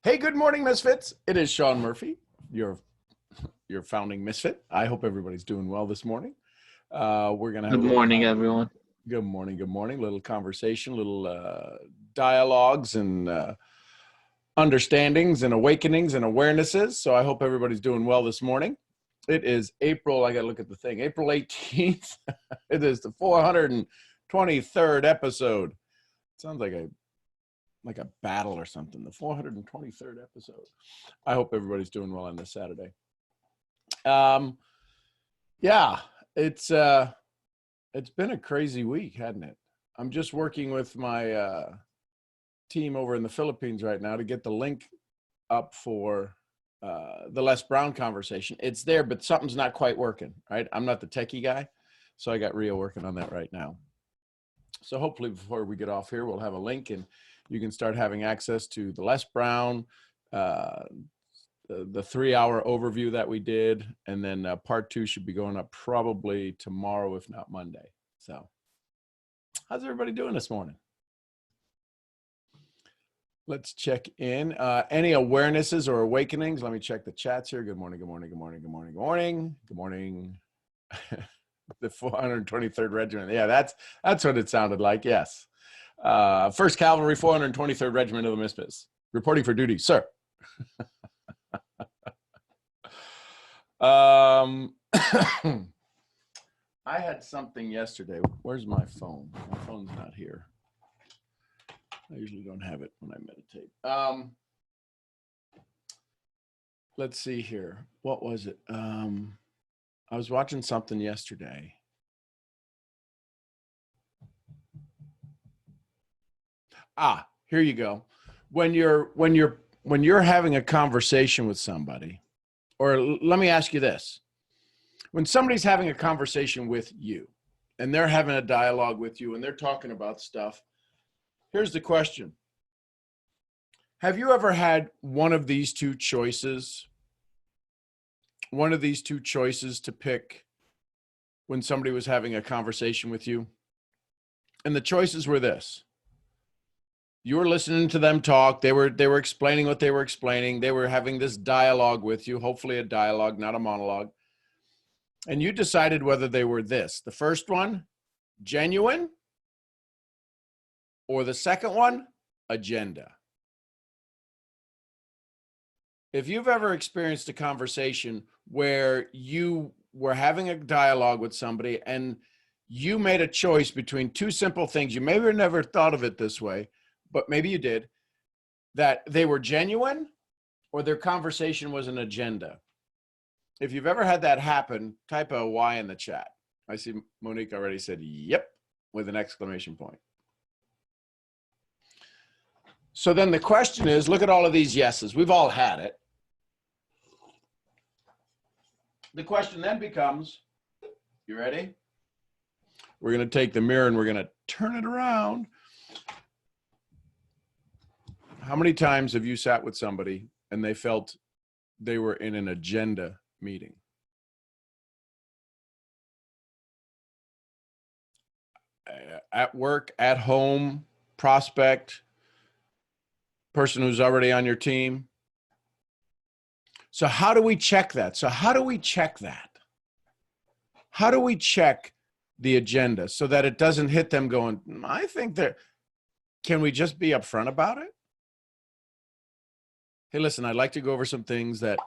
Hey, good morning, Misfits. It is Sean Murphy, your founding Misfit. I hope everybody's doing well this morning. We're going to have Good a little morning, everyone. good morning, good morning, little conversation, little dialogues and understandings and awakenings and awarenesses. So I hope everybody's doing well this morning. It is April, I got to look at the thing, April 18th. It is the 423rd episode. Sounds like a battle or something, the 423rd episode. I hope everybody's doing well on this Saturday. Yeah, it's been a crazy week, hasn't it? I'm just working with my team over in the Philippines right now to get the link up for the Les Brown conversation. It's there, but something's not quite working, right? I'm not the techie guy, so I got Rio working on that right now. So hopefully before we get off here, we'll have a link and you can start having access to the Les Brown, the 3-hour overview that we did. And then part 2 should be going up probably tomorrow, if not Monday. So how's everybody doing this morning? Let's check in. Any awarenesses or awakenings? Let me check the chats here. Good morning, good morning, good morning, good morning, good morning, good morning. The 423rd Regiment. Yeah, that's what it sounded like. Yes. 1st Cavalry, 423rd Regiment of the Misfits. Reporting for duty, sir. I had something yesterday. Where's my phone? My phone's not here. I usually don't have it when I meditate. Let's see here. What was it? I was watching something yesterday. Here you go. When you're having a conversation with somebody, or let me ask you this. When somebody's having a conversation with you and they're having a dialogue with you and they're talking about stuff, here's the question. Have you ever had one of these two choices? One of these two choices to pick when somebody was having a conversation with you? And the choices were this. You were listening to them talk. They were explaining what they were explaining. They were having this dialogue with you, hopefully a dialogue, not a monologue. And you decided whether they were this. The first one, genuine, or the second one, agenda. If you've ever experienced a conversation where you were having a dialogue with somebody and you made a choice between two simple things, you maybe never thought of it this way, but maybe you did, that they were genuine or their conversation was an agenda. If you've ever had that happen, type a Y in the chat. I see Monique already said, yep, with an exclamation point. So then the question is, look at all of these yeses. We've all had it. The question then becomes, you ready? We're going to take the mirror and we're going to turn it around. How many times have you sat with somebody and they felt they were in an agenda meeting? At work, at home, prospect, person who's already on your team. So how do we check that? How do we check the agenda so that it doesn't hit them going, I think that, can we just be upfront about it? Hey, listen, I'd like to go over some things that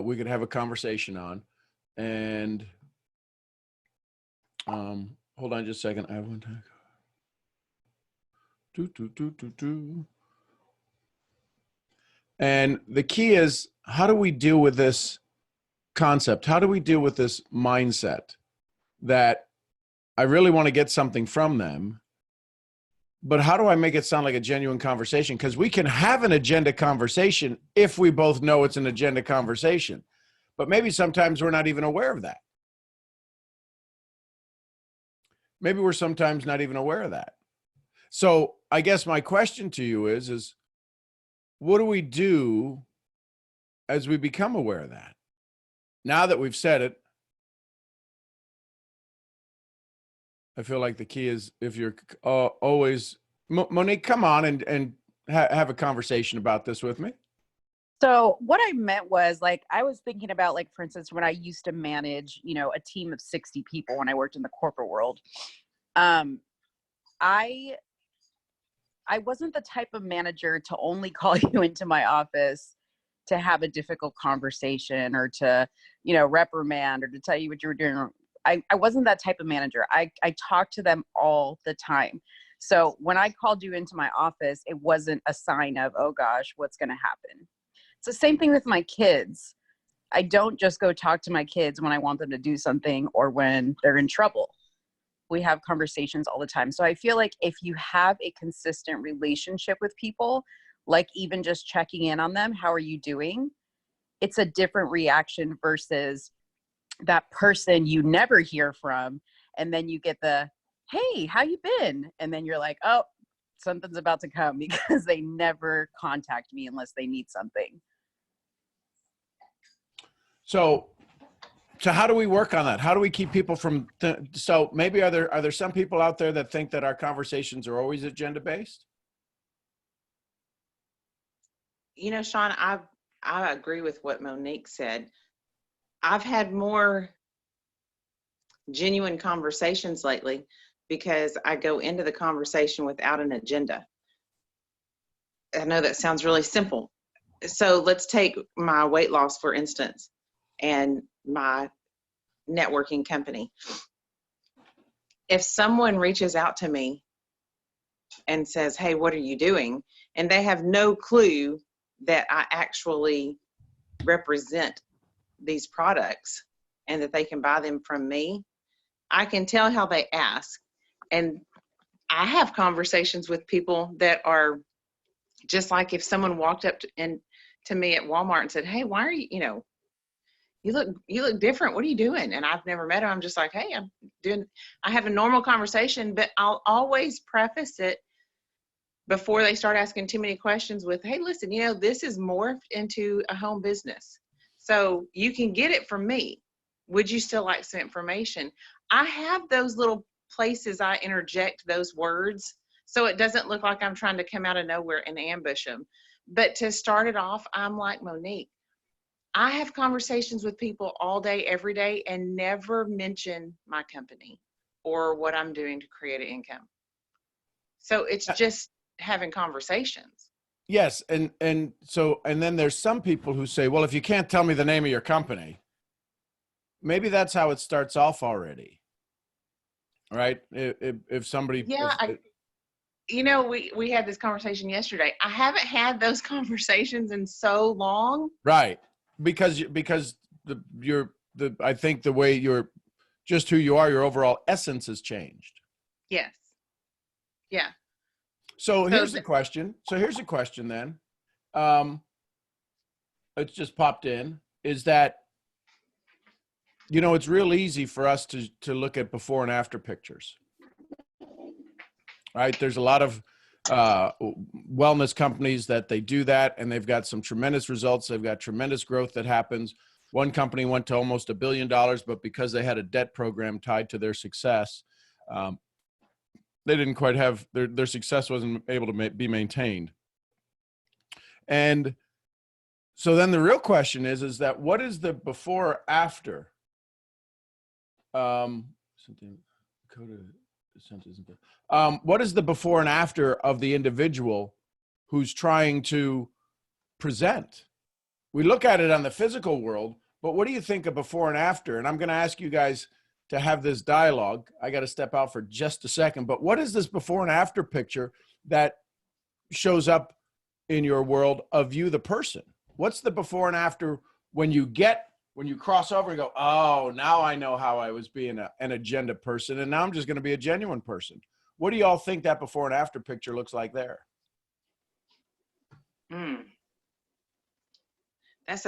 we could have a conversation on. And hold on just a second. I have one time. And the key is, how do we deal with this concept? How do we deal with this mindset that I really want to get something from them, but how do I make it sound like a genuine conversation? Because we can have an agenda conversation if we both know it's an agenda conversation, but maybe sometimes we're not even aware of that. Maybe we're sometimes not even aware of that. So I guess my question to you is what do we do as we become aware of that? Now that we've said it, I feel like the key is, if you're always, Monique, come on and have a conversation about this with me. So what I meant was, like, I was thinking about, like, for instance, when I used to manage, a team of 60 people when I worked in the corporate world. Um, I I wasn't the type of manager to only call you into my office to have a difficult conversation or to, reprimand or to tell you what you were doing. I wasn't that type of manager. I talked to them all the time. So when I called you into my office, it wasn't a sign of, oh gosh, what's going to happen? It's the same thing with my kids. I don't just go talk to my kids when I want them to do something or when they're in trouble. We have conversations all the time. So I feel like if you have a consistent relationship with people, like even just checking in on them, how are you doing? It's a different reaction versus that person you never hear from. And then you get the, hey, how you been? And then you're like, oh, something's about to come because they never contact me unless they need something. So how do we work on that? How do we keep people from? So maybe are there some people out there that think that our conversations are always agenda based? Sean, I agree with what Monique said. I've had more genuine conversations lately because I go into the conversation without an agenda. I know that sounds really simple. So let's take my weight loss, for instance, and my networking company. If someone reaches out to me and says, hey, what are you doing? And they have no clue that I actually represent these products and that they can buy them from me, I can tell how they ask. And I have conversations with people that are just like if someone walked up to me at Walmart and said, hey, why are you, you look different. What are you doing? And I've never met her. I'm just like, hey, I have a normal conversation, but I'll always preface it before they start asking too many questions with, hey, listen, this is morphed into a home business. So you can get it from me. Would you still like some information? I have those little places I interject those words so it doesn't look like I'm trying to come out of nowhere and ambush them. But to start it off, I'm like Monique. I have conversations with people all day, every day, and never mention my company or what I'm doing to create an income. So it's just having conversations. Yes. And then there's some people who say, well, if you can't tell me the name of your company, maybe that's how it starts off already. Right. If somebody, we had this conversation yesterday. I haven't had those conversations in so long. Right. Because I think the way you're just who you are, your overall essence has changed. Yes. Yeah. So here's the question. Then. It's just popped in is that, it's real easy for us to look at before and after pictures. Right. There's a lot of wellness companies that they do that, and they've got some tremendous results. They've got tremendous growth that happens. One company went to almost $1 billion, but because they had a debt program tied to their success, they didn't quite have their success wasn't able to be maintained. And so then the real question is that what is the before or after? What is the before and after of the individual who's trying to present? We look at it on the physical world, but what do you think of before and after? And I'm going to ask you guys to have this dialogue. I got to step out for just a second, but what is this before and after picture that shows up in your world of you, the person? What's the before and after when you cross over and go, oh, now I know how I was being an agenda person, and now I'm just going to be a genuine person. What do y'all think that before and after picture looks like there? That's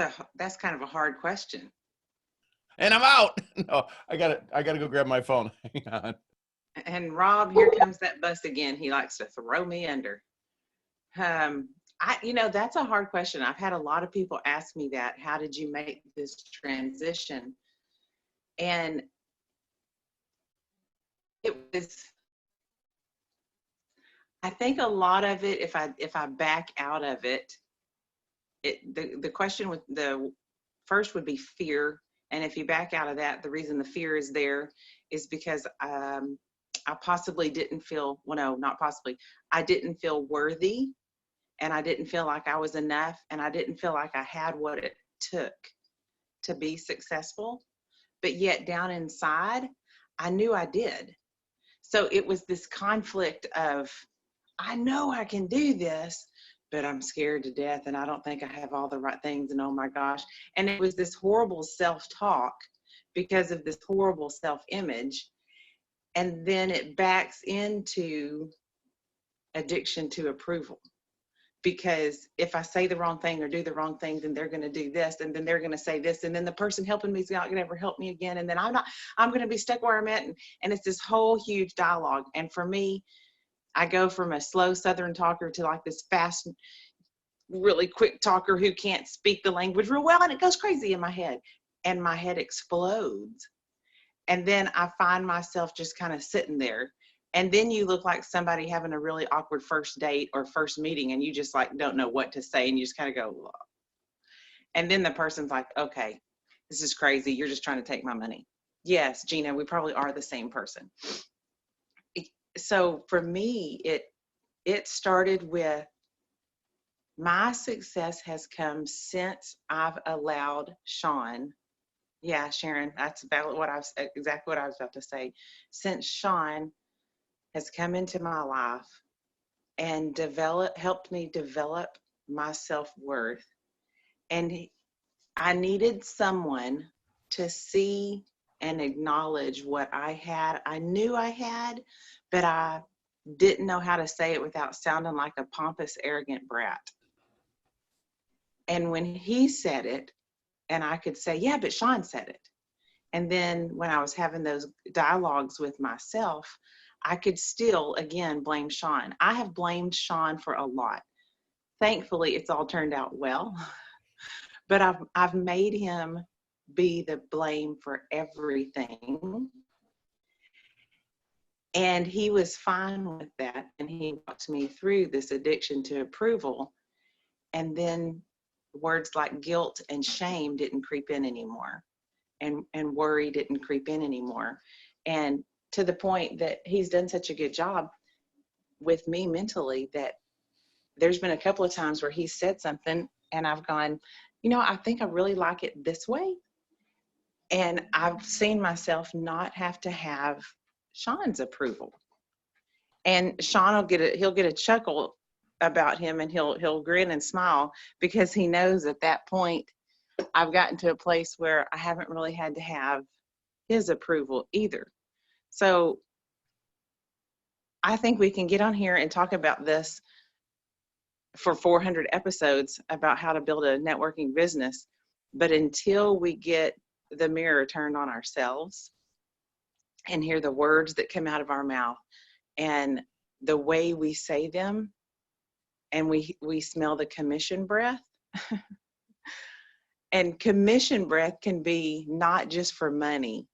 kind of a hard question. And I'm out. No, I gotta go grab my phone. Hang on. And Rob, here comes that bus again. He likes to throw me under. That's a hard question. I've had a lot of people ask me that. How did you make this transition? And I think a lot of it, if I back out of it, the question with the first would be fear. And if you back out of that, the reason the fear is there is because I possibly didn't feel, well, no, not possibly. I didn't feel worthy, and I didn't feel like I was enough, and I didn't feel like I had what it took to be successful. But yet down inside, I knew I did. So it was this conflict of, I know I can do this, but I'm scared to death, and I don't think I have all the right things, and oh my gosh. And it was this horrible self-talk because of this horrible self-image. And then it backs into addiction to approval. Because if I say the wrong thing or do the wrong thing, then they're going to do this, and then they're going to say this, and then the person helping me is not going to ever help me again, and then I'm going to be stuck where I'm at, and it's this whole huge dialogue. And for me, I go from a slow Southern talker to like this fast, really quick talker who can't speak the language real well, and it goes crazy in my head, and my head explodes. And then I find myself just kind of sitting there. And then you look like somebody having a really awkward first date or first meeting, and you just like don't know what to say, and you just kind of go, "Ugh." And then the person's like, okay, this is crazy. You're just trying to take my money. Yes, Gina, we probably are the same person. So for me, it started with, my success has come since I've allowed Sean. Yeah, Sharon, that's exactly what I was about to say. Since Sean has come into my life and helped me develop my self-worth. And I needed someone to see and acknowledge what I had. I knew I had, but I didn't know how to say it without sounding like a pompous, arrogant brat. And when he said it, and I could say, yeah, but Sean said it. And then when I was having those dialogues with myself, I could still, again, blame Sean. I have blamed Sean for a lot. Thankfully, it's all turned out well. But I've made him be the blame for everything. And he was fine with that. And he walked me through this addiction to approval. And then words like guilt and shame didn't creep in anymore. And worry didn't creep in anymore. And to the point that he's done such a good job with me mentally that there's been a couple of times where he said something and I've gone, I think I really like it this way. And I've seen myself not have to have Sean's approval. And Sean he'll get a chuckle about him, and he'll grin and smile because he knows at that point I've gotten to a place where I haven't really had to have his approval either. So I think we can get on here and talk about this for 400 episodes about how to build a networking business. But until we get the mirror turned on ourselves and hear the words that come out of our mouth and the way we say them, and we smell the commission breath. And commission breath can be not just for money,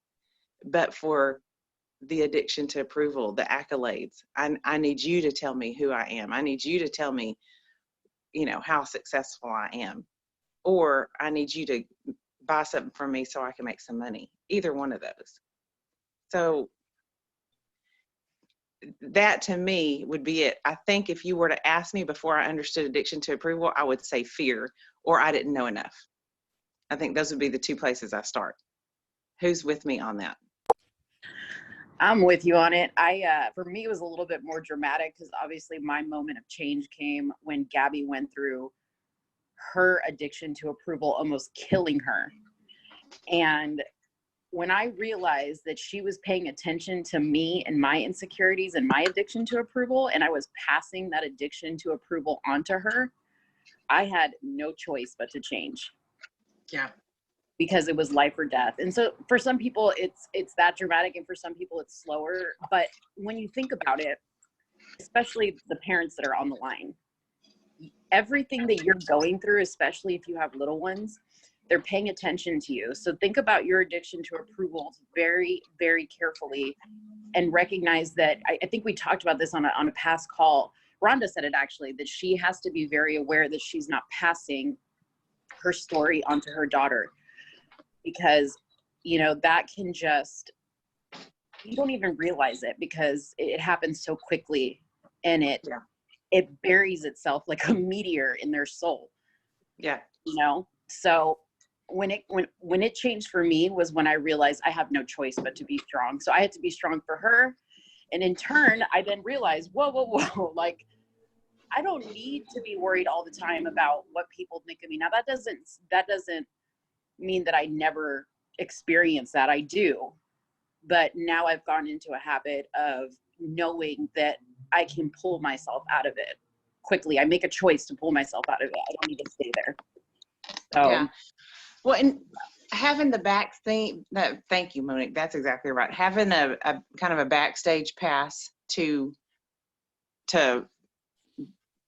but for the addiction to approval, the accolades. I need you to tell me who I am. I need you to tell me, how successful I am. Or I need you to buy something for me so I can make some money. Either one of those. So that to me would be it. I think if you were to ask me before I understood addiction to approval, I would say fear, or I didn't know enough. I think those would be the two places I start. Who's with me on that? I'm with you on it. For me, it was a little bit more dramatic because obviously my moment of change came when Gabby went through her addiction to approval, almost killing her. And when I realized that she was paying attention to me and my insecurities and my addiction to approval, and I was passing that addiction to approval onto her, I had no choice but to change. Yeah. Because it was life or death. And so for some people it's that dramatic, and for some people it's slower. But when you think about it, especially the parents that are on the line, everything that you're going through, especially if you have little ones, They're paying attention to you. So think about your addiction to approval very, very carefully, and recognize that I think we talked about this on a past call. Rhonda said it actually, that she has to be very aware that she's not passing her story onto her daughter, because, that can just, you don't even realize it because it happens so quickly, and it buries itself like a meteor in their soul. Yeah. So when it changed for me was when I realized I have no choice but to be strong. So I had to be strong for her. And in turn, I then realized, whoa, like, I don't need to be worried all the time about what people think of me. Now that doesn't mean that I never experience that. I do. But now I've gone into a habit of knowing that I can pull myself out of it quickly. I make a choice to pull myself out of it. I don't need to stay there. So, Yeah. Well, and having the back thing, thank you, Monique. That's exactly right. Having a kind of a backstage pass to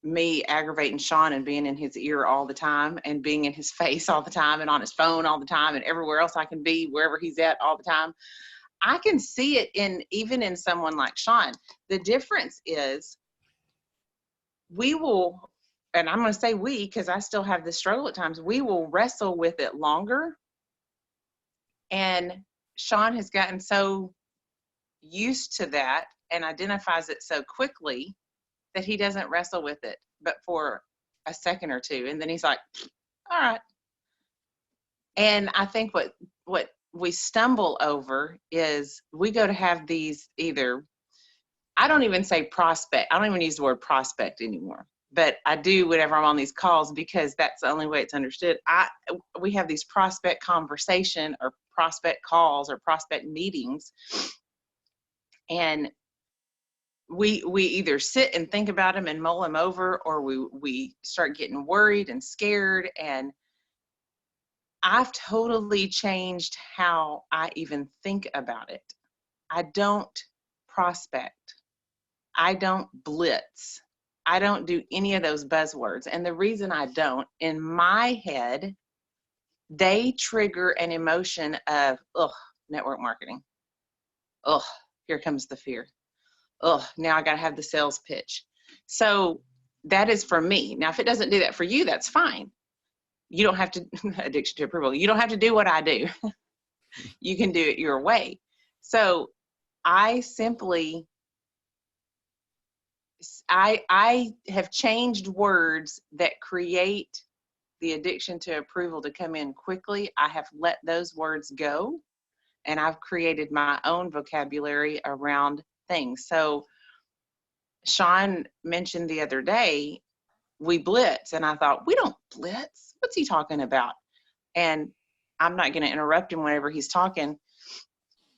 me aggravating Sean and being in his ear all the time and being in his face all the time and on his phone all the time and everywhere else I can be, wherever he's at all the time. I can see it even in someone like Sean. The difference is we will, and I'm going to say we, because I still have this struggle at times, we will wrestle with it longer. And Sean has gotten so used to that and identifies it so quickly that he doesn't wrestle with it, but for a second or two. And then he's like, all right. And I think what we stumble over is we go to have these either, I don't even say prospect. I don't even use the word prospect anymore, but I do whenever I'm on these calls because that's the only way it's understood. We have these prospect conversation or prospect calls or prospect meetings, and we either sit and think about them and mull them over, or we start getting worried and scared. And I've totally changed how I even think about it. I don't prospect. I don't blitz. I don't do any of those buzzwords. And the reason I don't, in my head, they trigger an emotion of, network marketing. Here comes the fear. Now I got to have the sales pitch. So that is for me. Now, if it doesn't do that for you, that's fine. You don't have to, addiction to approval, you don't have to do what I do. You can do it your way. So I simply, I have changed words that create the addiction to approval to come in quickly. I have let those words go, and I've created my own vocabulary around things. So Sean mentioned the other day, we blitz, and I thought, we don't blitz. What's he talking about? And I'm not going to interrupt him whenever he's talking.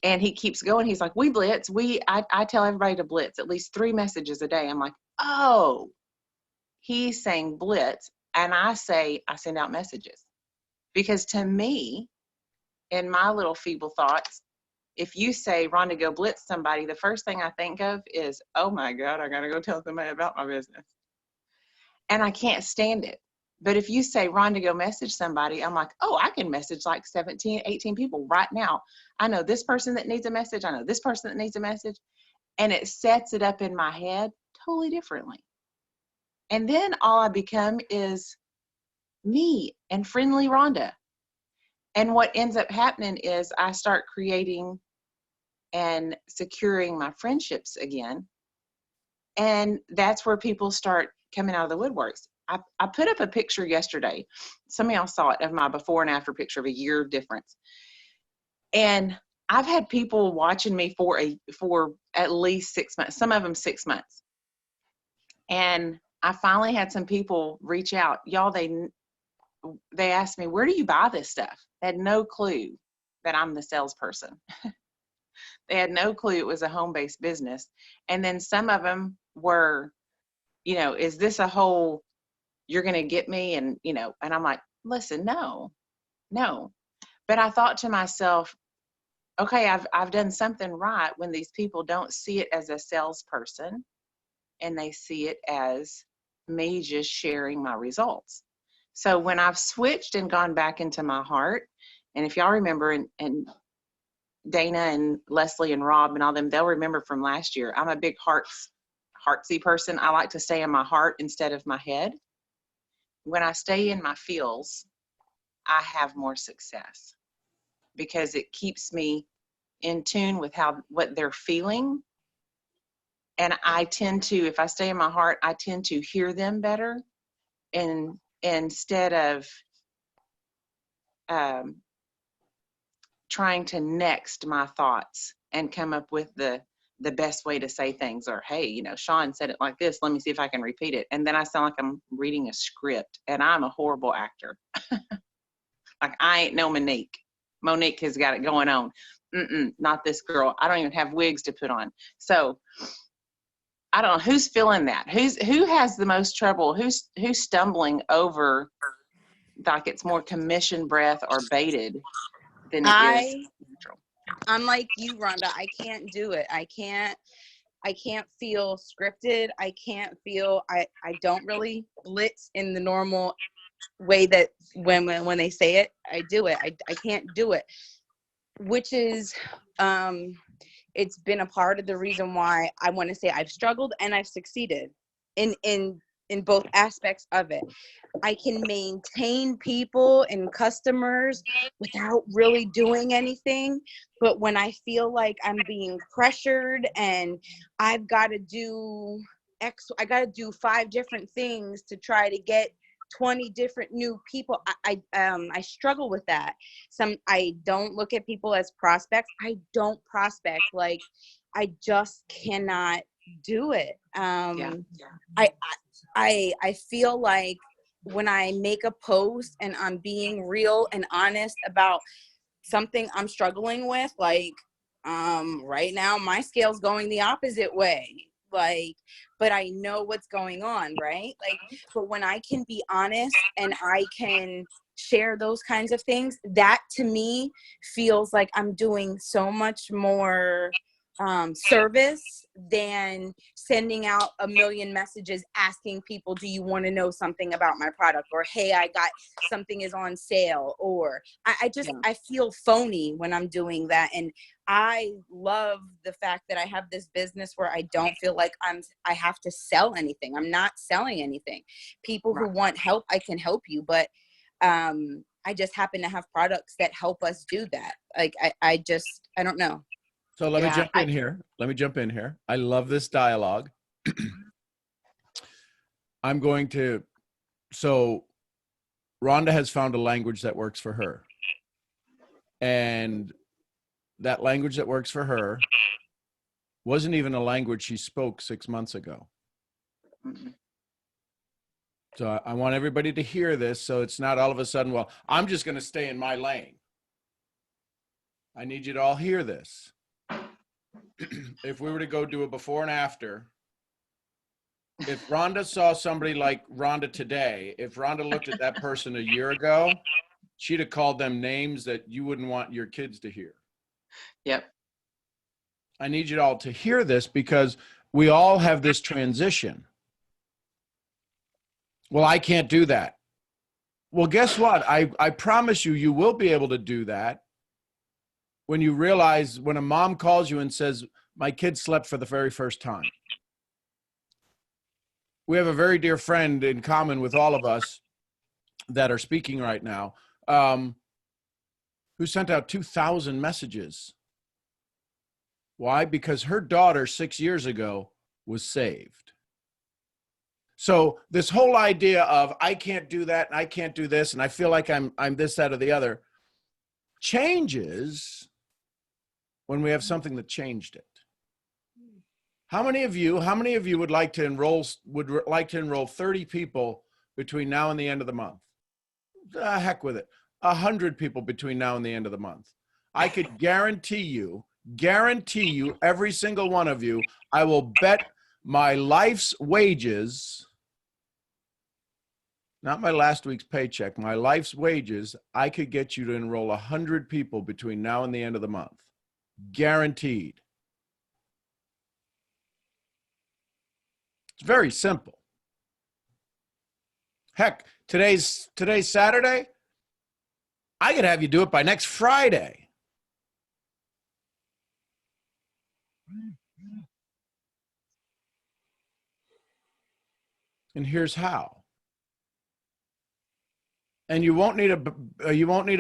And he keeps going. He's like, we blitz. I tell everybody to blitz at least 3 messages a day. I'm like, oh, he's saying blitz. And I say, I send out messages. Because to me, in my little feeble thoughts, if you say, Rhonda, go blitz somebody, the first thing I think of is, oh my God, I got to go tell somebody about my business. And I can't stand it. But if you say, Rhonda, go message somebody, I'm like, oh, I can message like 17, 18 people right now. I know this person that needs a message. I know this person that needs a message. And it sets it up in my head totally differently. And then all I become is me and friendly Rhonda. And what ends up happening is I start creating and securing my friendships again. And that's where people start coming out of the woodworks. I put up a picture yesterday. Some of y'all saw it, of my before and after picture of a year difference. And I've had people watching me for at least 6 months, some of them 6 months. And I finally had some people reach out. Y'all, they asked me, where do you buy this stuff? They had no clue that I'm the salesperson. They had no clue it was a home-based business. And then some of them were, is this a whole, you're going to get me? And, and I'm like, listen, no. But I thought to myself, okay, I've done something right when these people don't see it as a salesperson and they see it as me just sharing my results. So when I've switched and gone back into my heart, and if y'all remember, and Dana and Leslie and Rob and all them, they'll remember from last year, I'm a big heartsy person. I like to stay in my heart instead of my head. When I stay in my feels, I have more success because it keeps me in tune with what they're feeling. And I tend to, if I stay in my heart, I tend to hear them better, and instead of trying to next my thoughts and come up with the best way to say things, or, hey, you know, Sean said it like this, let me see if I can repeat it. And then I sound like I'm reading a script, and I'm a horrible actor. Like, I ain't no Monique. Monique has got it going on. Not this girl. I don't even have wigs to put on. So I don't know who's feeling that. Who has the most trouble? Who's stumbling over, like it's more commission breath or baited than it is natural? I'm like you, Rhonda. I can't do it. I can't feel scripted. I can't feel, I don't really blitz in the normal way that when they say it, I do it. I can't do it, which is, it's been a part of the reason why I want to say I've struggled and I've succeeded in both aspects of it. I can maintain people and customers without really doing anything. But when I feel like I'm being pressured and I've got to do I got to do 5 different things to try to get 20 different new people, I struggle with that. I don't look at people as prospects. I don't prospect. Like, I just cannot do it. I feel like when I make a post and I'm being real and honest about something I'm struggling with, like, right now my scale's going the opposite way, like, but I know what's going on, right? Like, but when I can be honest and I can share those kinds of things, that to me feels like I'm doing so much more service than sending out a million messages asking people, do you want to know something about my product, or hey, I got something is on sale, or I feel phony when I'm doing that. And I love the fact that I have this business where I don't feel like I have to sell anything. I'm not selling anything. People who want help, I can help you, but I just happen to have products that help us do that. Like, I don't know. So let me jump in here. Let me jump in here. I love this dialogue. So Rhonda has found a language that works for her. And that language that works for her wasn't even a language she spoke 6 months ago. So I want everybody to hear this, so it's not all of a sudden, well, I'm just going to stay in my lane. I need you to all hear this. If we were to go do a before and after, if Rhonda saw somebody like Rhonda today, if Rhonda looked at that person a year ago, she'd have called them names that you wouldn't want your kids to hear. Yep. I need you all to hear this because we all have this transition. Well, I can't do that. Well, guess what? I promise you, you will be able to do that when you realize, when a mom calls you and says, my kid slept for the very first time. We have a very dear friend in common with all of us that are speaking right now, who sent out 2,000 messages. Why? Because her daughter 6 years ago was saved. So this whole idea of I can't do that and I can't do this and I feel like I'm this, that, or the other changes when we have something that changed it. How many of you would like to enroll 30 people between now and the end of the month? Heck with it. 100 people between now and the end of the month. I could guarantee you, every single one of you, I will bet my life's wages, not my last week's paycheck, my life's wages, I could get you to enroll 100 people between now and the end of the month. Guaranteed. It's very simple. Heck, Today's Saturday. I could have you do it by next Friday. And here's how. And you won't need a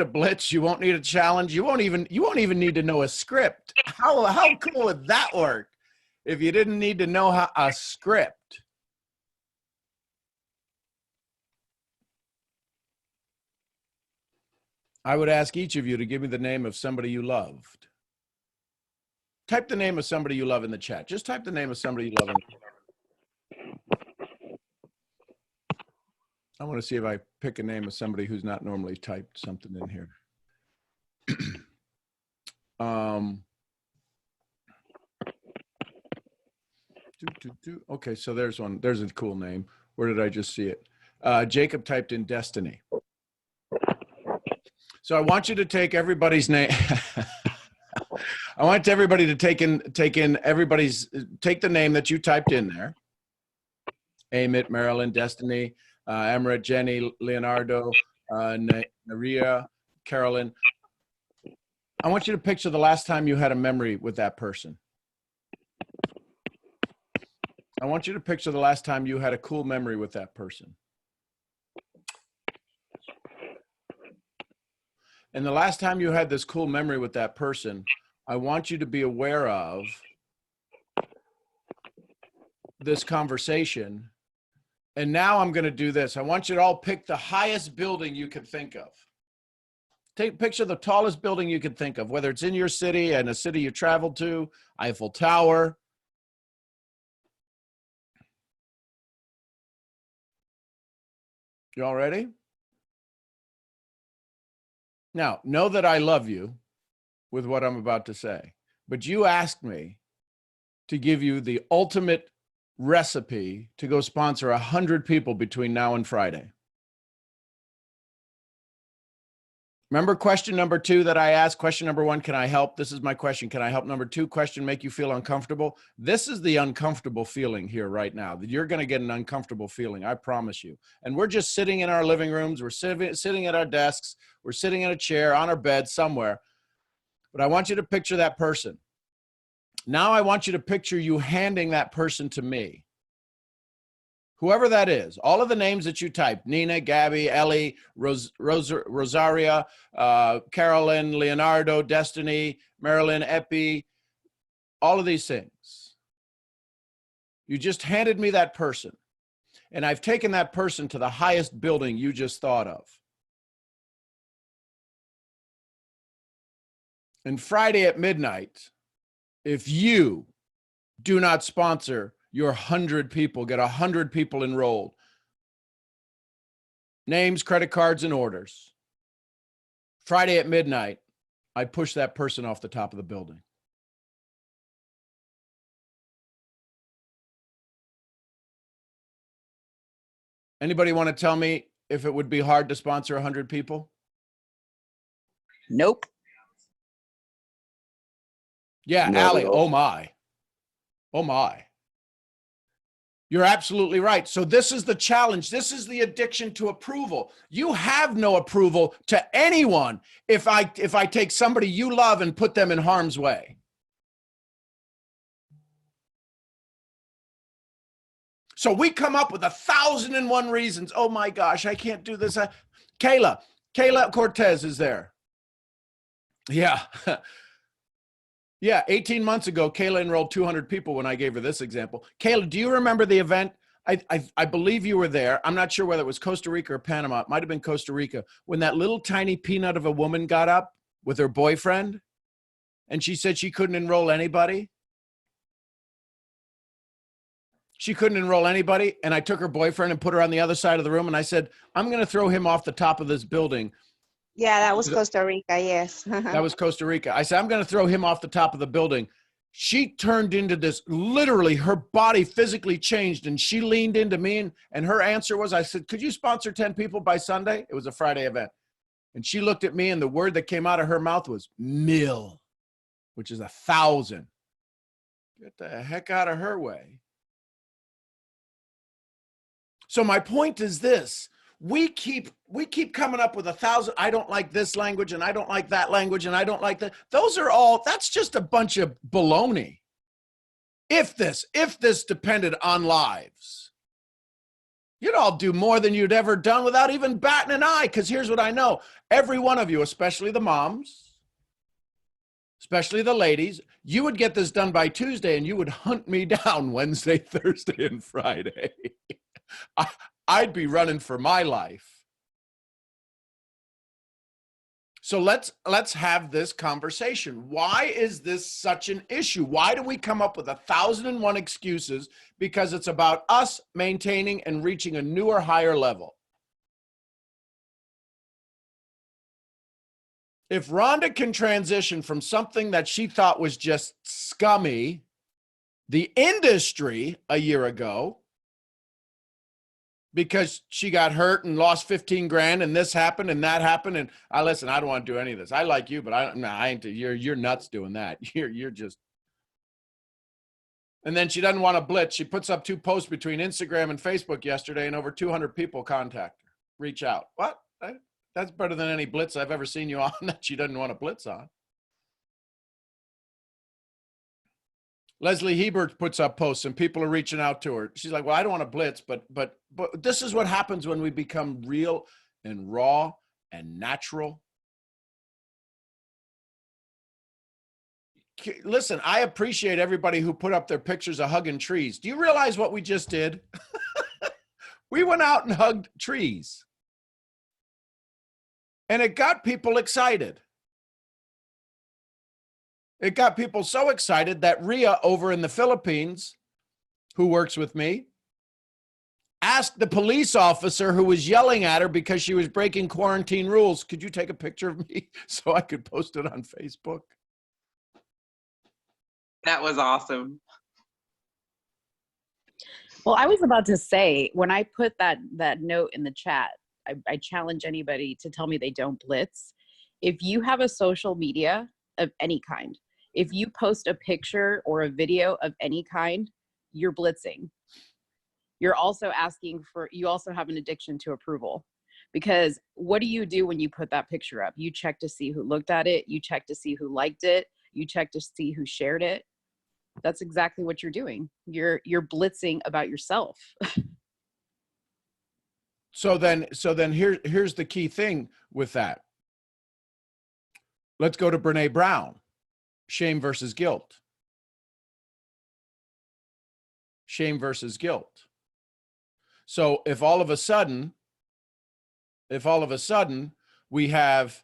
blitz. You won't need a challenge. You won't even need to know a script. How cool would that work if you didn't need to know a script? I would ask each of you to give me the name of somebody you loved. Type the name of somebody you love in the chat. Just type the name of somebody you love in the chat. I want to see if I pick a name of somebody who's not normally typed something in here. Okay, so there's one. There's a cool name. Where did I just see it? Jacob typed in Destiny. So I want you to take everybody's name. I want everybody to take the name that you typed in there. Amit, Marilyn, Destiny, Amrit, Jenny, Leonardo, Naria, Carolyn. I want you to picture the last time you had a memory with that person. I want you to picture the last time you had a cool memory with that person. And the last time you had this cool memory with that person, I want you to be aware of this conversation. And now I'm going to do this. I want you to all pick the highest building you can think of. Picture the tallest building you can think of, whether it's in your city and a city you traveled to, Eiffel Tower. You all ready? Now, know that I love you with what I'm about to say, but you asked me to give you the ultimate recipe to go sponsor 100 people between now and Friday. Remember question number 2 that I asked? Question number 1, can I help? This is my question. Can I help? Number 2, question, make you feel uncomfortable? This is the uncomfortable feeling here right now. That you're going to get an uncomfortable feeling, I promise you. And we're just sitting in our living rooms. We're sitting at our desks. We're sitting in a chair, on our bed, somewhere. But I want you to picture that person. Now I want you to picture you handing that person to me. Whoever that is, all of the names that you typed, Nina, Gabby, Ellie, Rosaria, Carolyn, Leonardo, Destiny, Marilyn, Epi, all of these things. You just handed me that person, and I've taken that person to the highest building you just thought of. And Friday at midnight, if you do not sponsor your 100 people, get 100 people enrolled, names, credit cards, and orders, Friday at midnight, I push that person off the top of the building. Anybody want to tell me if it would be hard to sponsor 100 people? Nope. Yeah, Allie, oh my. Oh my. You're absolutely right. So this is the challenge. This is the addiction to approval. You have no approval to anyone if I take somebody you love and put them in harm's way. So we come up with 1,001 reasons. Oh my gosh, I can't do this. Kyla Cortez is there. Yeah. Yeah, 18 months ago, Kyla enrolled 200 people when I gave her this example. Kyla, do you remember the event? I believe you were there. I'm not sure whether it was Costa Rica or Panama. It might have been Costa Rica. When that little tiny peanut of a woman got up with her boyfriend and she said she couldn't enroll anybody. She couldn't enroll anybody. And I took her boyfriend and put her on the other side of the room. And I said, I'm going to throw him off the top of this building. Yeah, that was Costa Rica, yes. That was Costa Rica. I said, I'm going to throw him off the top of the building. She turned into this, literally her body physically changed, and she leaned into me, and her answer was, I said, could you sponsor 10 people by Sunday? It was a Friday event. And she looked at me, and the word that came out of her mouth was mil, which is 1,000. Get the heck out of her way. So my point is this. we keep coming up with 1,000, I don't like this language and I don't like that language and I don't like that. Those are all, that's just a bunch of baloney. If this depended on lives, you'd all do more than you'd ever done without even batting an eye. Because here's what I know. Every one of you, especially the moms, especially the ladies, you would get this done by Tuesday and you would hunt me down Wednesday, Thursday, and Friday. I'd be running for my life. So let's have this conversation. Why is this such an issue? Why do we come up with 1,001 excuses? Because it's about us maintaining and reaching a newer, higher level. If Rhonda can transition from something that she thought was just scummy, the industry a year ago, because she got hurt and lost 15 grand and this happened and that happened. And listen, I don't want to do any of this. I like you, but I ain't, you're nuts doing that. You're just. And then she doesn't want to blitz. She puts up 2 posts between Instagram and Facebook yesterday and over 200 people contact her, reach out. What? That's better than any blitz I've ever seen you on that she doesn't want to blitz on. Leslie Hebert puts up posts and people are reaching out to her. She's like, well, I don't want to blitz, but this is what happens when we become real and raw and natural. Listen, I appreciate everybody who put up their pictures of hugging trees. Do you realize what we just did? We went out and hugged trees. And it got people excited. It got people so excited that Rhea over in the Philippines, who works with me, asked the police officer who was yelling at her because she was breaking quarantine rules, could you take a picture of me so I could post it on Facebook? That was awesome. Well, I was about to say, when I put that note in the chat, I challenge anybody to tell me they don't blitz. If you have a social media of any kind, if you post a picture or a video of any kind, you're blitzing. You're also you also have an addiction to approval. Because what do you do when you put that picture up? You check to see who looked at it. You check to see who liked it. You check to see who shared it. That's exactly what you're doing. You're blitzing about yourself. So then here's the key thing with that. Let's go to Brene Brown. Shame versus guilt. Shame versus guilt. So if all of a sudden we have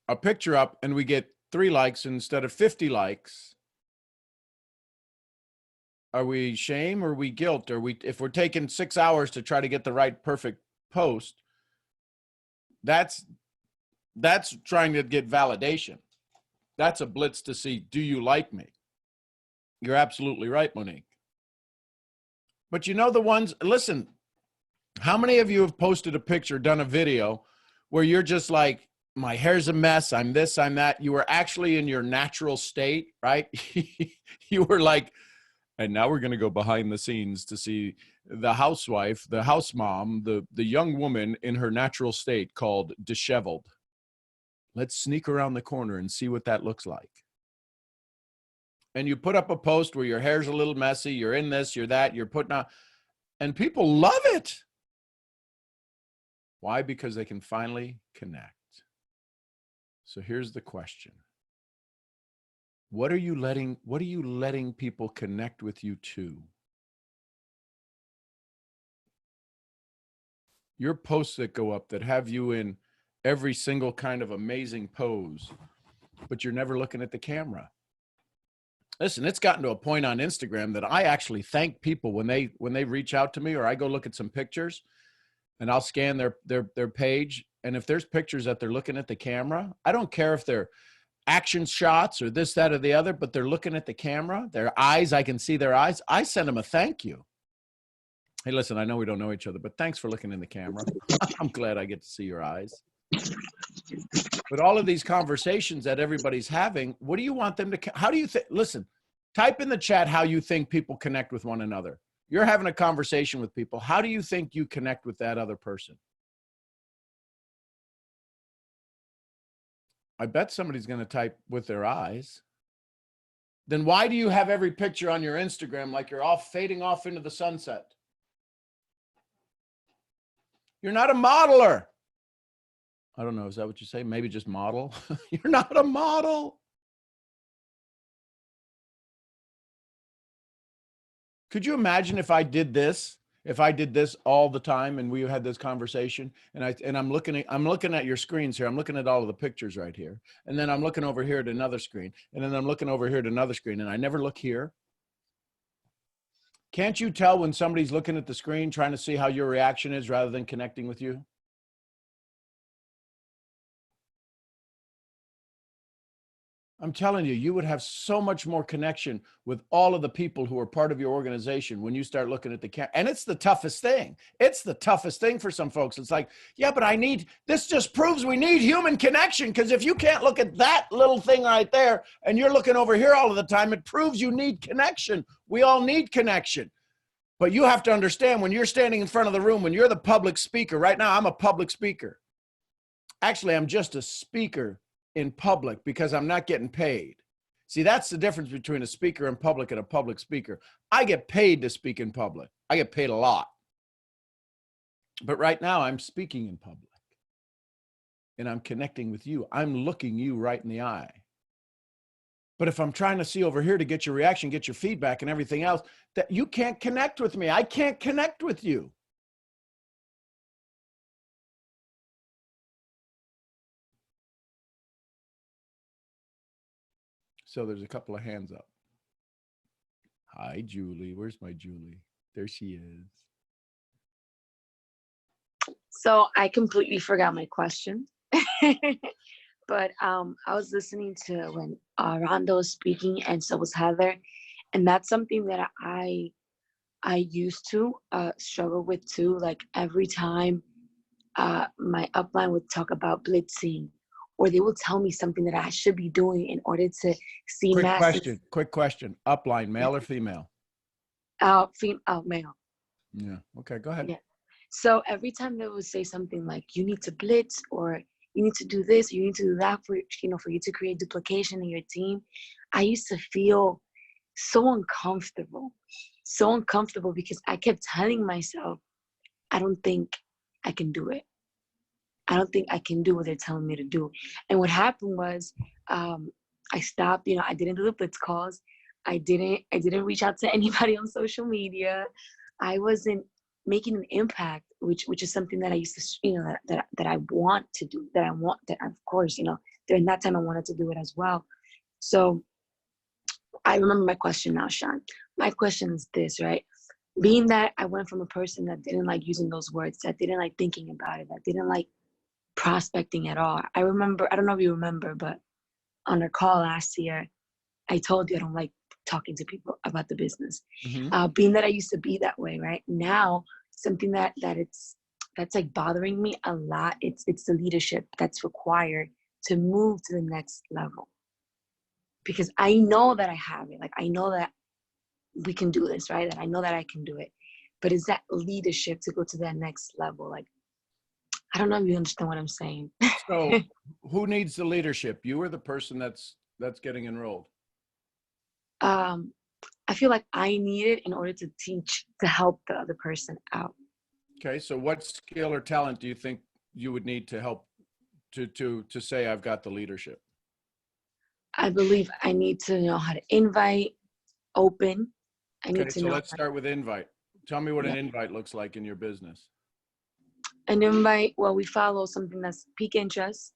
a picture up and we get 3 likes instead of 50 likes, are we shame or are we guilt? If we're taking 6 hours to try to get the right perfect post, that's trying to get validation. That's a blitz to see, do you like me? You're absolutely right, Monique. But you know the ones, listen, how many of you have posted a picture, done a video where you're just like, my hair's a mess, I'm this, I'm that. You were actually in your natural state, right? You were like, and now we're going to go behind the scenes to see the housewife, the house mom, the young woman in her natural state called disheveled. Let's sneak around the corner and see what that looks like. And you put up a post where your hair's a little messy, you're in this, you're that, you're putting out, and people love it. Why? Because they can finally connect. So here's the question. What are you letting people connect with you to? Your posts that go up that have you in every single kind of amazing pose, but you're never looking at the camera. Listen, it's gotten to a point on Instagram that I actually thank people when they reach out to me, or I go look at some pictures and I'll scan their page. And if there's pictures that they're looking at the camera, I don't care if they're action shots or this, that, or the other, but they're looking at the camera, their eyes, I can see their eyes. I send them a thank you. Hey, listen, I know we don't know each other, but thanks for looking in the camera. I'm glad I get to see your eyes. But all of these conversations that everybody's having, what do you want them to, how do you think, listen, type in the chat how you think people connect with one another. You're having a conversation with people. How do you think you connect with that other person? I bet somebody's going to type with their eyes. Then why do you have every picture on your Instagram like you're all fading off into the sunset? You're not a modeler. I don't know. Is that what you say? Maybe just model. You're not a model. Could you imagine if I did this? If I did this all the time and we had this conversation and I'm looking at your screens here. I'm looking at all of the pictures right here. And then I'm looking over here at another screen. And then I'm looking over here at another screen and I never look here. Can't you tell when somebody's looking at the screen trying to see how your reaction is rather than connecting with you? I'm telling you, you would have so much more connection with all of the people who are part of your organization when you start looking at the camera. And it's the toughest thing. It's the toughest thing for some folks. It's like, yeah, but this just proves we need human connection. Because if you can't look at that little thing right there and you're looking over here all of the time, it proves you need connection. We all need connection. But you have to understand when you're standing in front of the room, when you're the public speaker, right now, I'm a public speaker. Actually, I'm just a speaker in public because I'm not getting paid. See, that's the difference between a speaker in public and a public speaker. I get paid to speak in public. I get paid a lot. But right now I'm speaking in public and I'm connecting with you. I'm looking you right in the eye. But if I'm trying to see over here to get your reaction, get your feedback and everything else, that you can't connect with me. I can't connect with you. So there's a couple of hands up. Hi, Julie. Where's my Julie? There she is. So I completely forgot my question. But I was listening to when Rhonda was speaking and so was Heather. And that's something that I used to struggle with too. Like every time my upline would talk about blitzing, or they will tell me something that I should be doing in order to see Quick question. Upline, male or female? Male. Yeah. Okay, go ahead. Yeah. So every time they would say something like, you need to blitz, or you need to do this, you need to do that for you to create duplication in your team, I used to feel so uncomfortable because I kept telling myself, I don't think I can do it. I don't think I can do what they're telling me to do. And what happened was I stopped, I didn't do the blitz calls. I didn't reach out to anybody on social media. I wasn't making an impact, which is something that I used to, that I want to do, that of course, during that time I wanted to do it as well. So I remember my question now, Sean. My question is this, right? Being that I went from a person that didn't like using those words, that didn't like thinking about it, that didn't like prospecting at all. I remember, I don't know if you remember, but on our call last year, I told you I don't like talking to people about the business. Mm-hmm. Being that I used to be that way, right? Now, something that's like bothering me a lot, it's the leadership that's required to move to the next level. Because I know that I have it. Like, I know that we can do this, right? That I know that I can do it. But is that leadership to go to that next level? Like, I don't know if you understand what I'm saying. So who needs the leadership? You or the person that's getting enrolled? I feel like I need it in order to help the other person out. Okay. So what skill or talent do you think you would need to help to say I've got the leadership? I believe I need to know how to invite, open. I need to know. Let's start with invite. Tell me what an invite looks like in your business. An invite, well, we follow something that's peak interest.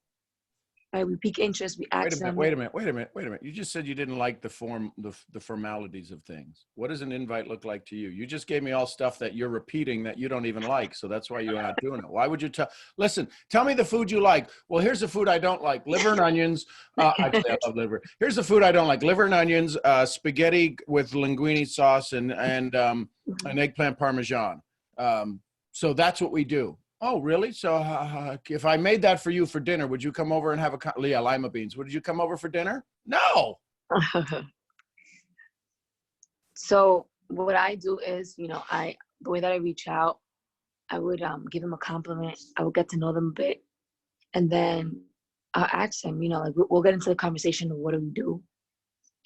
Right? We peak interest, we ask them. Wait a minute. You just said you didn't like the formalities of things. What does an invite look like to you? You just gave me all stuff that you're repeating that you don't even like. So that's why you're not doing it. Why would you tell me the food you like? Well, here's the food I don't like. Liver and onions. Actually, I love liver. Here's the food I don't like. Liver and onions, spaghetti with linguine sauce and an eggplant parmesan. So that's what we do. Oh, really? So if I made that for you for dinner, would you come over and have lima beans? Would you come over for dinner? No. So what I do is, the way that I reach out, I would give them a compliment. I would get to know them a bit, and then I'll ask them, like we'll get into the conversation of what do we do,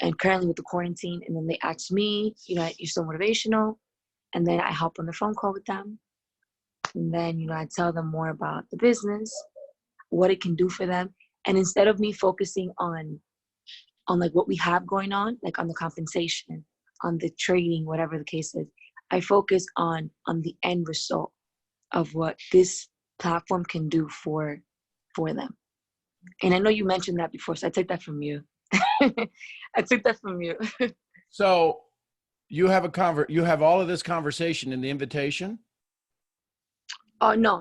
and currently with the quarantine, and then they ask me, you're so motivational, and then I hop on the phone call with them, and then I tell them more about the business, what it can do for them, and instead of me focusing on like what we have going on, like on the compensation, on the trading, whatever the case is, I focus on the end result of what this platform can do for them. And I know you mentioned that before, so I took that from you. I took that from you. So you have all of this conversation in the invitation? Oh, no.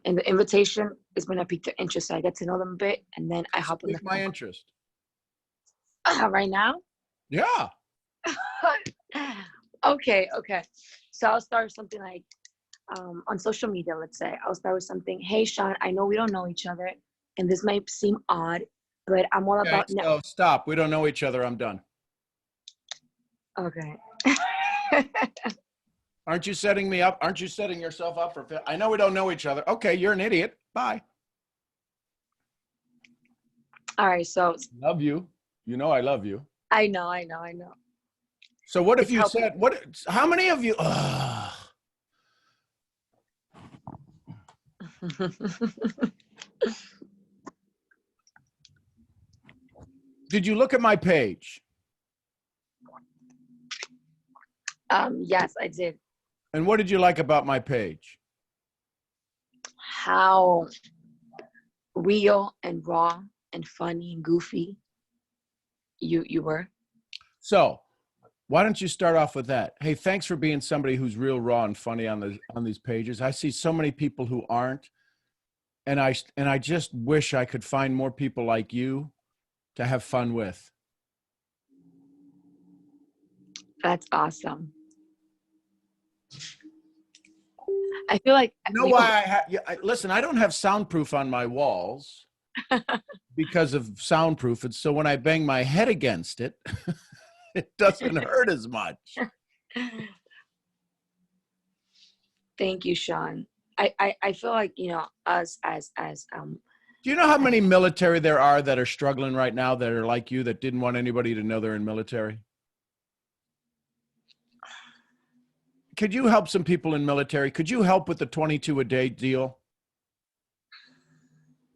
In the invitation is when I pique their interest. So I get to know them a bit, and then I hop on the Pique my interest. Right now? Yeah. Okay. So I'll start with something like on social media, let's say. I'll start with something, hey, Sean, I know we don't know each other, and this might seem odd, but I'm all Okay, about... so stop. We don't know each other. I'm done. Okay. Aren't you setting me up? Aren't you setting yourself up for... I know we don't know each other. Okay, you're an idiot. Bye. All right, so... Love you. You know I love you. I know. So what if It's you helpful. said... How many of you... Ugh. Did you look at my page? Yes, I did. And what did you like about my page? How real and raw and funny and goofy you were. So why don't you start off with that? Hey, thanks for being somebody who's real raw and funny on these pages. I see so many people who aren't. And I just wish I could find more people like you to have fun with. That's awesome. I feel like... You know why listen, I don't have soundproof on my walls because of soundproof. And so when I bang my head against it, it doesn't hurt as much. Thank you, Sean. I feel like, us as Do you know how many military there are that are struggling right now that are like you, that didn't want anybody to know they're in military? Could you help some people in military? Could you help with the 22 a day deal?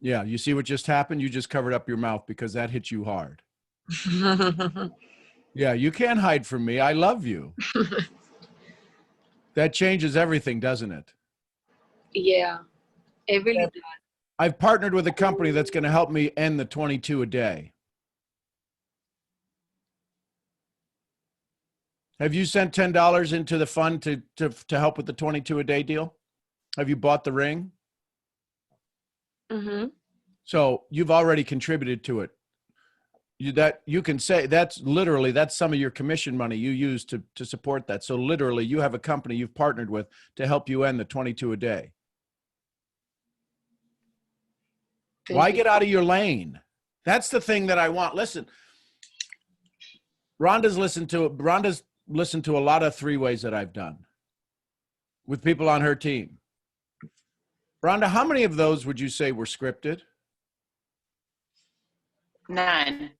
Yeah, you see what just happened? You just covered up your mouth because that hit you hard. Yeah, you can't hide from me. I love you. That changes everything, doesn't it? Yeah, it really does. I've partnered with a company that's going to help me end the 22 a day. Have you sent $10 into the fund to help with the 22 a day deal? Have you bought the ring? Mm-hmm. So you've already contributed to it. You can say that's some of your commission money you use to support that. So literally you have a company you've partnered with to help you end the 22 a day. Why get out of your lane? That's the thing that I want. Listen, Rhonda's listened to a lot of 3-ways that I've done with people on her team. Rhonda, how many of those would you say were scripted? 9.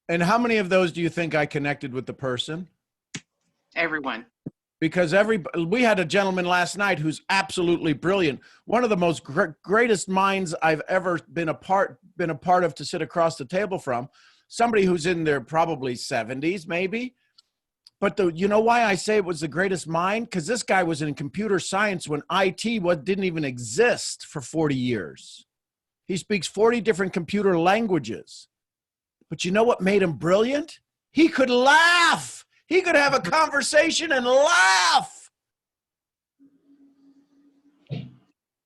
And how many of those do you think I connected with the person? Everyone. Because we had a gentleman last night who's absolutely brilliant. One of the most greatest minds I've ever been a part of to sit across the table from. Somebody who's in their probably 70s, maybe. But you know why I say it was the greatest mind? Because this guy was in computer science when IT didn't even exist for 40 years. He speaks 40 different computer languages. But you know what made him brilliant? He could laugh. He could have a conversation and laugh.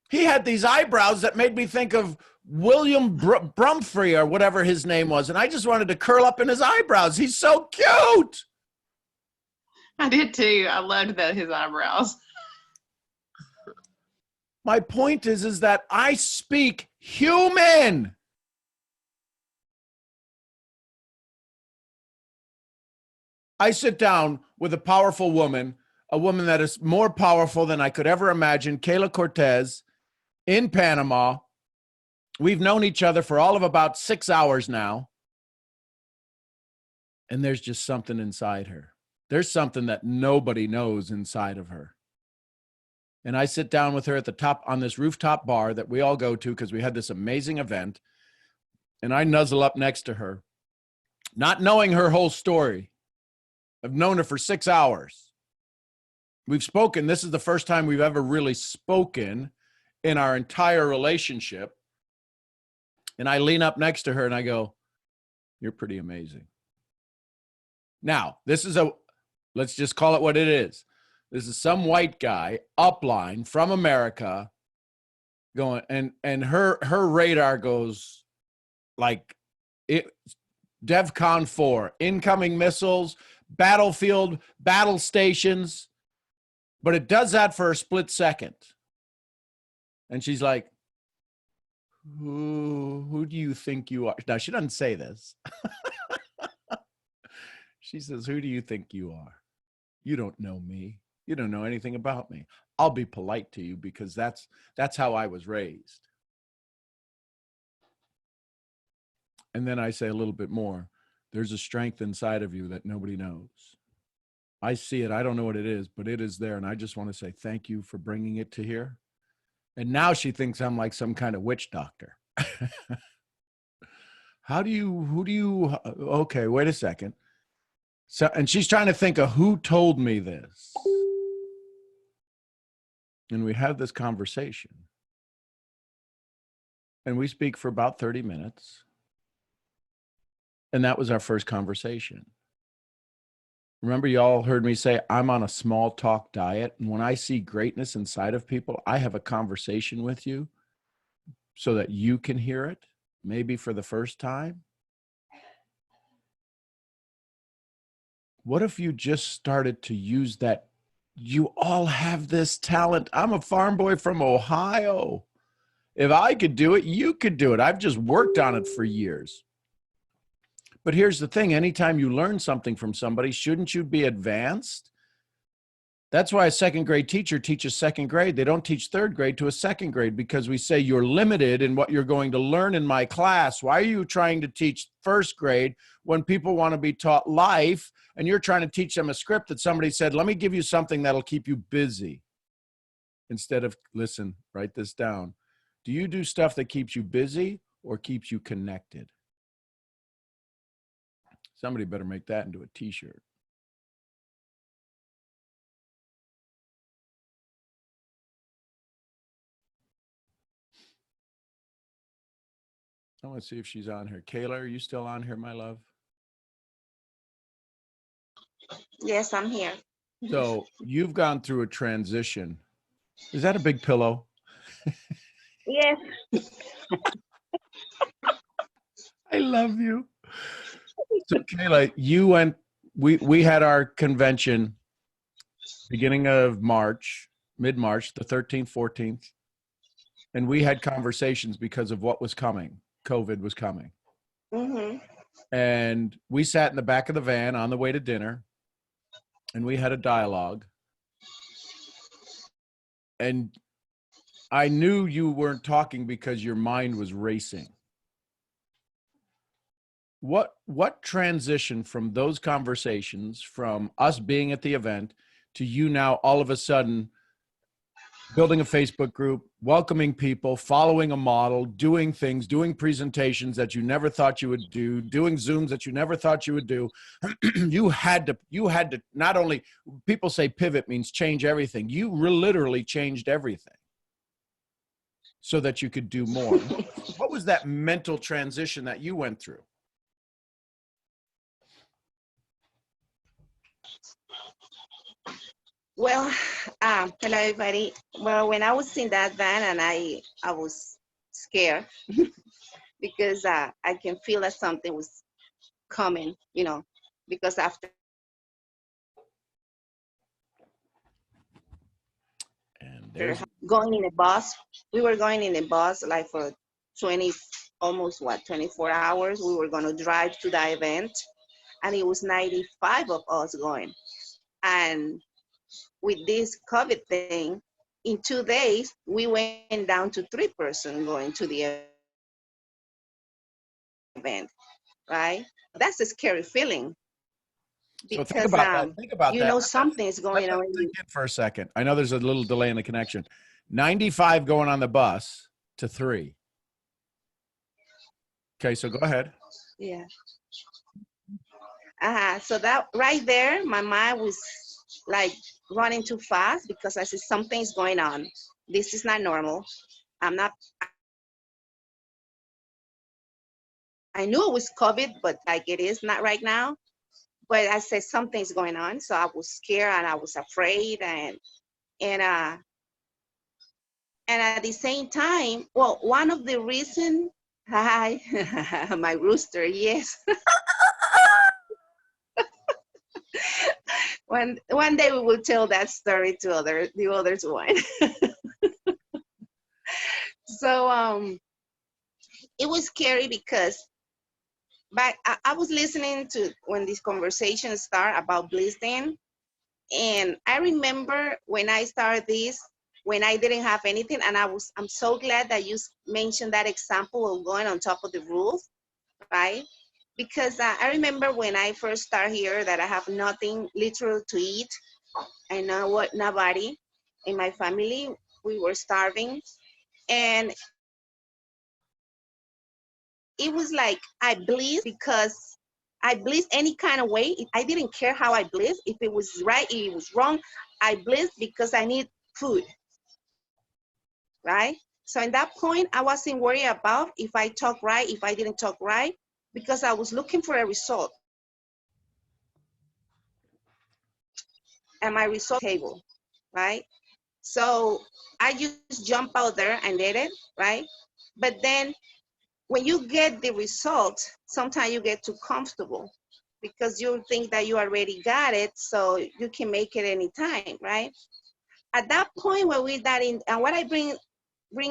He had these eyebrows that made me think of William Brumfrey or whatever his name was. And I just wanted to curl up in his eyebrows. He's so cute. I did too. I loved his eyebrows. My point is that I speak human. I sit down with a powerful woman, a woman that is more powerful than I could ever imagine, Kyla Cortez, in Panama. We've known each other for all of about 6 hours now. And there's just something inside her. There's something that nobody knows inside of her. And I sit down with her at the top on this rooftop bar that we all go to because we had this amazing event. And I nuzzle up next to her, not knowing her whole story. I've known her for 6 hours. We've spoken. This is the first time we've ever really spoken in our entire relationship. And I lean up next to her and I go, "You're pretty amazing." Now, let's just call it what it is. This is some white guy upline from America going, and her radar goes like DEFCON 4, incoming missiles, battlefield, battle stations. But it does that for a split second. And she's like, who do you think you are? Now, she doesn't say this. She says, "Who do you think you are? You don't know me. You don't know anything about me. I'll be polite to you because that's how I was raised." And then I say a little bit more. There's a strength inside of you that nobody knows. I see it. I don't know what it is, but it is there. And I just want to say thank you for bringing it to here. And now she thinks I'm like some kind of witch doctor. Okay, wait a second. So, and she's trying to think of who told me this. And we have this conversation. And we speak for about 30 minutes. And that was our first conversation. Remember, y'all heard me say, I'm on a small talk diet. And when I see greatness inside of people, I have a conversation with you so that you can hear it, maybe for the first time. What if you just started to use that? You all have this talent. I'm a farm boy from Ohio. If I could do it, you could do it. I've just worked on it for years. But here's the thing. Anytime you learn something from somebody, shouldn't you be advanced? That's why a second grade teacher teaches second grade. They don't teach third grade to a second grade because we say you're limited in what you're going to learn in my class. Why are you trying to teach first grade when people want to be taught life and you're trying to teach them a script that somebody said, let me give you something that'll keep you busy? Instead of, listen, write this down. Do you do stuff that keeps you busy or keeps you connected? Somebody better make that into a t-shirt. I want to see if she's on here. Kyla, are you still on here, my love? Yes, I'm here. So you've gone through a transition. Is that a big pillow? Yes. I love you. So Kyla, we had our convention beginning of March, mid-March, the 13th, 14th. And we had conversations because of what was coming. COVID was coming. Mm-hmm. And we sat in the back of the van on the way to dinner and we had a dialogue. And I knew you weren't talking because your mind was racing. What transition from those conversations, from us being at the event to you now all of a sudden building a Facebook group, welcoming people, following a model, doing things, doing presentations that you never thought you would do, doing Zooms that you never thought you would do. You had to not only, people say pivot means change everything. You literally changed everything so that you could do more. What was that mental transition that you went through? Well, hello everybody. Well, when I was in that van and I was scared because I can feel that something was coming, because after going in a bus, we were going in a bus like for 24 hours. We were going to drive to the event and it was 95 of us going. And with this COVID thing, in 2 days, we went down to 3 person going to the event, right? That's a scary feeling So think because about that. Think about you that. know something's Let going that on. sink in for a second. I know there's a little delay in the connection. 95 going on the bus to 3. Okay, so go ahead. Yeah. So that right there, my mind was like running too fast because I said something's going on. This is not normal. I'm not. I knew it was COVID, but like it is not right now. But I said something's going on, so I was scared and I was afraid, and and at the same time, well, one of the reason, hi, my rooster, yes. One day we will tell that story to the others one. So it was scary because but I was listening to when this conversation started about blessing, and I remember when I started this, when I didn't have anything, and I'm so glad that you mentioned that example of going on top of the roof, right? Because I remember when I first started here that I have nothing literal to eat. I know what nobody in my family, we were starving, and it was like I blessed because I blessed any kind of way. I didn't care how I blessed. If it was right, if it was wrong, I blessed because I need food, right? So in that point, I wasn't worried about if I talk right, if I didn't talk right, because I was looking for a result. And my result table, right? So I just jump out there and did it, right? But then when you get the result, sometimes you get too comfortable because you think that you already got it, so you can make it anytime, right? At that point when we're that in, and what I bring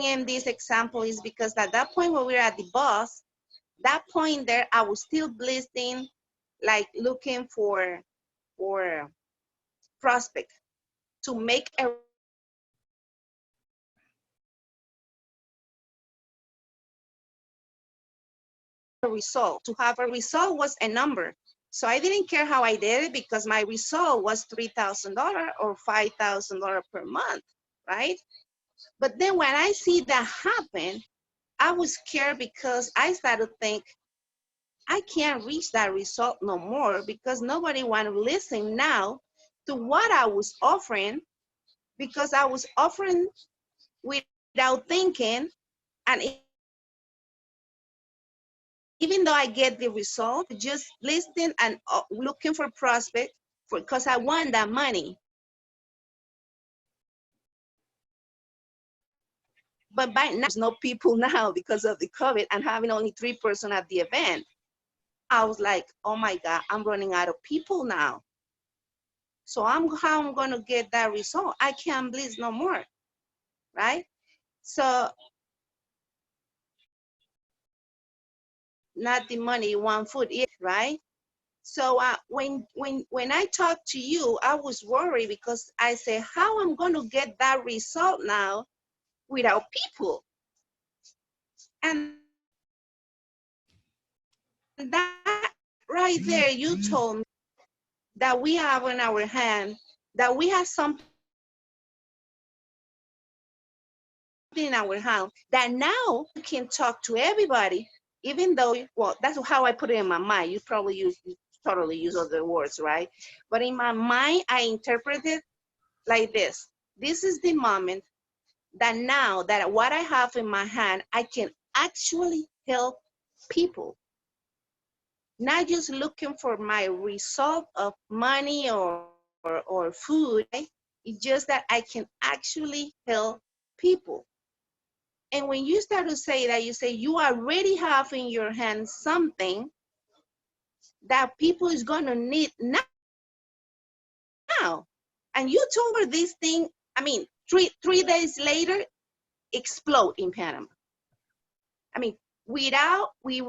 in this example is because at that point when we're at the bus, that point there, I was still blessing, like looking for prospect to make a result. To have a result was a number. So I didn't care how I did it because my result was $3,000 or $5,000 per month, right? But then when I see that happen, I was scared because I started to think, I can't reach that result no more because nobody want to listen now to what I was offering because I was offering without thinking. And even though I get the result, just listening and looking for prospect because I want that money. But by now, there's no people now because of the COVID and having only 3 person at the event. I was like, oh my God, I'm running out of people now. So how I'm gonna get that result? I can't blitz no more, right? So not the money, you want food, right? So when I talked to you, I was worried because I said, how I'm gonna get that result now without people? And that right there, you told me that we have in our hand, that we have something in our hand that now you can talk to everybody, even though, well, that's how I put it in my mind. You probably totally use other words, right? But in my mind, I interpret it like this. This is the moment that now that what I have in my hand, I can actually help people. Not just looking for my result of money or food. Right? It's just that I can actually help people. And when you start to say that, you say you already have in your hand something that people is going to need now. And you told her this thing, I mean, three days later, explode in Panama. I mean, without we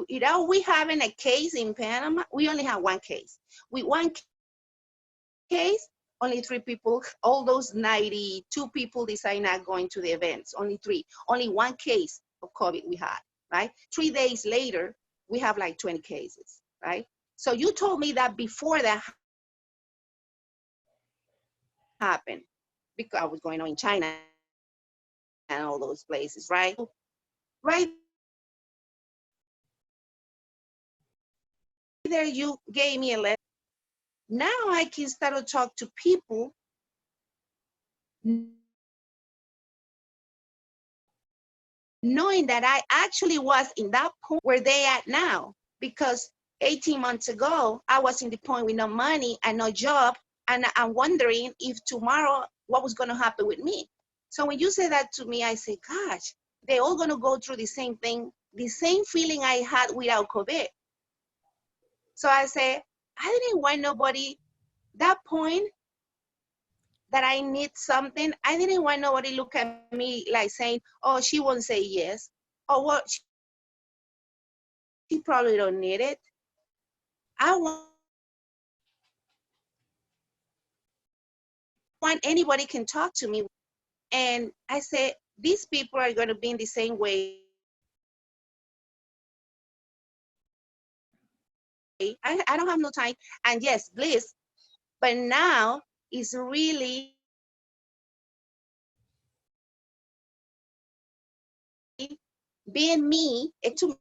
having a case in Panama, we only have one case. With one case, only 3 people, all those 92 people decide not going to the events, only 3, only 1 case of COVID we had, right? 3 days later, we have like 20 cases, right? So you told me that before that happened, because I was going on in China and all those places, right? Right there, you gave me a letter. Now I can start to talk to people knowing that I actually was in that point where they at now. Because 18 months ago, I was in the point with no money and no job, and I'm wondering if tomorrow, what was gonna happen with me. So when you say that to me, I say, gosh, they all gonna go through the same thing, the same feeling I had without COVID. So I say, I didn't want nobody, that point that I need something, I didn't want nobody look at me like saying, oh, she won't say yes. Or what, she probably don't need it. I want anybody can talk to me. And I say, these people are gonna be in the same way. I don't have no time. And yes, bliss, but now it's really being me, to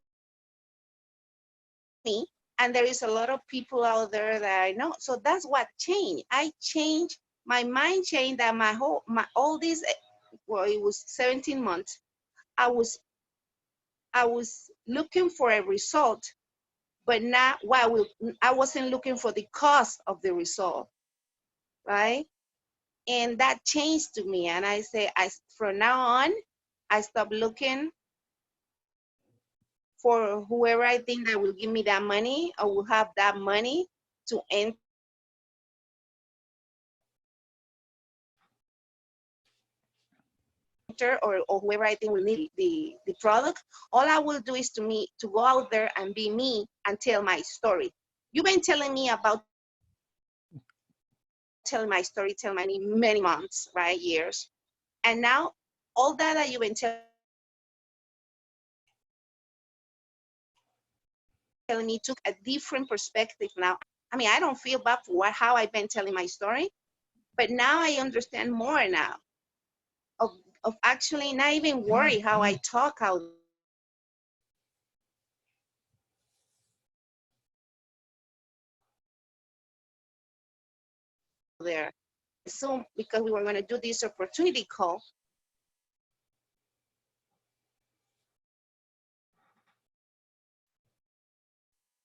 me, and there is a lot of people out there that I know. So that's what changed. I changed, my mind changed, that all these, well, it was 17 months. I was looking for a result, but not I wasn't looking for the cause of the result, right? And that changed to me. And I say, from now on, I stopped looking for whoever I think that will give me that money or will have that money to enter, or whoever I think will need the product. All I will do is to go out there and be me and tell my story. You've been telling me about telling my story, telling many months, right, years. And now all that you've been telling me took a different perspective now. I mean, I don't feel bad for how I've been telling my story, but now I understand more now of actually not even worry how I talk out there. So because we were going to do this opportunity call,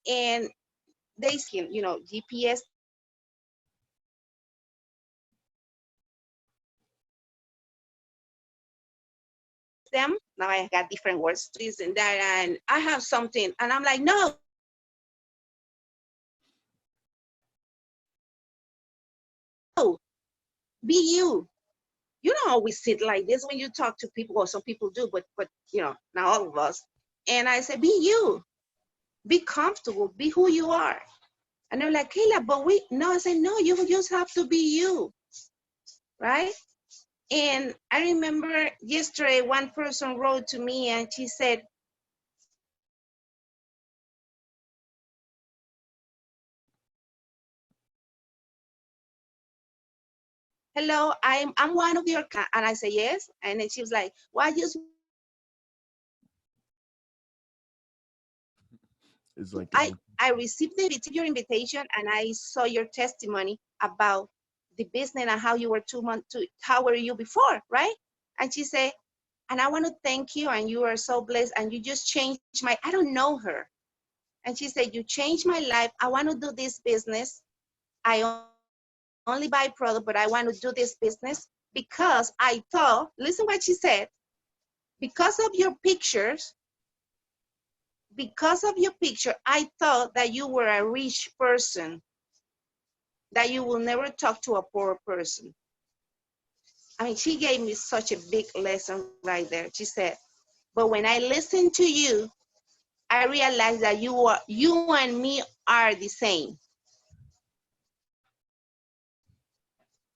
and they can, GPS them. Now I got different words, this and that, and I have something, and I'm like, no, be you. You don't always sit like this when you talk to people, or some people do, but not all of us. And I said, be you, be comfortable, be who you are. And they're like, Kyla, but no, I said, no, you just have to be you, right? And I remember yesterday, one person wrote to me and she said, hello, I'm one of your, and I said, yes. And then she was like, well, It's like I received your invitation and I saw your testimony about the business and how you were 2 months, how were you before, right? And she said, and I want to thank you, and you are so blessed, and you just changed I don't know her. And she said, you changed my life. I want to do this business. I only buy product, but I want to do this business because I thought, listen what she said, because of your picture, I thought that you were a rich person, that you will never talk to a poor person. I mean, she gave me such a big lesson right there. She said, but when I listened to you, I realized that you and me are the same.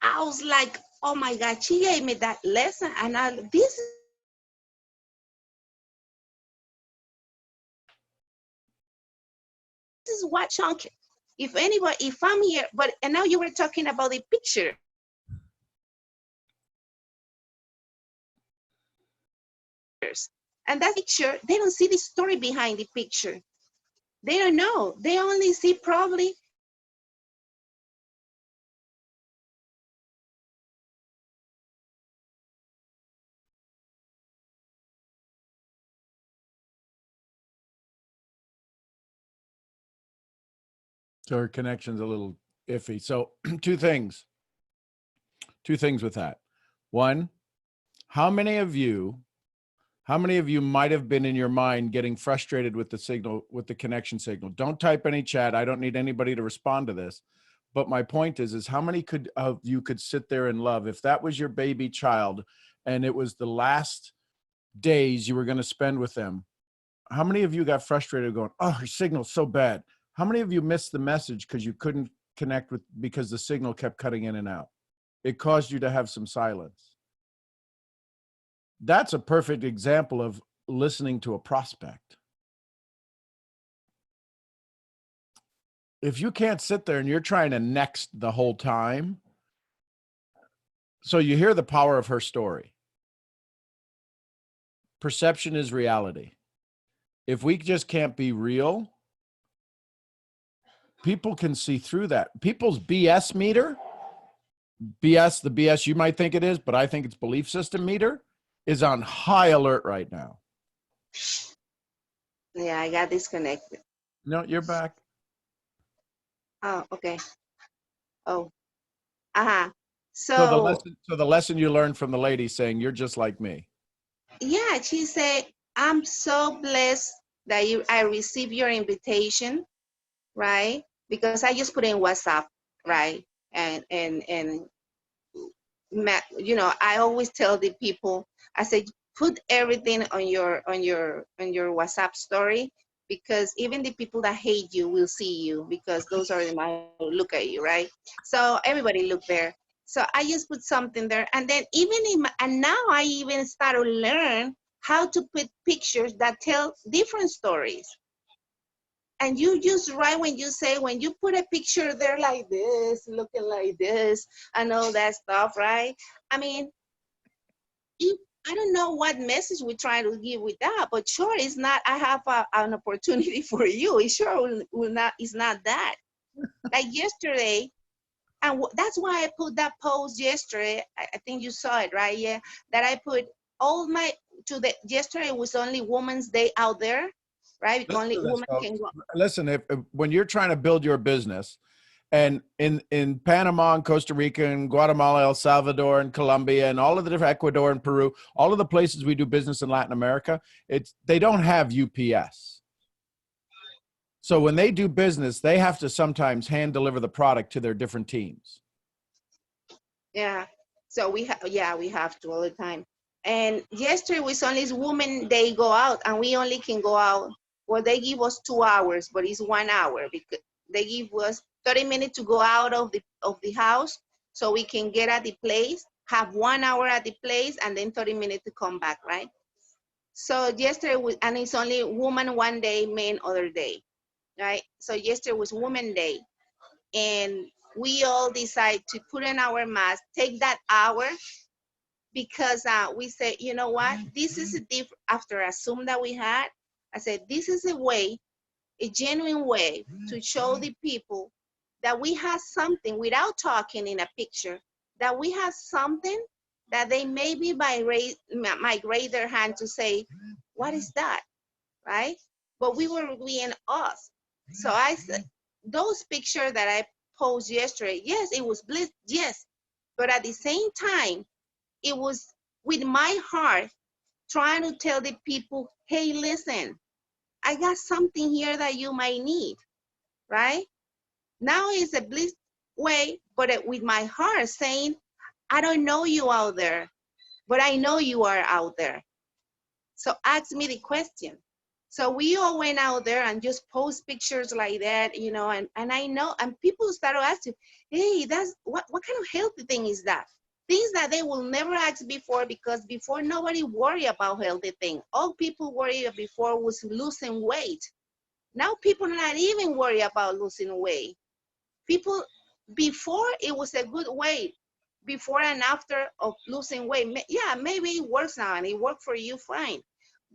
I was like, oh my God, she gave me that lesson. And this is what chunk. If anybody, if I'm here, and now you were talking about the picture. And that picture, they don't see the story behind the picture. They don't know. They only see probably So her connection's a little iffy. So two things with that. One, how many of you might have been in your mind getting frustrated with the signal, with the connection signal? Don't type any chat. I don't need anybody to respond to this. But my point is how many of you could sit there and love, if that was your baby child and it was the last days you were going to spend with them? How many of you got frustrated going, oh, her signal's so bad? How many of you missed the message because you couldn't connect with, because the signal kept cutting in and out? It caused you to have some silence. That's a perfect example of listening to a prospect. If you can't sit there and you're trying to next the whole time, so you hear the power of her story. Perception is reality. If we just can't be real, people can see through that. People's BS meter, the BS you might think it is, but I think it's belief system meter, is on high alert right now. Yeah, I got disconnected. No, you're back. Oh, okay. Oh, uh-huh. So the lesson you learned from the lady saying, you're just like me. Yeah, she said, I'm so blessed that I received your invitation, right? Because I just put in WhatsApp, right? And you know, I always tell the people, I say, put everything on your WhatsApp story, because even the people that hate you will see you, because those are the ones who look at you, right? So everybody look there. So I just put something there, and then and now I even start to learn how to put pictures that tell different stories. And you just right when you say, when you put a picture there like this, looking like this, and all that stuff, right? I mean, I don't know what message we try to give with that, but sure, it's not, I have an opportunity for you. It sure will not, it's not that. Like yesterday, and that's why I put that post yesterday. I think you saw it, right? Yeah, that I put all my, yesterday was only Women's Day out there, right? Because only women can go. Listen, if when you're trying to build your business, and in Panama and Costa Rica and Guatemala, El Salvador and Colombia and all of the different, Ecuador and Peru, all of the places we do business in Latin America, they don't have UPS. So when they do business, they have to sometimes hand deliver the product to their different teams. Yeah. So we have to all the time. And yesterday was only Women Day go out, and we only can go out. Well, they give us 2 hours, but it's 1 hour because they give us 30 minutes to go out of the house, so we can get at the place, have 1 hour at the place, and then 30 minutes to come back, right? So yesterday and it's only woman one day, men other day, right? So yesterday was Women Day, and we all decide to put in our mask, take that hour, because we say, you know what, this is after a Zoom that we had, I said, this is a genuine way to show the people that we have something without talking in a picture, that we have something that they maybe might raise their hand to say, what is that, right? But we were being us. So I said, those pictures that I posed yesterday, yes, it was bliss, yes. But at the same time, it was with my heart trying to tell the people, hey, listen, I got something here that you might need, right? Now it's a bliss way, but with my heart saying, I don't know you out there, but I know you are out there. So ask me the question. So we all went out there and just post pictures like that, you know, and I know, and people started asking, hey, that's what kind of healthy thing is that? Things that they will never ask before, because before nobody worried about healthy things. All people worried before was losing weight. Now people are not even worried about losing weight. People, before it was a good way, before and after of losing weight. Yeah, maybe it works now and it worked for you, fine.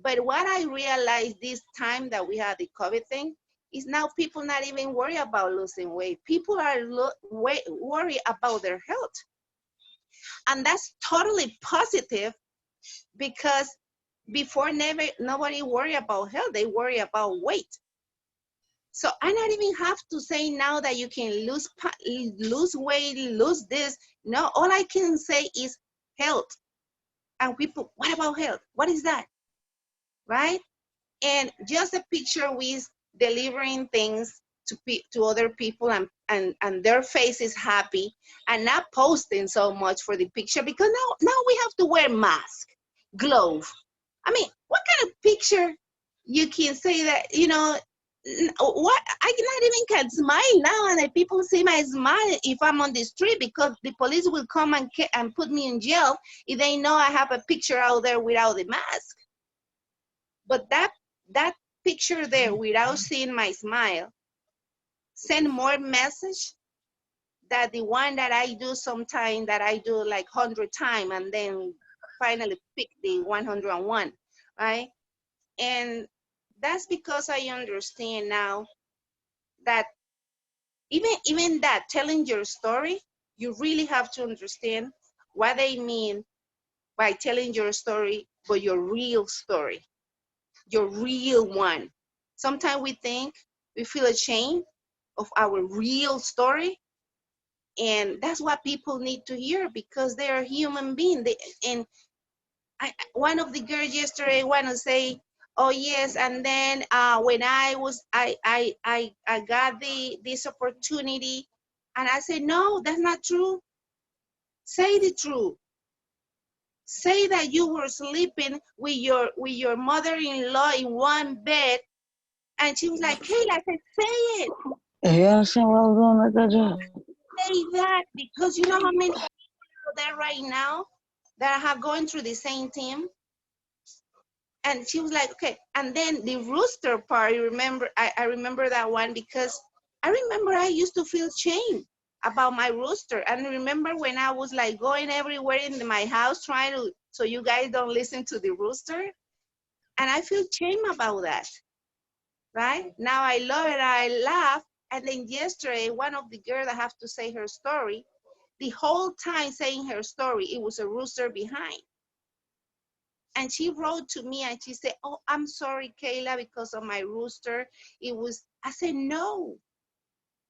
But what I realized this time that we had the COVID thing is now people not even worried about losing weight. People are worried about their health. And that's totally positive, because before nobody worried about health, they worry about weight. So I not even have to say now that you can lose weight, lose this. No, all I can say is health. And people, what about health? What is that? Right? And just a picture with delivering things to other people, and their face is happy, and not posting so much for the picture, because now we have to wear mask, glove. I mean, what kind of picture you can say that, you know, what I cannot even can smile now, and the people see my smile if I'm on the street, because the police will come and put me in jail if they know I have a picture out there without the mask. But that picture there without seeing my smile send more message than the one that I do sometime, that I do like 100 times and then finally pick the 101, right? And that's because I understand now that even that telling your story, you really have to understand what they mean by telling your story, but your real story, your real one. Sometimes we feel ashamed of our real story, and that's what people need to hear, because they are human beings. And one of the girls yesterday want to say, oh yes, and then when I got this opportunity, and I said, no, that's not true. Say the truth. Say that you were sleeping with your mother-in-law in one bed. And she was like, Kayla, I said, say it. Yeah, so well done, like that. Say that, because you know how many people are there right now that have going through the same thing. And she was like, okay. And then the rooster part, I remember that one, because I remember I used to feel shame about my rooster. And remember when I was like going everywhere in my house trying to, so you guys don't listen to the rooster. And I feel shame about that, right? Now I love it, I laugh. And then yesterday, one of the girls that have to say her story, the whole time saying her story, it was a rooster behind. And she wrote to me and she said, oh, I'm sorry, Kayla, because of my rooster. I said, no.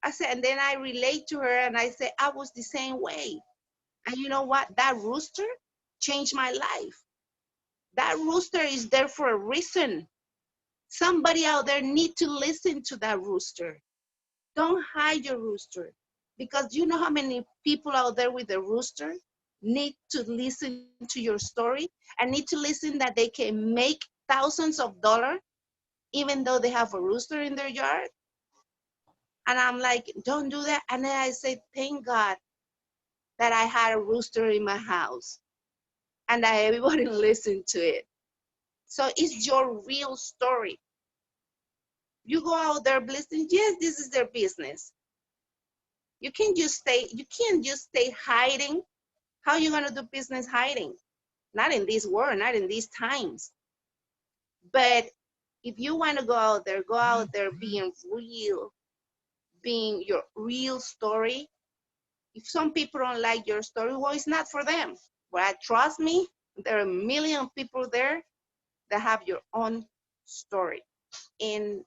I said, and then I relate to her and I said, I was the same way. And you know what? That rooster changed my life. That rooster is there for a reason. Somebody out there need to listen to that rooster. Don't hide your rooster, because you know how many people out there with a rooster need to listen to your story and need to listen that they can make thousands of dollars even though they have a rooster in their yard. And I'm like, don't do that. And then I say, thank God that I had a rooster in my house and that everybody listened to it. So it's your real story. You go out there listening, yes, this is their business. You can't just stay hiding. How are you going to do business hiding? Not in this world, not in these times. But if you want to go out there being real, being your real story. If some people don't like your story, well, it's not for them. But trust me, there are a million people there that have your own story. And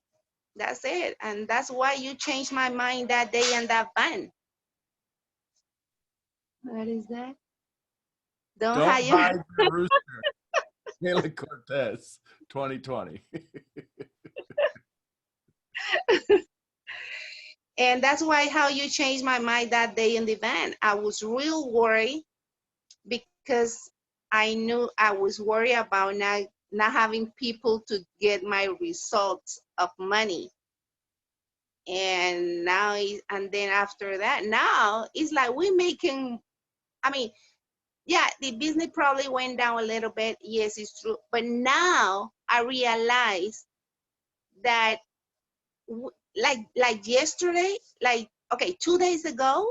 that's it. And that's why you changed my mind that day in that van. What is that? Don't Don't hide your hide your rooster. Kayla Cortez, 2020. And that's why how you changed my mind that day in the van. I was real worried because I knew I was worried about not having people to get my results of money. And now, and then after that, now it's like we're making, I mean, yeah, the business probably went down a little bit. Yes, it's true. But now I realize that like yesterday, like, okay, 2 days ago,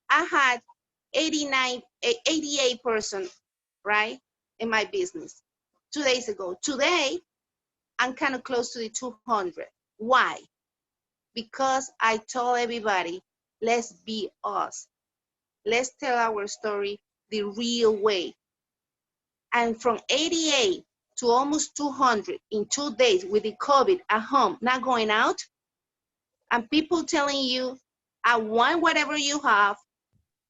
I had 88 person, right, in my business 2 days ago. Today, I'm kind of close to the 200. Why? Because I told everybody, let's be us. Let's tell our story the real way. And from 88 to almost 200 in 2 days with the COVID at home, not going out, and people telling you, I want whatever you have,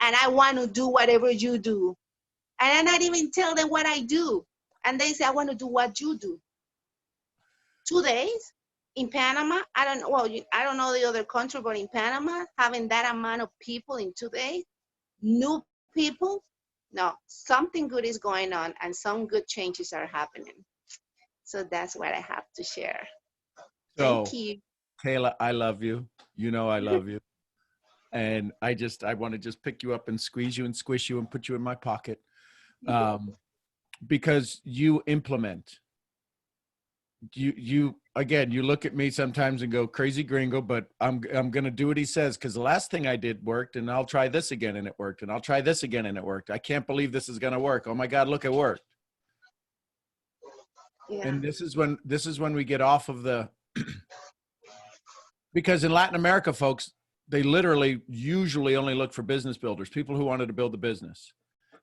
and I want to do whatever you do. And I not even tell them what I do. And they say, I want to do what you do. 2 days in Panama, I don't know, well, I don't know the other country, but in Panama, having that amount of people in 2 days, new people, no, something good is going on and some good changes are happening. So that's what I have to share. Thank you. Kyla, I love you. You know I love you. And I want to just pick you up and squeeze you and squish you and put you in my pocket. Because you implement. You again, you look at me sometimes and go, crazy gringo, but I'm going to do what he says, because the last thing I did worked, and I'll try this again and it worked, and I'll try this again and it worked. I can't believe this is going to work. Oh my God, look, it worked. Yeah. And this is when we get off of the because in Latin America, folks, they literally usually only look for business builders, people who wanted to build a business.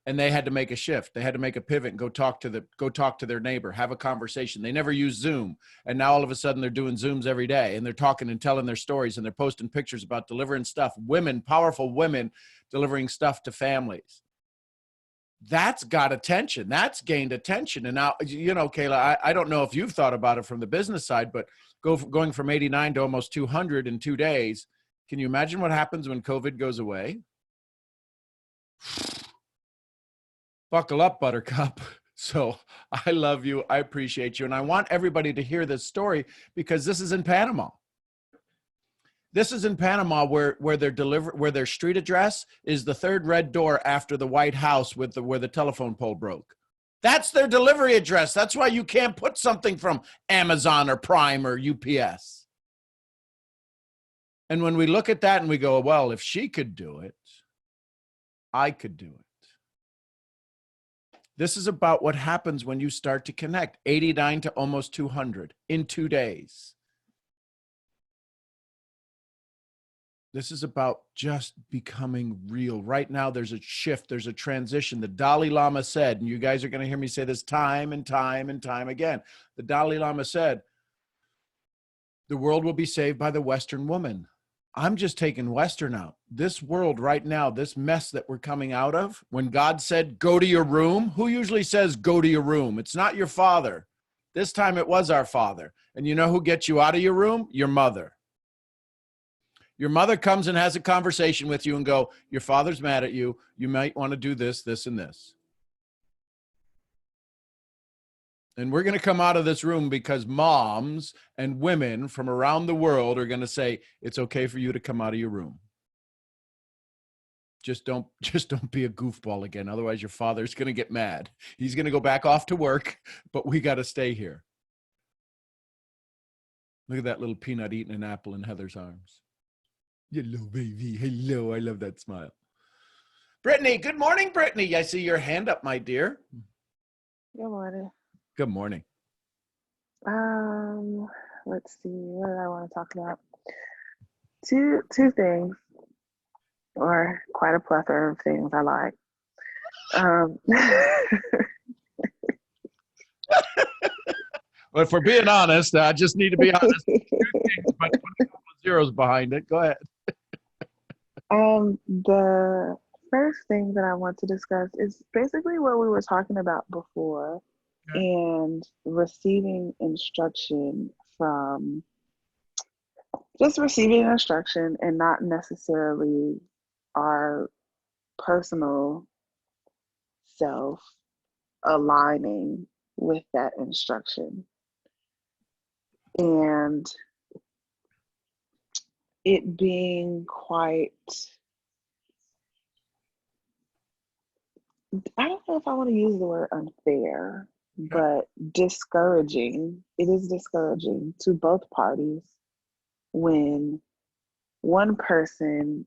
And they had to make a shift. They had to make a pivot and go talk to their neighbor, have a conversation. They never used Zoom. And now all of a sudden they're doing Zooms every day, and they're talking and telling their stories, and they're posting pictures about delivering stuff. Women, powerful women delivering stuff to families. That's got attention. That's gained attention. And now, you know, Kyla, I don't know if you've thought about it from the business side, but going from 89 to almost 200 in 2 days, can you imagine what happens when COVID goes away? Buckle up, Buttercup. So I love you. I appreciate you. And I want everybody to hear this story because this is in Panama. This is in Panama where their street address is the third red door after the White House where the telephone pole broke. That's their delivery address. That's why you can't put something from Amazon or Prime or UPS. And when we look at that and we go, well, if she could do it, I could do it. This is about what happens when you start to connect. 89 to almost 200 in 2 days. This is about just becoming real. Right now, there's a shift. There's a transition. The Dalai Lama said, and you guys are going to hear me say this time and time and time again. The Dalai Lama said, the world will be saved by the Western woman. I'm just taking Western out. This world right now, this mess that we're coming out of, when God said, go to your room, who usually says, go to your room? It's not your father. This time it was our father. And you know who gets you out of your room? Your mother. Your mother comes and has a conversation with you and go, your father's mad at you. You might want to do this, this, and this. And we're going to come out of this room because moms and women from around the world are going to say, it's okay for you to come out of your room. Just don't be a goofball again. Otherwise your father's going to get mad. He's going to go back off to work, but we got to stay here. Look at that little peanut eating an apple in Heather's arms. Hello, baby. Hello. I love that smile. Brittany, good morning, Brittany. I see your hand up, my dear. Good morning. Good morning. Let's see, what did I want to talk about? Two things, or quite a plethora of things I like. Well, if we're being honest, I just need to be honest. Two things, but put a couple of zeros behind it. Go ahead. The first thing that I want to discuss is basically what we were talking about before. Okay. And receiving instruction and not necessarily our personal self aligning with that instruction. And it being quite, I don't know if I want to use the word unfair, but discouraging. It is discouraging to both parties when one person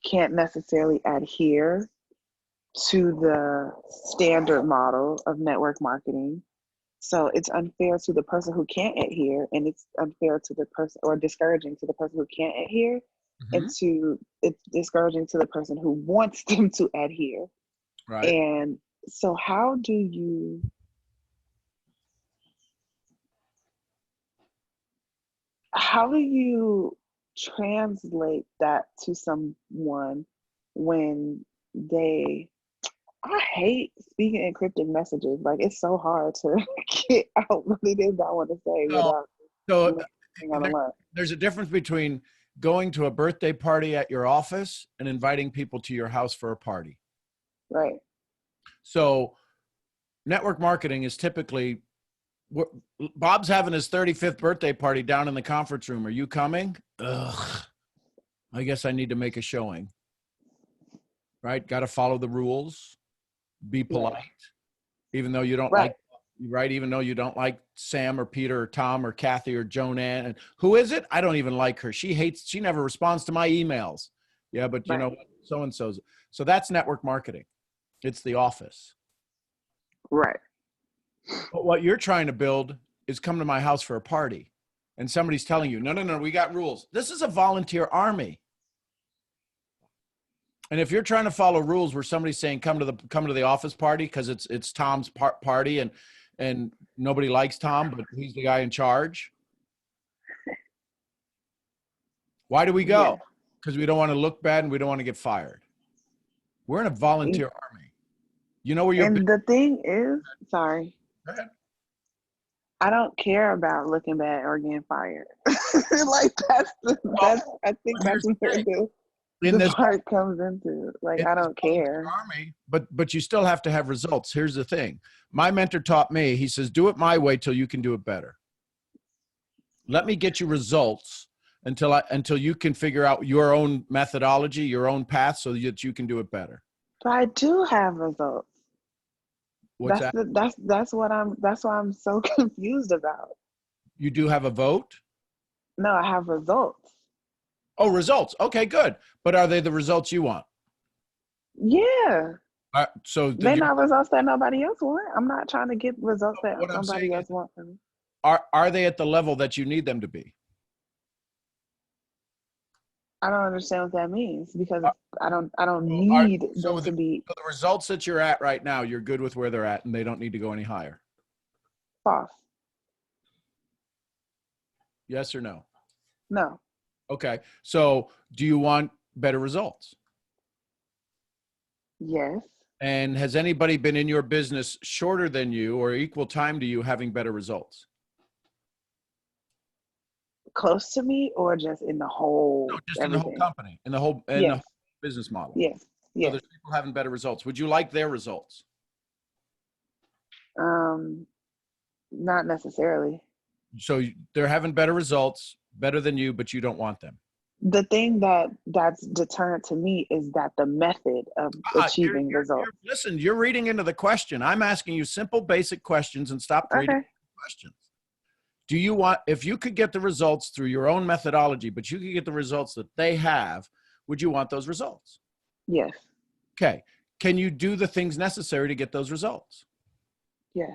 can't necessarily adhere to the standard model of network marketing. So it's unfair to the person who can't adhere, and it's unfair to the person, or discouraging to the person who can't adhere, and it's discouraging to the person who wants them to adhere. Right. And so how do you translate that to someone when I hate speaking encrypted messages. Like, it's so hard to get out what it is I want to say without being on the line. There's a difference between going to a birthday party at your office and inviting people to your house for a party. Right. So network marketing is typically, Bob's having his 35th birthday party down in the conference room. Are you coming? Ugh. I guess I need to make a showing. Right? Got to follow the rules. Be polite. Even though you don't like, right? Even though you don't like Sam or Peter or Tom or Kathy or Joan Ann. And who is it? I don't even like her. She never responds to my emails. Yeah, but you know, so-and-so's. So that's network marketing. It's the office. Right. But what you're trying to build is come to my house for a party. And somebody's telling you, no, we got rules. This is a volunteer army. And if you're trying to follow rules where somebody's saying come to the office party because it's Tom's party and nobody likes Tom, but he's the guy in charge. Why do we go? Because we don't want to look bad and we don't want to get fired. We're in a volunteer army. You know where you're. And the thing is, sorry. Go ahead. I don't care about looking bad or getting fired. Like I think that's where the part comes into. Like, I don't care. Army, but you still have to have results. Here's the thing. My mentor taught me, he says, do it my way till you can do it better. Let me get you results until you can figure out your own methodology, your own path, so that you can do it better. But I do have results. What's that? That's what I'm so confused about. You do have a vote? No, I have results. Oh, results. Okay, good. But are they the results you want? Yeah. So they're not results that nobody else want. I'm not trying to get results that nobody else wants from me. Are they at the level that you need them to be? I don't understand what that means, because I don't need them to be. So the results that you're at right now, you're good with where they're at, and they don't need to go any higher. False. Yes or no? No. Okay. So do you want better results? Yes. And has anybody been in your business shorter than you or equal time to you having better results? Close to me, or just in the whole? No, just in the whole company, in the whole business model. Yes. Yes. So there's people having better results. Would you like their results? Not necessarily. So they're having better results, better than you, but you don't want them. The thing that's deterrent to me is that the method of achieving results. Listen, you're reading into the question. I'm asking you simple, basic questions, and stop reading questions. Do you want, if you could get the results through your own methodology, but you could get the results that they have, would you want those results? Yes. Okay. Can you do the things necessary to get those results? Yes.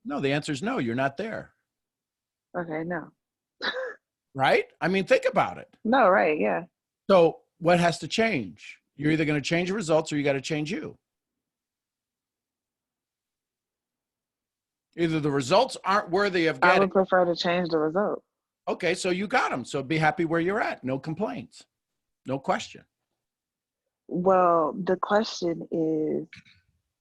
No, the answer is no, you're not there. Okay, no. Right? I mean, think about it. No, right, yeah. So what has to change? You're either going to change the results or you got to change you. Either the results aren't worthy of getting. I would prefer to change the result. Okay, so you got them. So be happy where you're at. No complaints. No question. Well, the question is,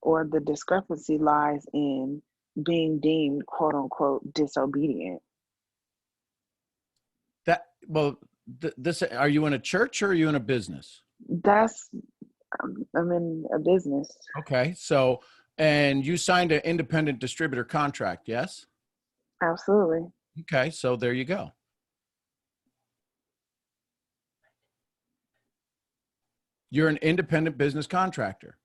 or the discrepancy lies in being deemed, quote unquote, disobedient. This, are you in a church or are you in a business? I'm in a business. Okay, so And you signed an independent distributor contract, yes? Absolutely. Okay, so there you go. You're an independent business contractor.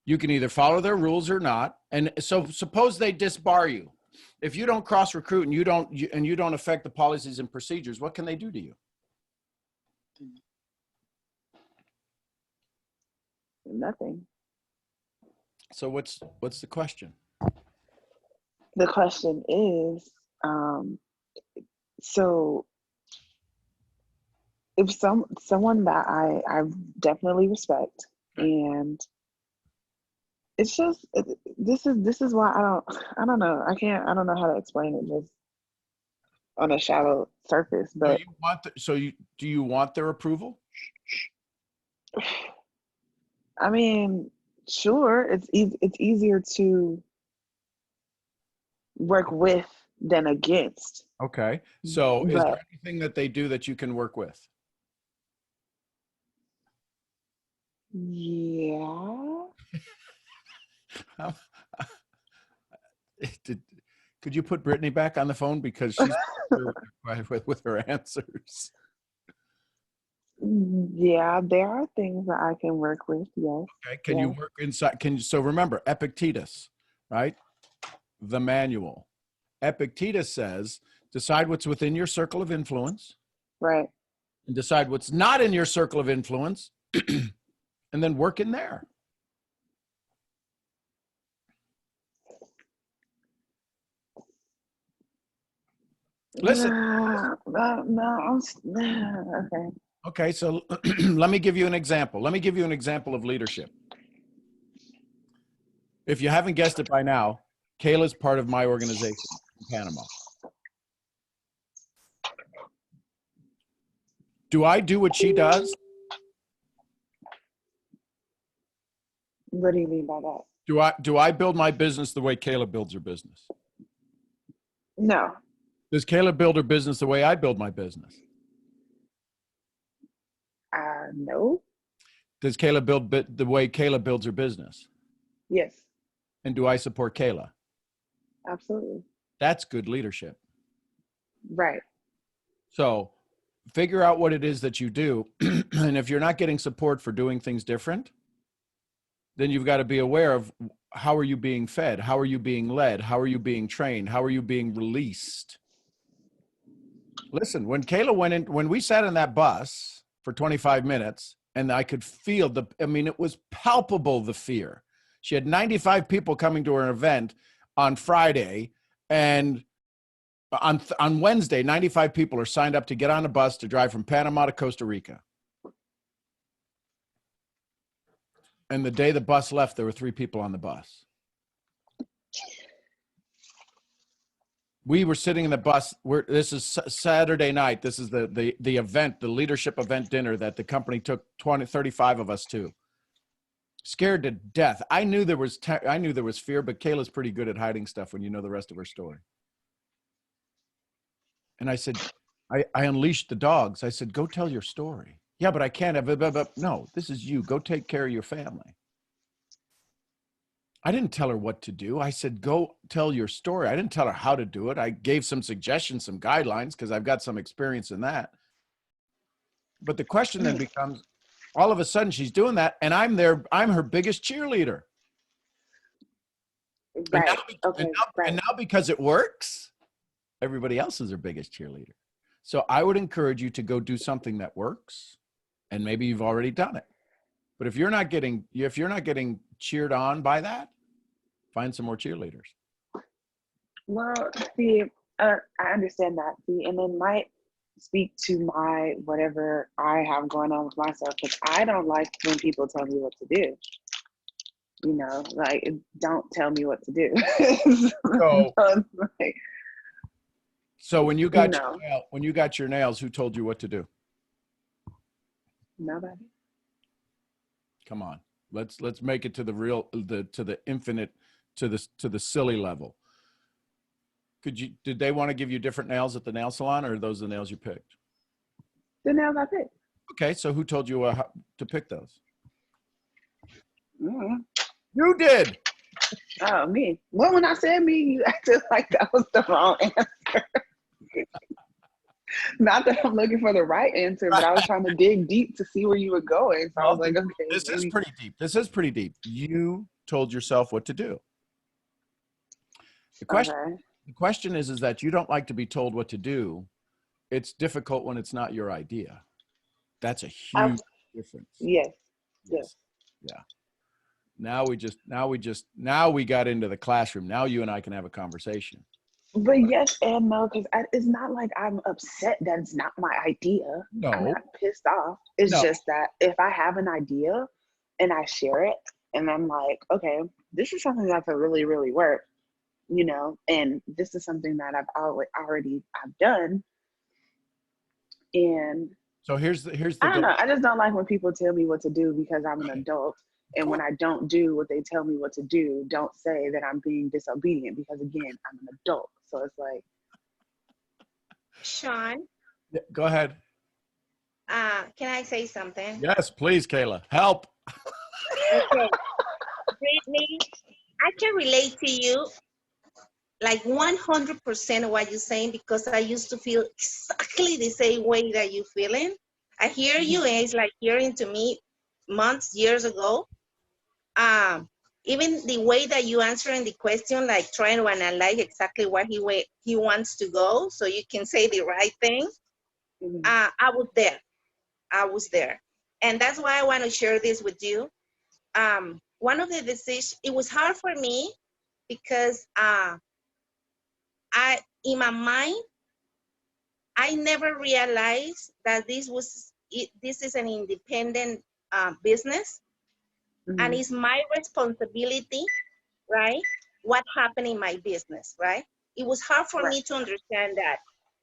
You can either follow their rules or not. And so suppose they disbar you. If you don't cross recruit and you don't affect the policies and procedures, what can they do to you? Nothing. So what's the question? The question is, so if someone that I definitely respect, and it's just this is why I don't know, I don't know how to explain it just on a shallow surface, but Do you want their approval? I mean, sure, it's easier to work with than against. Okay. So is But there anything that they do that you can work with? yeah. Could you put Brittany back on the phone because she's with her answers? Yeah, there are things that I can work with, yes. Okay. Can you work inside? So remember Epictetus, right? The manual. Epictetus says, decide what's within your circle of influence. Right. And decide what's not in your circle of influence and then work in there. Listen. Okay. Okay, so let me give you an example. Let me give you an example of leadership. If you haven't guessed it by now, Kayla's part of my organization in Panama. Do I do what she does? What do you mean by that? Do I build my business the way Kayla builds her business? No. Does Kayla build her business the way I build my business? No. Does Kayla build the way Kayla builds her business? Yes. And do I support Kayla? Absolutely. That's good leadership. Right. So figure out what it is that you do. And if you're not getting support for doing things different, then you've got to be aware of how are you being fed? How are you being led? How are you being trained? How are you being released? Listen, when we sat in that bus for 25 minutes and I could feel it was palpable, the fear. She had 95 people coming to her event on Friday, and on Wednesday, 95 people are signed up to get on a bus to drive from Panama to Costa Rica. And the day the bus left, there were 3 people on the bus. We were sitting in the bus. This is Saturday night. This is the event, the leadership event dinner that the company took 35 of us to. Scared to death. I knew there was fear, but Kayla's pretty good at hiding stuff when you know the rest of her story. And I said, I unleashed the dogs. I said, go tell your story. Yeah, but I can't have. No, this is you. Go take care of your family. I didn't tell her what to do. I said, go tell your story. I didn't tell her how to do it. I gave some suggestions, some guidelines, because I've got some experience in that. But the question then becomes, all of a sudden she's doing that, and I'm her biggest cheerleader. Right. And now because it works, everybody else is her biggest cheerleader. So I would encourage you to go do something that works, and maybe you've already done it. But if you're not getting cheered on by that, find some more cheerleaders. Well, see, I understand that. See, and it might speak to my whatever I have going on with myself, because I don't like when people tell me what to do. You know, like, don't tell me what to do. So when you got your nails, who told you what to do? Nobody. Come on, let's make it to the real, to the infinite, to the silly level. Did they want to give you different nails at the nail salon, or are those the nails you picked? The nails I picked. Okay, so who told you to pick those? Mm-hmm. You did. Oh, me. Well, when I said me, you acted like that was the wrong answer. Not that I'm looking for the right answer, but I was trying to dig deep to see where you were going. So I was like, okay, This is maybe. pretty deep. This is pretty deep. You told yourself what to do. The question, Okay. the question is that you don't like to be told what to do. It's difficult when it's not your idea. That's a huge difference. Yes. Yes. Yeah. Now we got into the classroom. Now you and I can have a conversation. But yes and no, because it's not like I'm upset that it's not my idea. I'm No. not pissed off. It's No. just that if I have an idea and I share it and I'm like, okay, this is something that could really, really work, you know, and this is something that I've done. And So here's the I don't know. I just don't like when people tell me what to do because I'm an Right. adult. And when I don't do what they tell me what to do, don't say that I'm being disobedient because, again, I'm an adult. So it's like, Sean, Yeah, go ahead. can I say something? Yes, please, Kayla. Help. Okay. Brittany, I can relate to you like 100% of what you're saying because I used to feel exactly the same way that you're feeling. I hear you, and it's like hearing to me months, years ago. Even the way that you answering the question, like trying to analyze exactly where he wants to go, so you can say the right thing. I was there. I was there, and that's why I want to share this with you. One of the decisions, it was hard for me because I, in my mind, I never realized that this is an independent business, and it's my responsibility, right? What happened in my business, right? It was hard for me to understand that.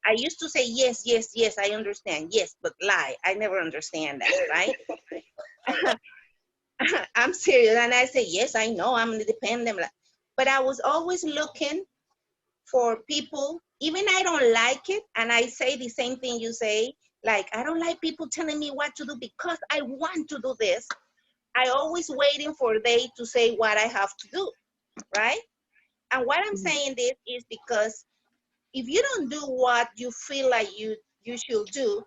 I used to say yes, yes, yes, I understand, yes, but lie. I never understand that, right? I'm serious, and I say yes, I know I'm independent, but I was always looking for people, even I don't like it, and I say the same thing you say, like I don't like people telling me what to do because I want to do this. I always waiting for they to say what I have to do, right? And what I'm saying this is because if you don't do what you feel like you should do,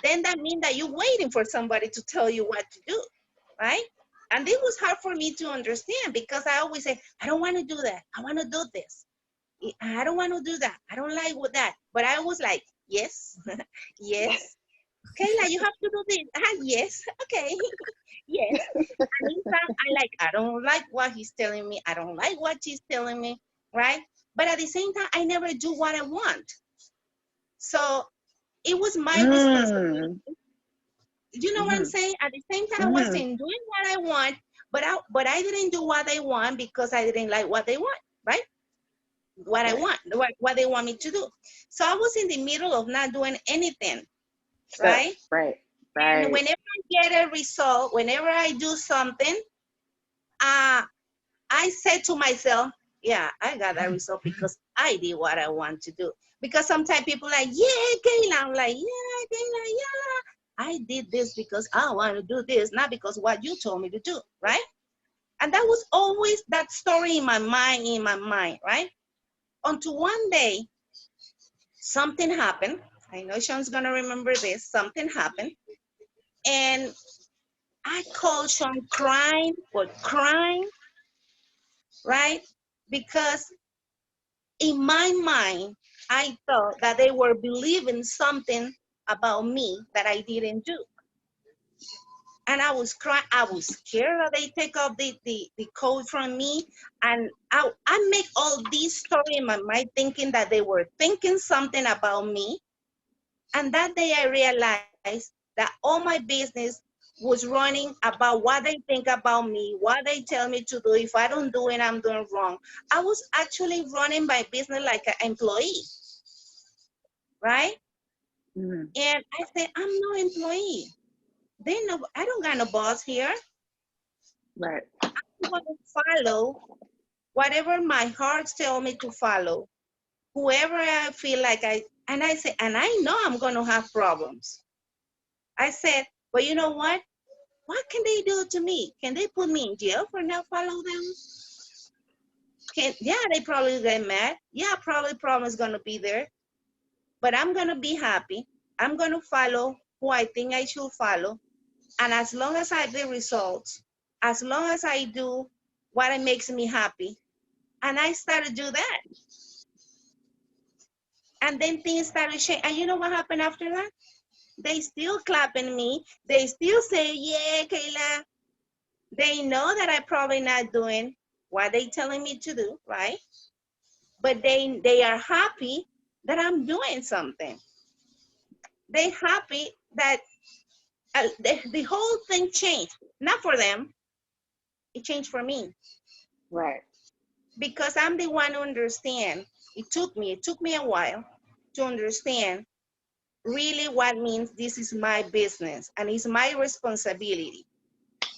then that means that you're waiting for somebody to tell you what to do, right? And it was hard for me to understand because I always say, I don't want to do that. I want to do this. I don't want to do that. I don't like with that. But I was like, yes, yes. Kayla, you have to do this. Yes, okay, yes. And in fact, I don't like what he's telling me. I don't like what she's telling me, right? But at the same time, I never do what I want. So it was my responsibility. You know what I'm saying? At the same time, I wasn't doing what I want, but I didn't do what I want because I didn't like what they want, right? What I want, what they want me to do. So I was in the middle of not doing anything, right? Right. And whenever I get a result, whenever I do something, I said to myself, yeah, I got that result because I did what I want to do. Because sometimes people are like, yeah, Kayla. I'm like, yeah, Kayla, yeah. I did this because I want to do this, not because what you told me to do, right? And that was always that story in my mind, right? Until one day, something happened. I know Sean's gonna remember this. Something happened. And I called Sean crying, right? Because in my mind, I thought that they were believing something about me that I didn't do. And I was crying. I was scared that they take off the code from me. And I make all these story in my mind thinking that they were thinking something about me. And that day I realized that all my business was running about what they think about me, what they tell me to do. If I don't do it, I'm doing wrong. I was actually running my business like an employee, right? And I said, I'm no employee. I don't got no boss here. Right. I'm going to follow whatever my heart tells me to follow. Whoever I feel like and I know I'm going to have problems. I said, but you know what? What can they do to me? Can they put me in jail for not following them? Yeah, they probably get mad. Yeah, probably problem is gonna be there, but I'm gonna be happy. I'm gonna follow who I think I should follow, and as long as I get results, as long as I do what it makes me happy, and I started to do that, and then things started changing. And you know what happened after that? They still clapping me. They still say, "Yeah, Kayla." They know that I'm probably not doing what they telling me to do, right? But they are happy that I'm doing something. They happy that the whole thing changed. Not for them, it changed for me Right. because I'm the one who understand. It took me a while to understand really what means this is my business and it's my responsibility.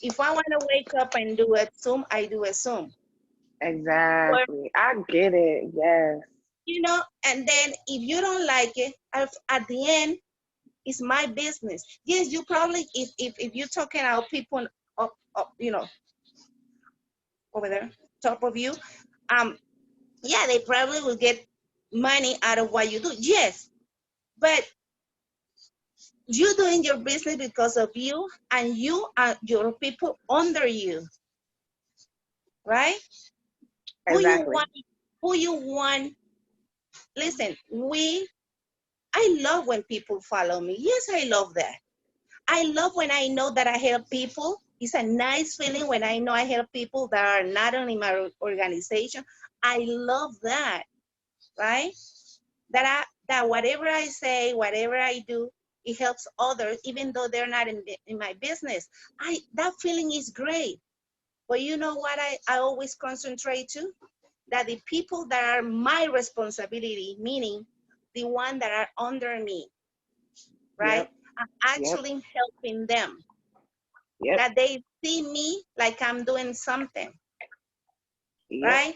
If I want to wake up and do a Zoom, I do a Zoom. Or, Exactly. I get it. Yes. and then if you don't like it, at the end, it's my business. Yes, you probably, if you're talking about people up, over there, top of you, um, yeah, they probably will get money out of what you do. Yes, but you doing your business because of you and you are your people under you, right? Who you Exactly. want, who you want. Listen, I love when people follow me. Yes, I love that. I love when I know that I help people. It's a nice feeling when I know I help people that are not only my organization. I love that, right? That whatever I say, whatever I do, it helps others, even though they're not in my business. That feeling is great. But you know what I always concentrate to? That the people that are my responsibility, meaning the one that are under me, right? Yep. I'm Yep. actually helping them. Yep. That they see me like I'm doing something, Yep. right?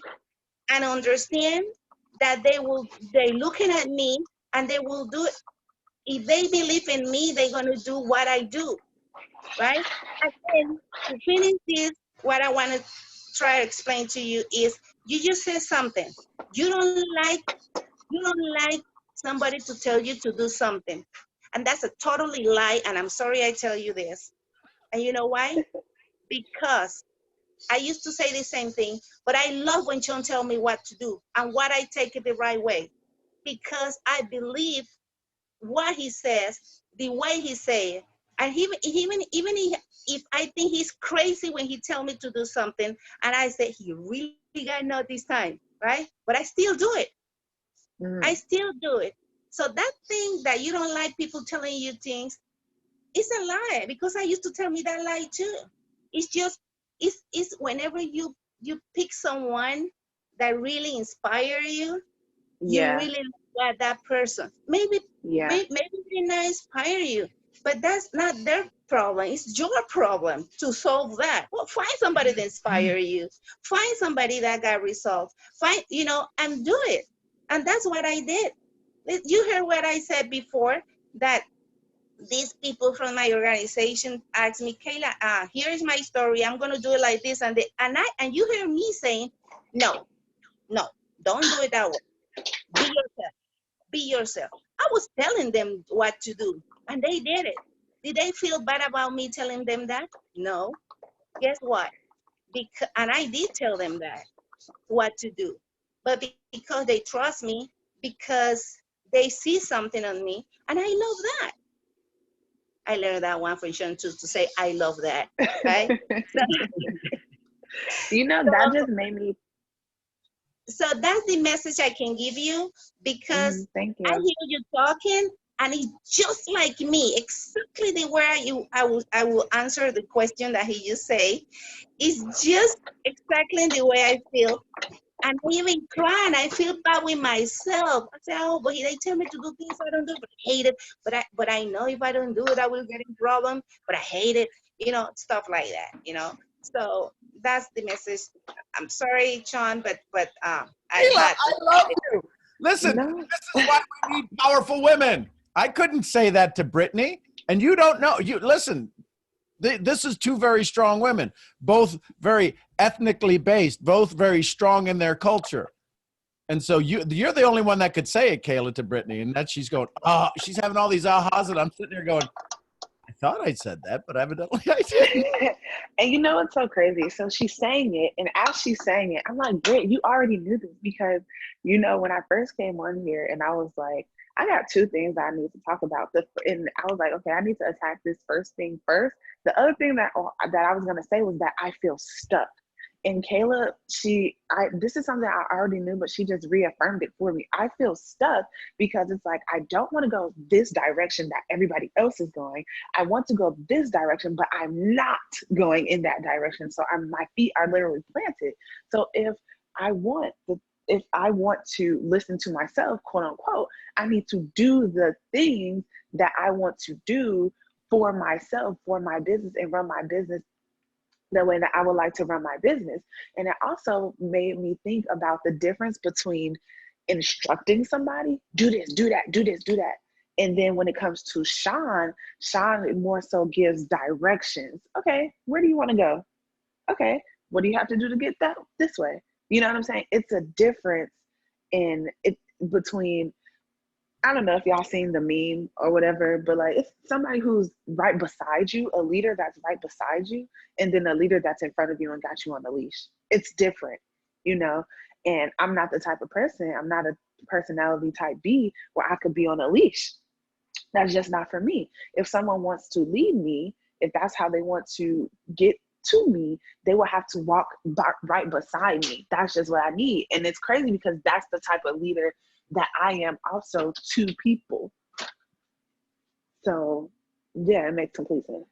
And understand that they looking at me and they will do it. If they believe in me, they're gonna do what I do, right? And then to finish this, what I want to try to explain to you is you just said something. You don't like you don't like somebody to tell you to do something. And that's a totally lie. And I'm sorry I tell you this. And you know why? Because I used to say the same thing, but I love when John tell me what to do and what I take it the right way. Because I believe what he says, the way he say it. And even if I think he's crazy when he tell me to do something, and I say he really got know this time, right? But I still do it. I Mm. still do it. So that thing that you don't like people telling you things, it's a lie because I used to tell me that lie too. It's just it's whenever you pick someone that really inspire you, you Yeah. really look at that person. Maybe Yeah. maybe they not inspire you, but that's not their problem. It's your problem to solve that. Well, find somebody that inspire you. Find somebody that got results. And do it. And that's what I did. You heard what I said before that these people from my organization asked me, Kayla, here is my story. I'm gonna do it like this, and you hear me saying, no, no, don't do it that way. Be yourself. Be yourself. I was telling them what to do, and they did it. Did they feel bad about me telling them that? No. Guess what? And I did tell them that what to do, but because they trust me, because they see something on me, and I love that. I learned that one from Sean too to say I love that, right? So, That so, just made me. so that's the message I can give you because Thank I you. hear you talking and it's just like me, exactly the way I will answer the question that he just say. It's just exactly the way I feel. And I even cry and I feel bad with myself. I say, oh, but they tell me to do things I don't do, but I hate it. But I know if I don't do it, I will get in problem. But I hate it, stuff like that. So that's the message. I'm sorry, Sean, but I Kyla, had I to. love you. Listen, No. this is why we need powerful women. I couldn't say that to Brittany, and you don't know. You listen. This is two very strong women, both very ethnically based, both very strong in their culture. And so you're the only one that could say it, Kyla, to Brittany, and that she's going, oh, she's having all these ahas, and I'm sitting there going, I thought I said that, but evidently I didn't. And you know what's so crazy? So she's saying it, and as she's saying it, I'm like, Britt, you already knew this because, you know, when I first came on here and I was like, I got two things that I need to talk about. And I was like, okay, I need to attack this first thing first. The other thing that I was going to say was that I feel stuck. And Kyla, this is something I already knew, but she just reaffirmed it for me. I feel stuck because it's like, I don't want to go this direction that everybody else is going. I want to go this direction, but I'm not going in that direction. So my feet are literally planted. So if I want to listen to myself, quote unquote, I need to do the things that I want to do for myself, for my business, and run my business the way that I would like to run my business. And it also made me think about the difference between instructing somebody, do this, do that, do this, do that. And then when it comes to Sean more so gives directions. Okay, where do you want to go? Okay, what do you have to do to get that this way? You know what I'm saying? It's a difference between, I don't know if y'all seen the meme or whatever, but like it's somebody who's right beside you, a leader that's right beside you, and then a leader that's in front of you and got you on the leash. It's different, you know? And I'm not the type of person, I'm not a personality type B where I could be on a leash. That's just not for me. If someone wants to lead me, if that's how they want to get to me, they will have to walk right beside me. That's just what I need. And it's crazy because that's the type of leader that I am also to people. So yeah, it makes complete sense.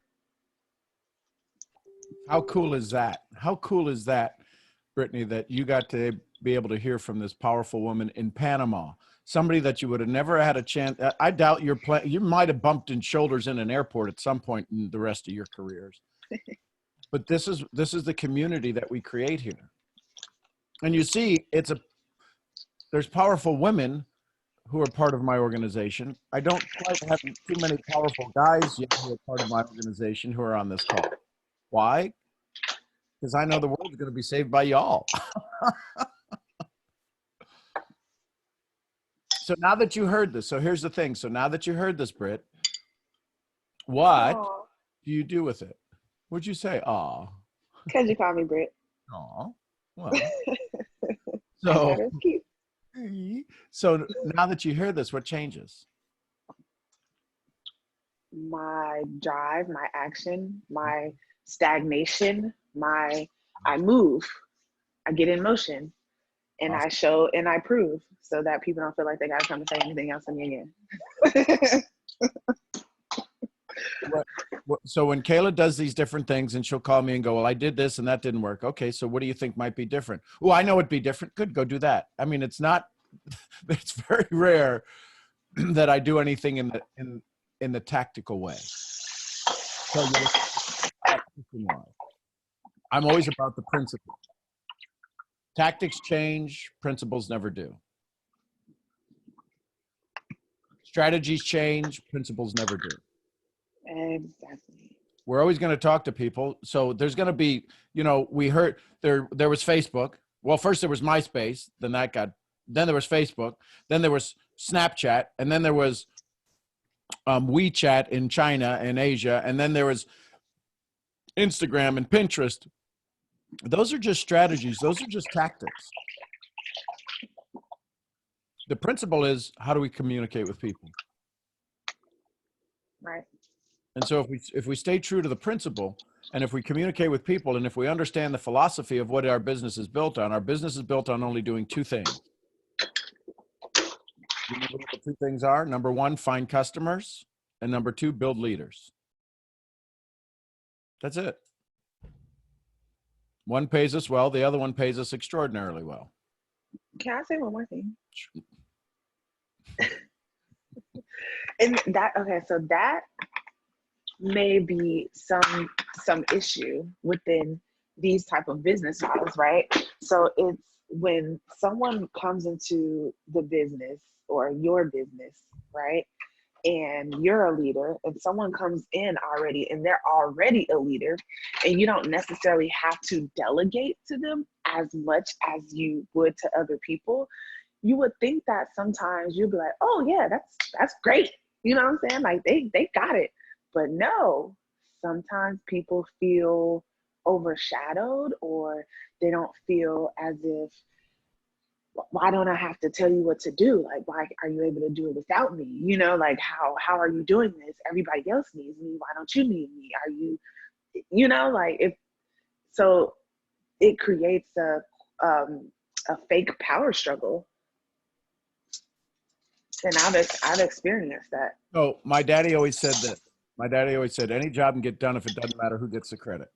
How cool is that? How cool is that, Brittany, that you got to be able to hear from this powerful woman in Panama, somebody that you would have never had a chance. I doubt you might have bumped in shoulders in an airport at some point in the rest of your careers. But this is the community that we create here. And you see, there's powerful women who are part of my organization. I don't quite have too many powerful guys yet who are part of my organization who are on this call. Why? Because I know the world's going to be saved by y'all. So now that you heard this, so here's the thing. So now that you heard this, Britt, what do you do with it? What'd you say? Aw. Because you call me Britt. Aw. Well. So, so now that you hear this, what changes? My drive, my action, my stagnation, I move, I get in motion, and Awesome. I show and I prove so that people don't feel like they got to come and say anything else to me again. So when Kyla does these different things and she'll call me and go, well, I did this and that didn't work. Okay, so what do you think might be different? Oh, I know it'd be different. Good, go do that. I mean, it's very rare that I do anything in the tactical way. So I'm always about the principle. Tactics change, principles never do. Strategies change, principles never do. Exactly. We're always going to talk to people. So there's going to be, we heard there was Facebook. Well, first there was MySpace, then there was Facebook, then there was Snapchat, and then there was WeChat in China and Asia, and then there was Instagram and Pinterest. Those are just strategies. Those are just tactics. The principle is, how do we communicate with people? Right. And so if we stay true to the principle, and if we communicate with people, and if we understand the philosophy of what our business is built on, our business is built on only doing two things. You know what the two things are? Number one, find customers. And number two, build leaders. That's it. One pays us well. The other one pays us extraordinarily well. Can I say one more thing? And so that may be some issue within these type of business models, right? So it's when someone comes into the business or your business, right? and you're a leader, and someone comes in already and they're already a leader, and you don't necessarily have to delegate to them as much as you would to other people, you would think that sometimes you'd be like, oh yeah, that's great. You know what I'm saying? Like they got it. But no, sometimes people feel overshadowed, or they don't feel as if, why don't I have to tell you what to do? Like, why are you able to do it without me? You know, like how are you doing this? Everybody else needs me. Why don't you need me? Are you, you know, like if so, it creates a fake power struggle, and I've experienced that. So my daddy always said this. My daddy always said, any job can get done if it doesn't matter who gets the credit.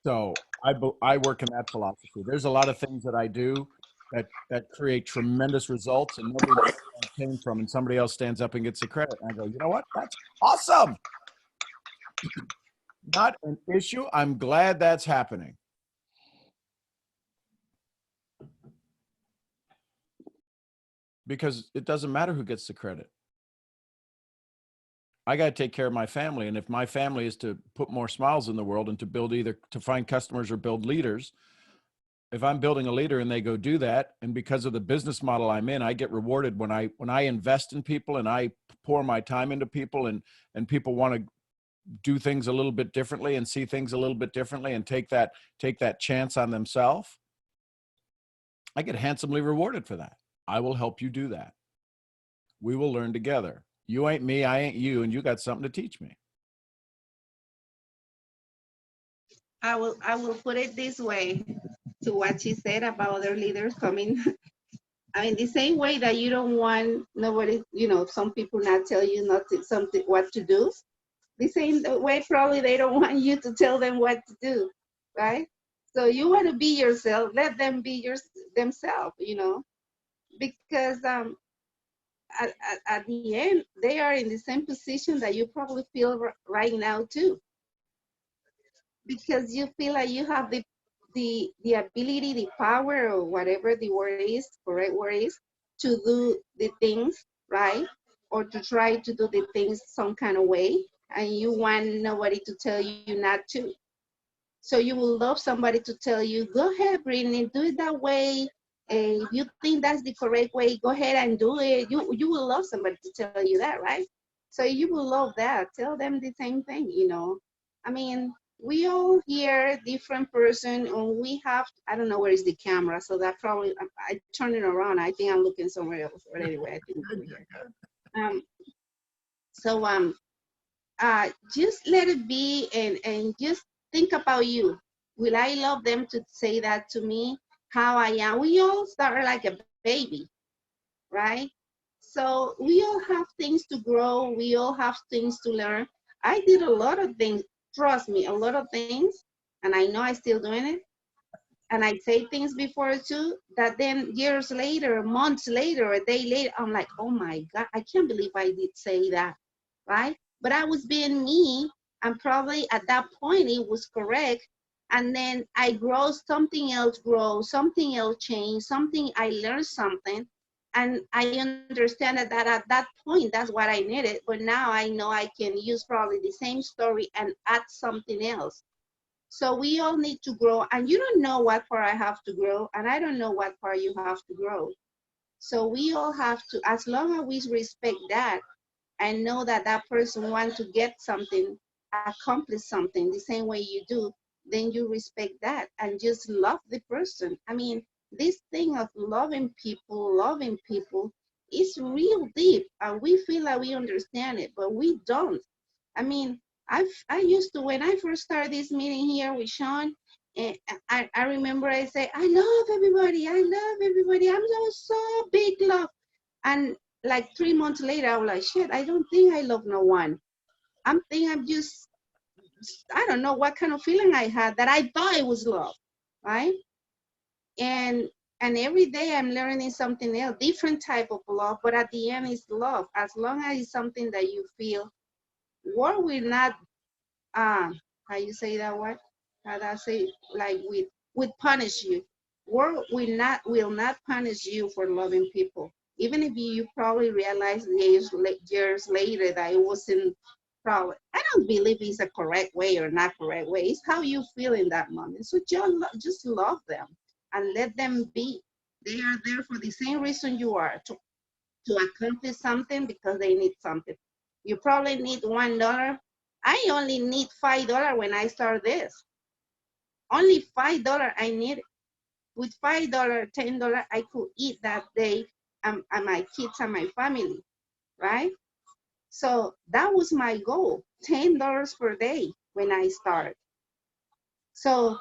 So I work in that philosophy. There's a lot of things that I do that create tremendous results, and nobody knows where it came from, and somebody else stands up and gets the credit. And I go, you know what? That's awesome. Not an issue. I'm glad that's happening. Because it doesn't matter who gets the credit. I got to take care of my family. And if my family is to put more smiles in the world and to build, either to find customers or build leaders, if I'm building a leader and they go do that, and because of the business model I'm in, I get rewarded when I invest in people and I pour my time into people, and people want to do things a little bit differently and see things a little bit differently and take that chance on themselves, I get handsomely rewarded for that. I will help you do that. We will learn together. You ain't me, I ain't you, and you got something to teach me. I will put it this way to what she said about other leaders coming. I mean, the same way that you don't want nobody, you know, some people not tell you not to, something what to do. The same way probably they don't want you to tell them what to do, right? So you want to be yourself. Let them be themselves, you know, because at the end they are in the same position that you probably feel right now too, because you feel like you have the ability, the power, or whatever the word is, correct word is, to do the things right, or to try to do the things some kind of way, and you want nobody to tell you not to. So you will love somebody to tell you, go ahead, Brittany, do it that way. If you think that's the correct way, go ahead and do it. You will love somebody to tell you that, right? So you will love that. Tell them the same thing, you know. I mean, we all hear different person, and we have, I don't know where is the camera, so that probably, I turn it around. I think I'm looking somewhere else, but anyway, I think it's here. So just let it be, and just think about you. Will I love them to say that to me? How I am? We all start like a baby, right? So we all have things to grow. We all have things to learn. I did a lot of things, trust me, a lot of things, and I know I still doing it. And I say things before too, that then years later, months later, a day later, I'm like, oh my God, I can't believe I did say that, right? But I was being me, and probably at that point it was correct. And then I grow, something else change, something, I learned something. And I understand that at that point, that's what I needed. But now I know I can use probably the same story and add something else. So we all need to grow, and you don't know what part I have to grow, and I don't know what part you have to grow. So we all have to, as long as we respect that and know that that person wants to get something, accomplish something the same way you do, then you respect that and just love the person. I mean, this thing of loving people is real deep, and we feel like we understand it, but we don't. I mean, I used to, when I first started this meeting here with Sean, and I remember I say, I love everybody, I'm so big love. And like 3 months later, I was like, shit, I don't think I love no one. I'm just, I don't know what kind of feeling I had that I thought it was love, right? And every day I'm learning something else, different type of love, but at the end it's love. As long as it's something that you feel, war will not, how you say that word? How do I say, like with punish you. World will not punish you for loving people. Even if you probably realize years later that it wasn't probably, I don't believe it's a correct way or not correct way. It's how you feel in that moment. So just love them and let them be. They are there for the same reason you are, to accomplish something because they need something. You probably need $1. I only need $5 when I start this. Only $5 I need. With $5, $10, I could eat that day and my kids and my family, right? So that was my goal, $10 per day when I start. So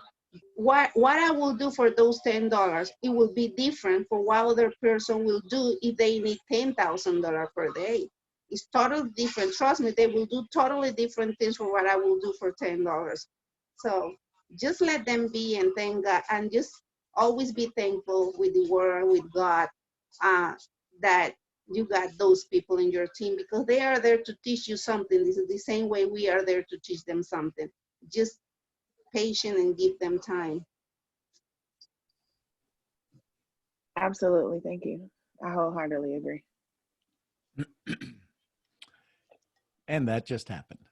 what I will do for those $10, it will be different for what other person will do if they need $10,000 per day. It's totally different. Trust me, they will do totally different things for what I will do for $10. So just let them be and thank God, and just always be thankful with the word, with God, that you got those people in your team, because they are there to teach you something. This is the same way we are there to teach them something. Just patient and give them time. Absolutely. Thank you. I wholeheartedly agree. And that just happened.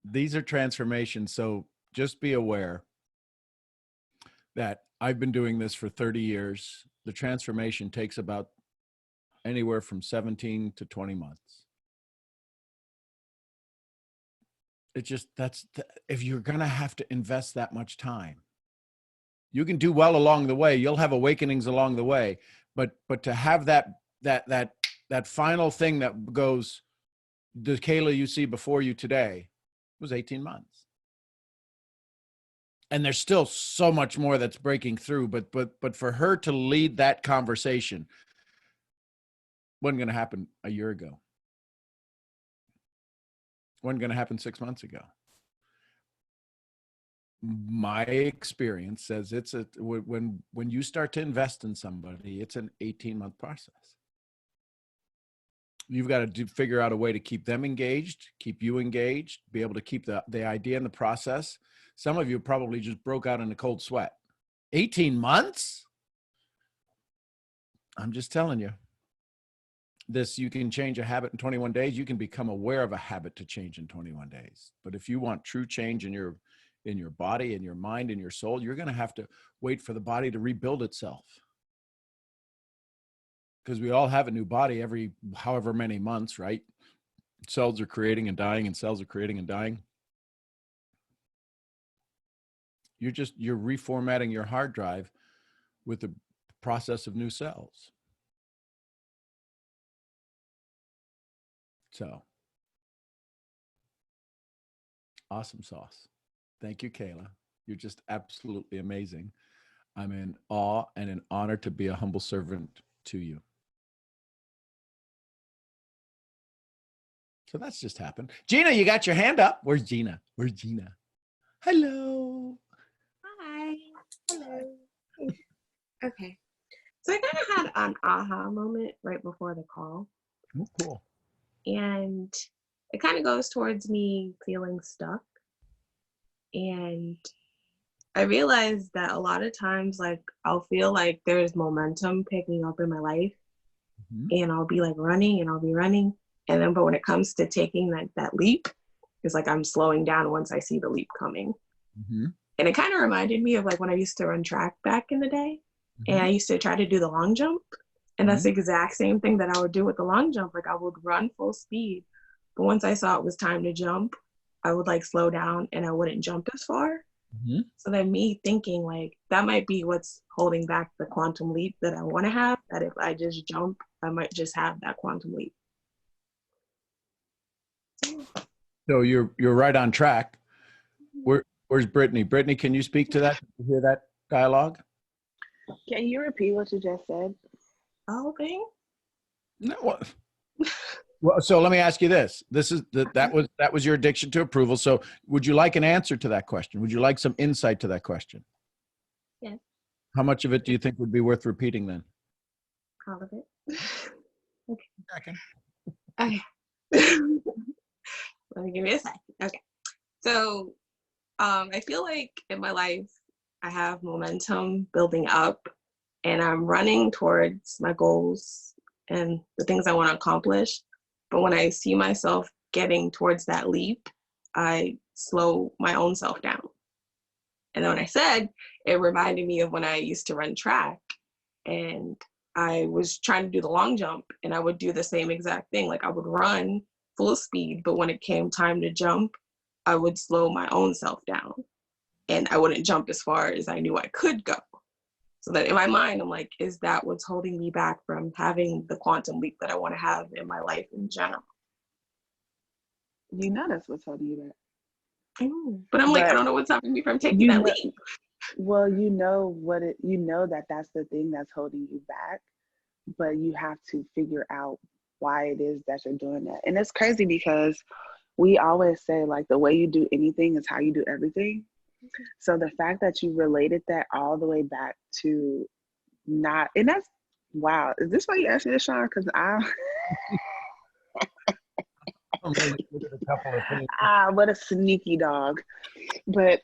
These are transformations. So just be aware that I've been doing this for 30 years. The transformation takes about anywhere from 17 to 20 months. It just, if you're going to have to invest that much time, you can do well along the way. You'll have awakenings along the way, but to have that final thing that goes, the Kyla you see before you today was 18 months. And there's still so much more that's breaking through, but for her to lead that conversation wasn't going to happen a year ago. Wasn't going to happen 6 months ago. My experience says when you start to invest in somebody, it's an 18-month process. You've got to figure out a way to keep them engaged, keep you engaged, be able to keep the idea in the process. Some of you probably just broke out in a cold sweat. 18 months? I'm just telling you. You can change a habit in 21 days. You can become aware of a habit to change in 21 days. But if you want true change in your body, in your mind, in your soul, you're going to have to wait for the body to rebuild itself. Because we all have a new body every however many months, right? Cells are creating and dying, and cells are creating and dying. You're reformatting your hard drive with the process of new cells. So, awesome sauce. Thank you, Kyla. You're just absolutely amazing. I'm in awe and an honor to be a humble servant to you. So that's just happened. Gina, you got your hand up. Where's Gina? Hello. Hi. Hello. Okay. So I kind of had an aha moment right before the call. Oh, cool. And it kind of goes towards me feeling stuck. And I realized that a lot of times, like, I'll feel like there's momentum picking up in my life. Mm-hmm. And I'll be like running and I'll be running. And then, but when it comes to taking that leap, it's like I'm slowing down once I see the leap coming. Mm-hmm. And it kind of reminded me of like when I used to run track back in the day. Mm-hmm. And I used to try to do the long jump. And that's the exact same thing that I would do with the long jump. Like I would run full speed. But once I saw it was time to jump, I would like slow down and I wouldn't jump as far. Mm-hmm. So then me thinking like that might be what's holding back the quantum leap that I want to have, that if I just jump, I might just have that quantum leap. So you're right on track. Where's Brittany? Brittany, can you speak to that? Hear that dialogue? Can you repeat what you just said? Oh, okay. No. Well, so let me ask you this. That was your addiction to approval. So would you like an answer to that question? Would you like some insight to that question? Yes. How much of it do you think would be worth repeating then? All of it. Okay. Okay. Let me give you a second. Okay. So I feel like in my life, I have momentum building up, and I'm running towards my goals and the things I want to accomplish. But when I see myself getting towards that leap, I slow my own self down. And then when I said, it reminded me of when I used to run track, and I was trying to do the long jump, and I would do the same exact thing. Like I would run full speed, but when it came time to jump, I would slow my own self down, and I wouldn't jump as far as I knew I could go. So that in my mind, I'm like, is that what's holding me back from having the quantum leap that I want to have in my life in general? You know that's what's holding you back. I know. But I'm like, I don't know what's stopping me from taking that leap. Well, you know you know that that's the thing that's holding you back, but you have to figure out why it is that you're doing that. And it's crazy because we always say like the way you do anything is how you do everything. So the fact that you related that all the way back to not, and that's, wow. Is this why you asked me this, Sean? Because what a sneaky dog. But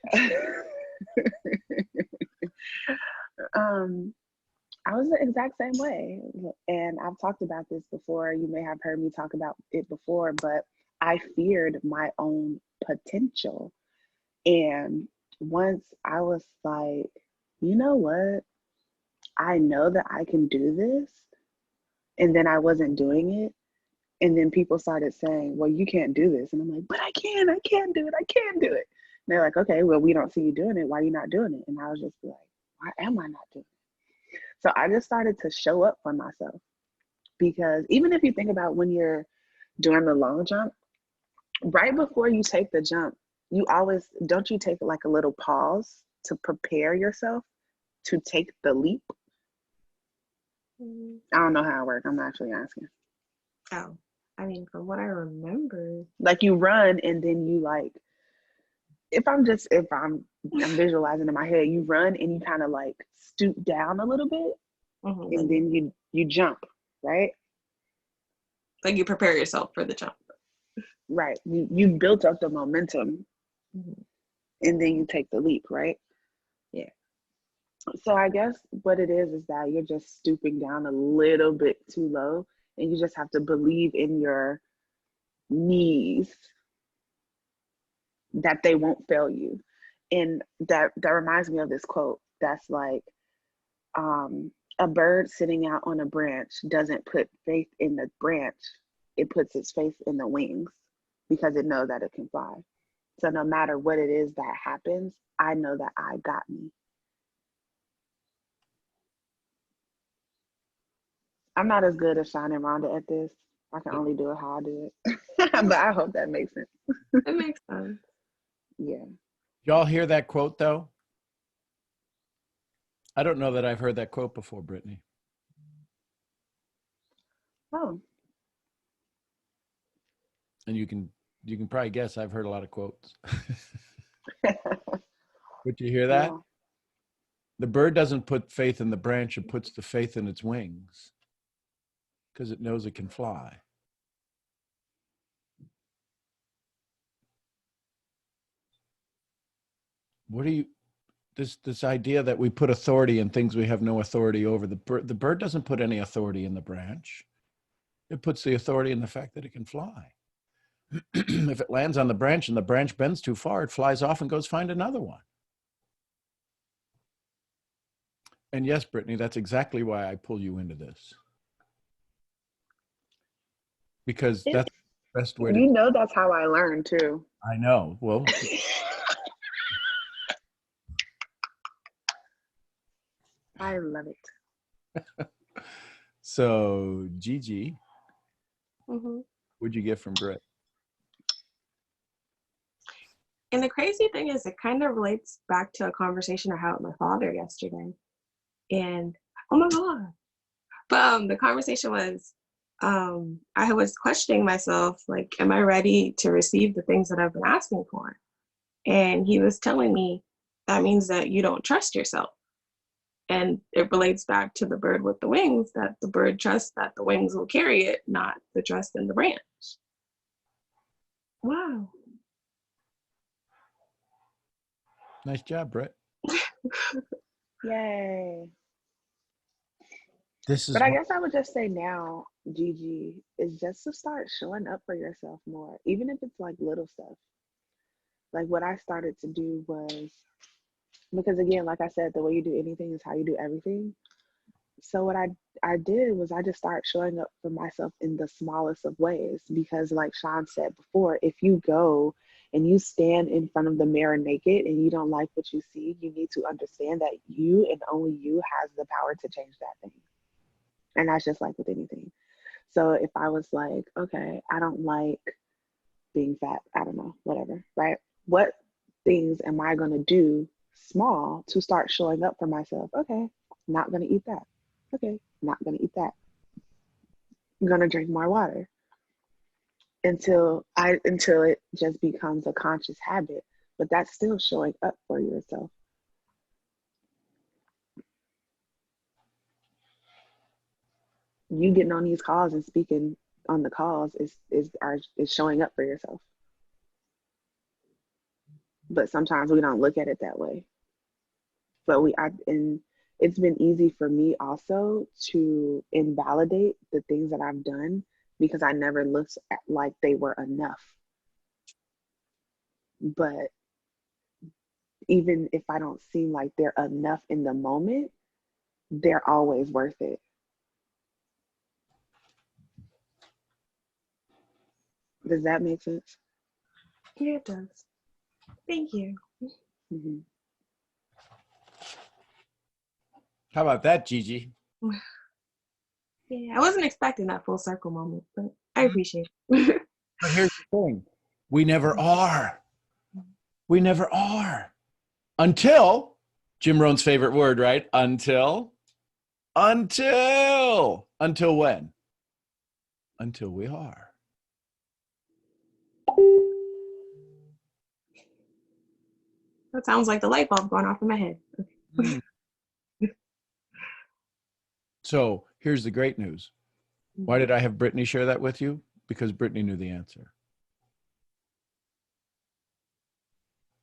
I was the exact same way. And I've talked about this before. You may have heard me talk about it before, but I feared my own potential. And once I was like, you know what? I know that I can do this. And then I wasn't doing it. And then people started saying, well, you can't do this. And I'm like, but I can do it. I can do it. And they're like, okay, well, we don't see you doing it. Why are you not doing it? And I was just like, why am I not doing it? So I just started to show up for myself. Because even if you think about when you're doing the long jump, right before you take the jump, you always, don't you take like a little pause to prepare yourself to take the leap? I don't know how it works. I'm actually asking. Oh, I mean, from what I remember, like you run and then you like, if I'm visualizing in my head, you run and you kind of like stoop down a little bit, and then you jump, right? Like you prepare yourself for the jump. Right. You built up the momentum, and then you take the leap, right? Yeah. So I guess what it is that you're just stooping down a little bit too low, and you just have to believe in your knees that they won't fail you. And that reminds me of this quote that's like, a bird sitting out on a branch doesn't put faith in the branch, it puts its faith in the wings, because it knows that it can fly. So no matter what it is that happens, I know that I got me. I'm not as good as Sean and Rhonda at this. I can only do it how I do it. But I hope that makes sense. It makes sense. Yeah. Y'all hear that quote though? I don't know that I've heard that quote before, Brittany. Oh. And you can probably guess I've heard a lot of quotes. Would you hear that? Yeah. The bird doesn't put faith in the branch, it puts the faith in its wings because it knows it can fly. What do you, this idea that we put authority in things we have no authority over? The bird doesn't put any authority in the branch. It puts the authority in the fact that it can fly. If it lands on the branch and the branch bends too far, it flies off and goes find another one. And yes, Brittany, that's exactly why I pull you into this. Because that's the best way to... You know that's how I learned too. I know. Well... I love it. So, Gigi, what'd you get from Britt? And the crazy thing is, it kind of relates back to a conversation I had with my father yesterday. And oh my God. But the conversation was, I was questioning myself, like, am I ready to receive the things that I've been asking for? And he was telling me that means that you don't trust yourself. And it relates back to the bird with the wings, that the bird trusts that the wings will carry it, not the trust in the branch. Wow. Nice job, Britt. Yay. This is But I what, guess I would just say now, Gigi, is just to start showing up for yourself more, even if it's like little stuff. Like what I started to do was, because again, like I said, the way you do anything is how you do everything. So what I did was I just started showing up for myself in the smallest of ways, because like Sean said before, if you go and you stand in front of the mirror naked and you don't like what you see, you need to understand that you and only you has the power to change that thing. And that's just like with anything. So if I was like, okay, I don't like being fat, I don't know, whatever, right? What things am I going to do small to start showing up for myself? Okay, not going to eat that. Okay, not going to eat that. I'm going to drink more water until it just becomes a conscious habit. But that's still showing up for yourself. You getting on these calls and speaking on the calls is showing up for yourself. But sometimes we don't look at it that way. But and it's been easy for me also to invalidate the things that I've done because I never looked at like they were enough. But even if I don't seem like they're enough in the moment, they're always worth it. Does that make sense? Yeah, it does. Thank you. Mm-hmm. how about that, Gigi? Yeah, I wasn't expecting that full circle moment, but I appreciate it. But here's the thing. We never are. We never are. Until, Jim Rohn's favorite word, right? Until when? Until we are. That sounds like the light bulb going off in my head. So here's the great news. Why did I have Brittany share that with you? Because Brittany knew the answer.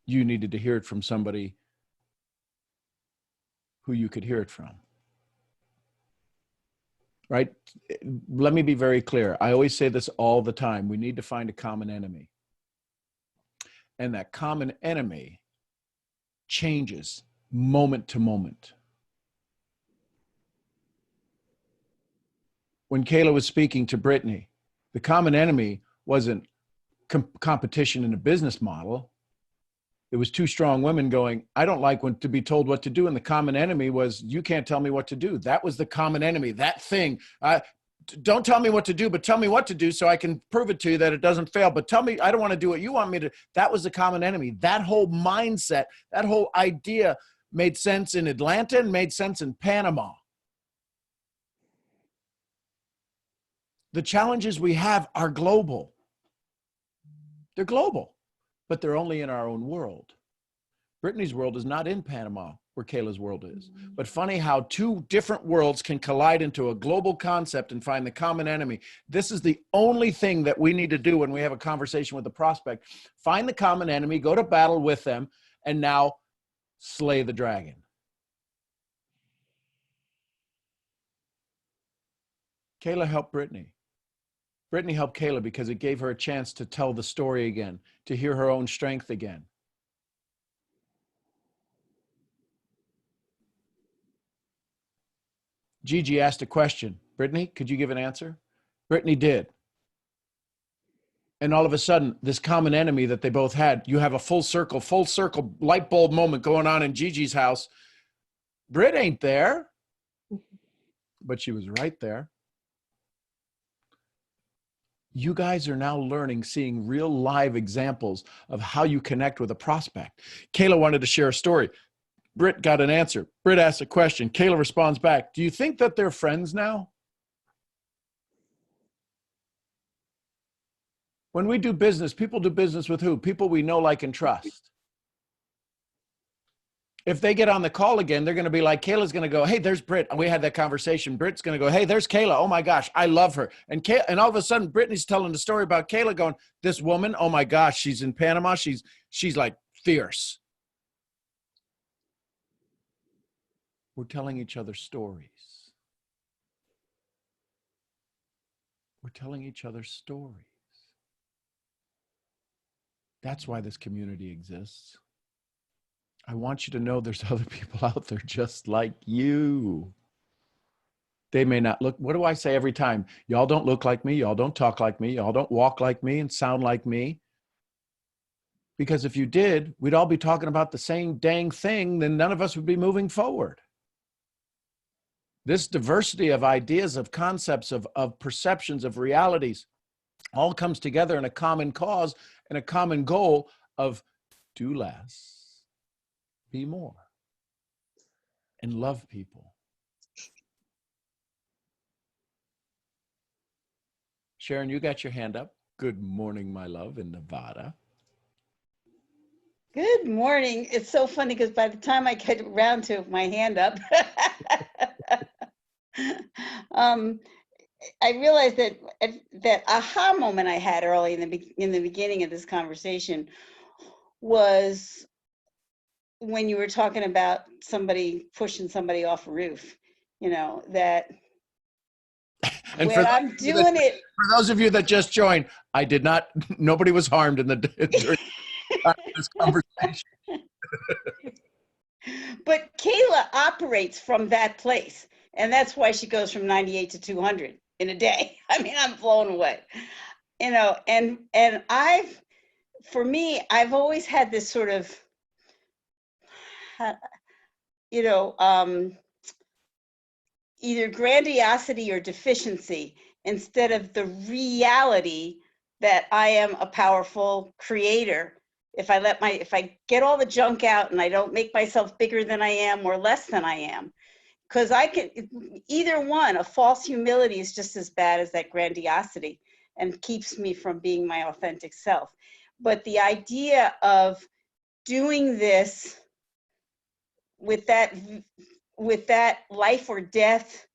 You needed to hear it from somebody who you could hear it from. Right? Let me be very clear. I always say this all the time. We need to find a common enemy. And that common enemy changes moment to moment. When Kyla was speaking to Brittany, the common enemy wasn't competition in a business model. It was two strong women going, I don't like when to be told what to do. And the common enemy was, you can't tell me what to do. That was the common enemy, that thing. Don't tell me what to do, but tell me what to do so I can prove it to you that it doesn't fail. But tell me, I don't want to do what you want me to. That was the common enemy. That whole mindset, that whole idea made sense in Atlanta and made sense in Panama. The challenges we have are global. They're global, but they're only in our own world. Brittany's world is not in Panama, where Kyla's world is. But funny how two different worlds can collide into a global concept and find the common enemy. This is the only thing that we need to do when we have a conversation with a prospect. Find the common enemy, go to battle with them, and now slay the dragon. Kyla helped Brittany. Brittany helped Kyla because it gave her a chance to tell the story again, to hear her own strength again. Gigi asked a question. Brittany, could you give an answer? Brittany did. And all of a sudden, this common enemy that they both had, you have a full circle light bulb moment going on in Gigi's house. Britt ain't there, but she was right there. You guys are now learning, seeing real live examples of how you connect with a prospect. Kyla wanted to share a story. Britt got an answer. Britt asked a question. Kyla responds back. Do you think that they're friends now? When we do business, people do business with who? People we know, like, and trust. If they get on the call again, they're going to be like, Kayla's going to go, hey, there's Britt. And we had that conversation. Britt's going to go, hey, there's Kyla. Oh my gosh, I love her. And all of a sudden, Brittany's telling the story about Kyla going, this woman, oh my gosh, she's in Panama. She's like fierce. We're telling each other stories. We're telling each other stories. That's why this community exists. I want you to know there's other people out there just like you. They may not look, what do I say every time? Y'all don't look like me. Y'all don't talk like me. Y'all don't walk like me and sound like me. Because if you did, we'd all be talking about the same dang thing, then none of us would be moving forward. This diversity of ideas, of concepts, of perceptions, of realities, all comes together in a common cause and a common goal of do less, be more, and love people. Sharon, you got your hand up. Good morning, my love, in Nevada. Good morning. It's so funny because by the time I get around to my hand up, I realized that aha moment I had early in the beginning of this conversation was when you were talking about somebody pushing somebody off a roof. You know, that And when I'm doing it, for those of you that just joined, I did not, nobody was harmed in during this conversation. but Kayla operates from that place. And that's why she goes from 98 to 200 in a day. I mean, I'm blown away. You know, and for me, I've always had this sort of, you know, either grandiosity or deficiency instead of the reality that I am a powerful creator. If I get all the junk out and I don't make myself bigger than I am or less than I am, because I can, either one, a false humility is just as bad as that grandiosity and keeps me from being my authentic self. But the idea of doing this with that life or death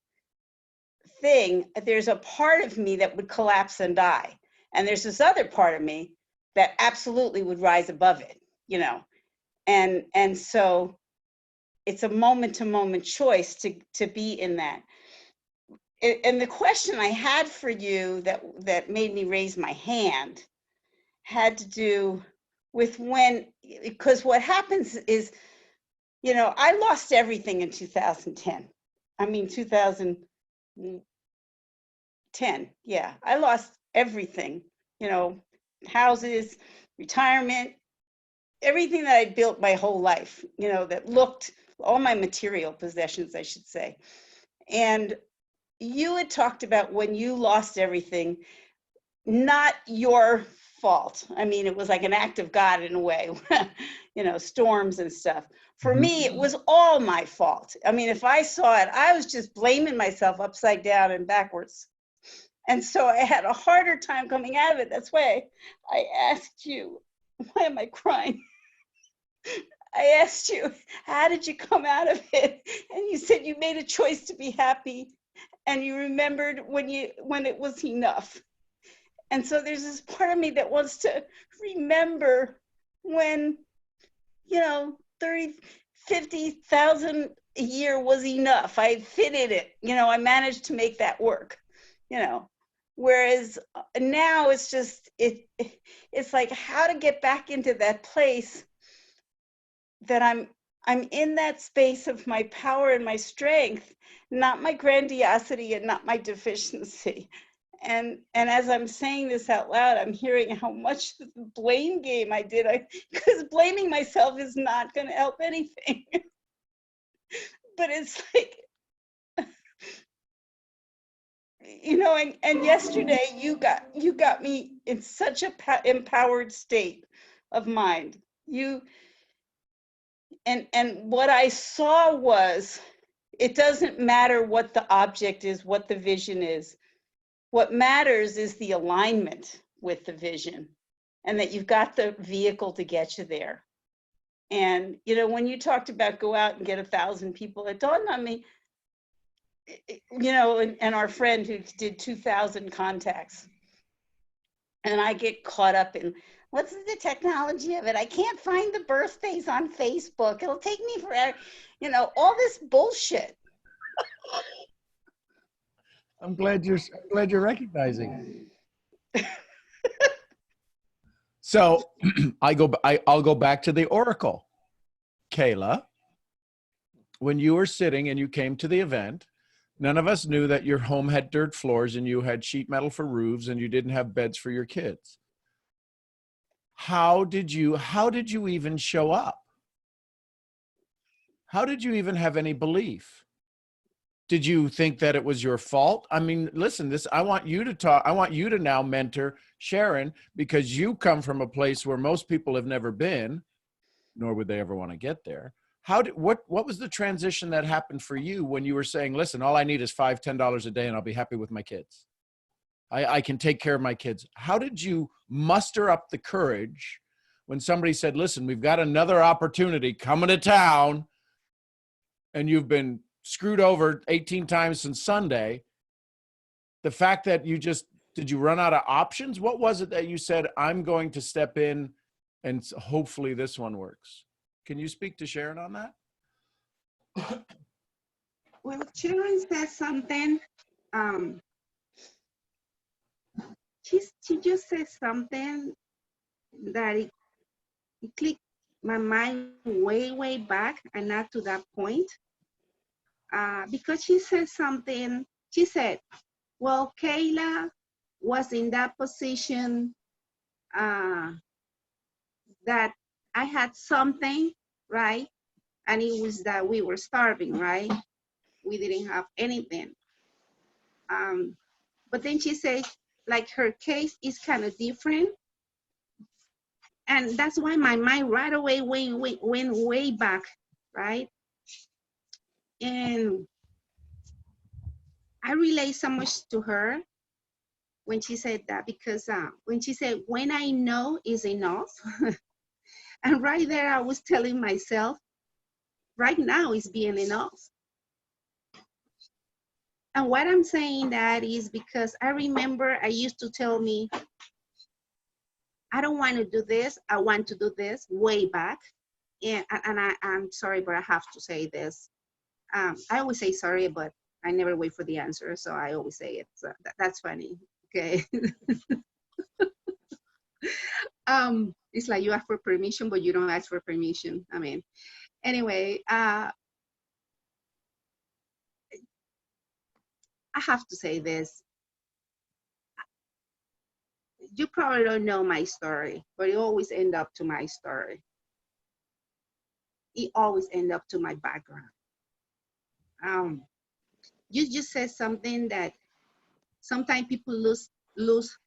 thing, there's a part of me that would collapse and die. And there's this other part of me that absolutely would rise above it, you know? And so it's a moment to moment choice to be in that. And the question I had for you that made me raise my hand had to do with because what happens is, you know, I lost everything in 2010. I mean, 2010, yeah, I lost everything, you know, houses, retirement, everything that I built my whole life, you know, that looked, all my material possessions, I should say. And you had talked about when you lost everything, not your fault. I mean, it was like an act of God in a way, you know, storms and stuff. For me, it was all my fault. I mean, if I saw it, I was just blaming myself upside down and backwards. And so I had a harder time coming out of it. That's why I asked you, why am I crying? I asked you, how did you come out of it? And you said you made a choice to be happy and you remembered when it was enough. And so there's this part of me that wants to remember when, you know, 30, 50,000 a year was enough. I fitted it, you know, I managed to make that work, you know. Whereas now it's just, it's like how to get back into that place that I'm in that space of my power and my strength, not my grandiosity and not my deficiency. And as I'm saying this out loud, I'm hearing how much the blame game I did. Because blaming myself is not going to help anything. But it's like, you know, and yesterday you got me in such a empowered state of mind. And what I saw was, it doesn't matter what the object is, what the vision is. What matters is the alignment with the vision and that you've got the vehicle to get you there. And, you know, when you talked about go out and get 1,000 people, it dawned on me, you know, and our friend who did 2,000 contacts. And I get caught up in, What's the technology of it? I can't find the birthdays on Facebook. It'll take me forever. You know, all this bullshit. I'm glad you're recognizing. So I'll go back to the Oracle. Kayla, when you were sitting and you came to the event, none of us knew that your home had dirt floors and you had sheet metal for roofs and you didn't have beds for your kids. How did you even show up? How did you even have any belief? Did you think that it was your fault? I mean, listen, I want you to talk. I want you to now mentor Sharon, because you come from a place where most people have never been, nor would they ever want to get there. What was the transition that happened for you when you were saying, listen, all I need is $5, $10 a day and I'll be happy with my kids. I can take care of my kids. How did you muster up the courage when somebody said, listen, we've got another opportunity coming to town and you've been screwed over 18 times since Sunday? The fact that did you run out of options? What was it that you said, I'm going to step in and hopefully this one works? Can you speak to Sharon on that? Well, Sharon said something. She just said something that it clicked my mind way back and not to that point. Because she said something. She said, well, Kayla was in that position that I had something, right? And it was that we were starving, right? We didn't have anything. But then she said, like, her case is kind of different. And that's why my mind right away went way back, right? And I relate so much to her when she said that, because when she said, when I know is enough, and right there I was telling myself, right now is being enough. And what I'm saying that is because I remember I used to tell me, I don't want to do this, I want to do this, way back. And I'm sorry, but I have to say this. I always say sorry, but I never wait for the answer, so I always say it. So that's funny, okay? It's like you ask for permission, but you don't ask for permission. I mean, anyway, I have to say this. You probably don't know my story, but it always end up to my story. It always end up to my background. You just said something that sometimes people lose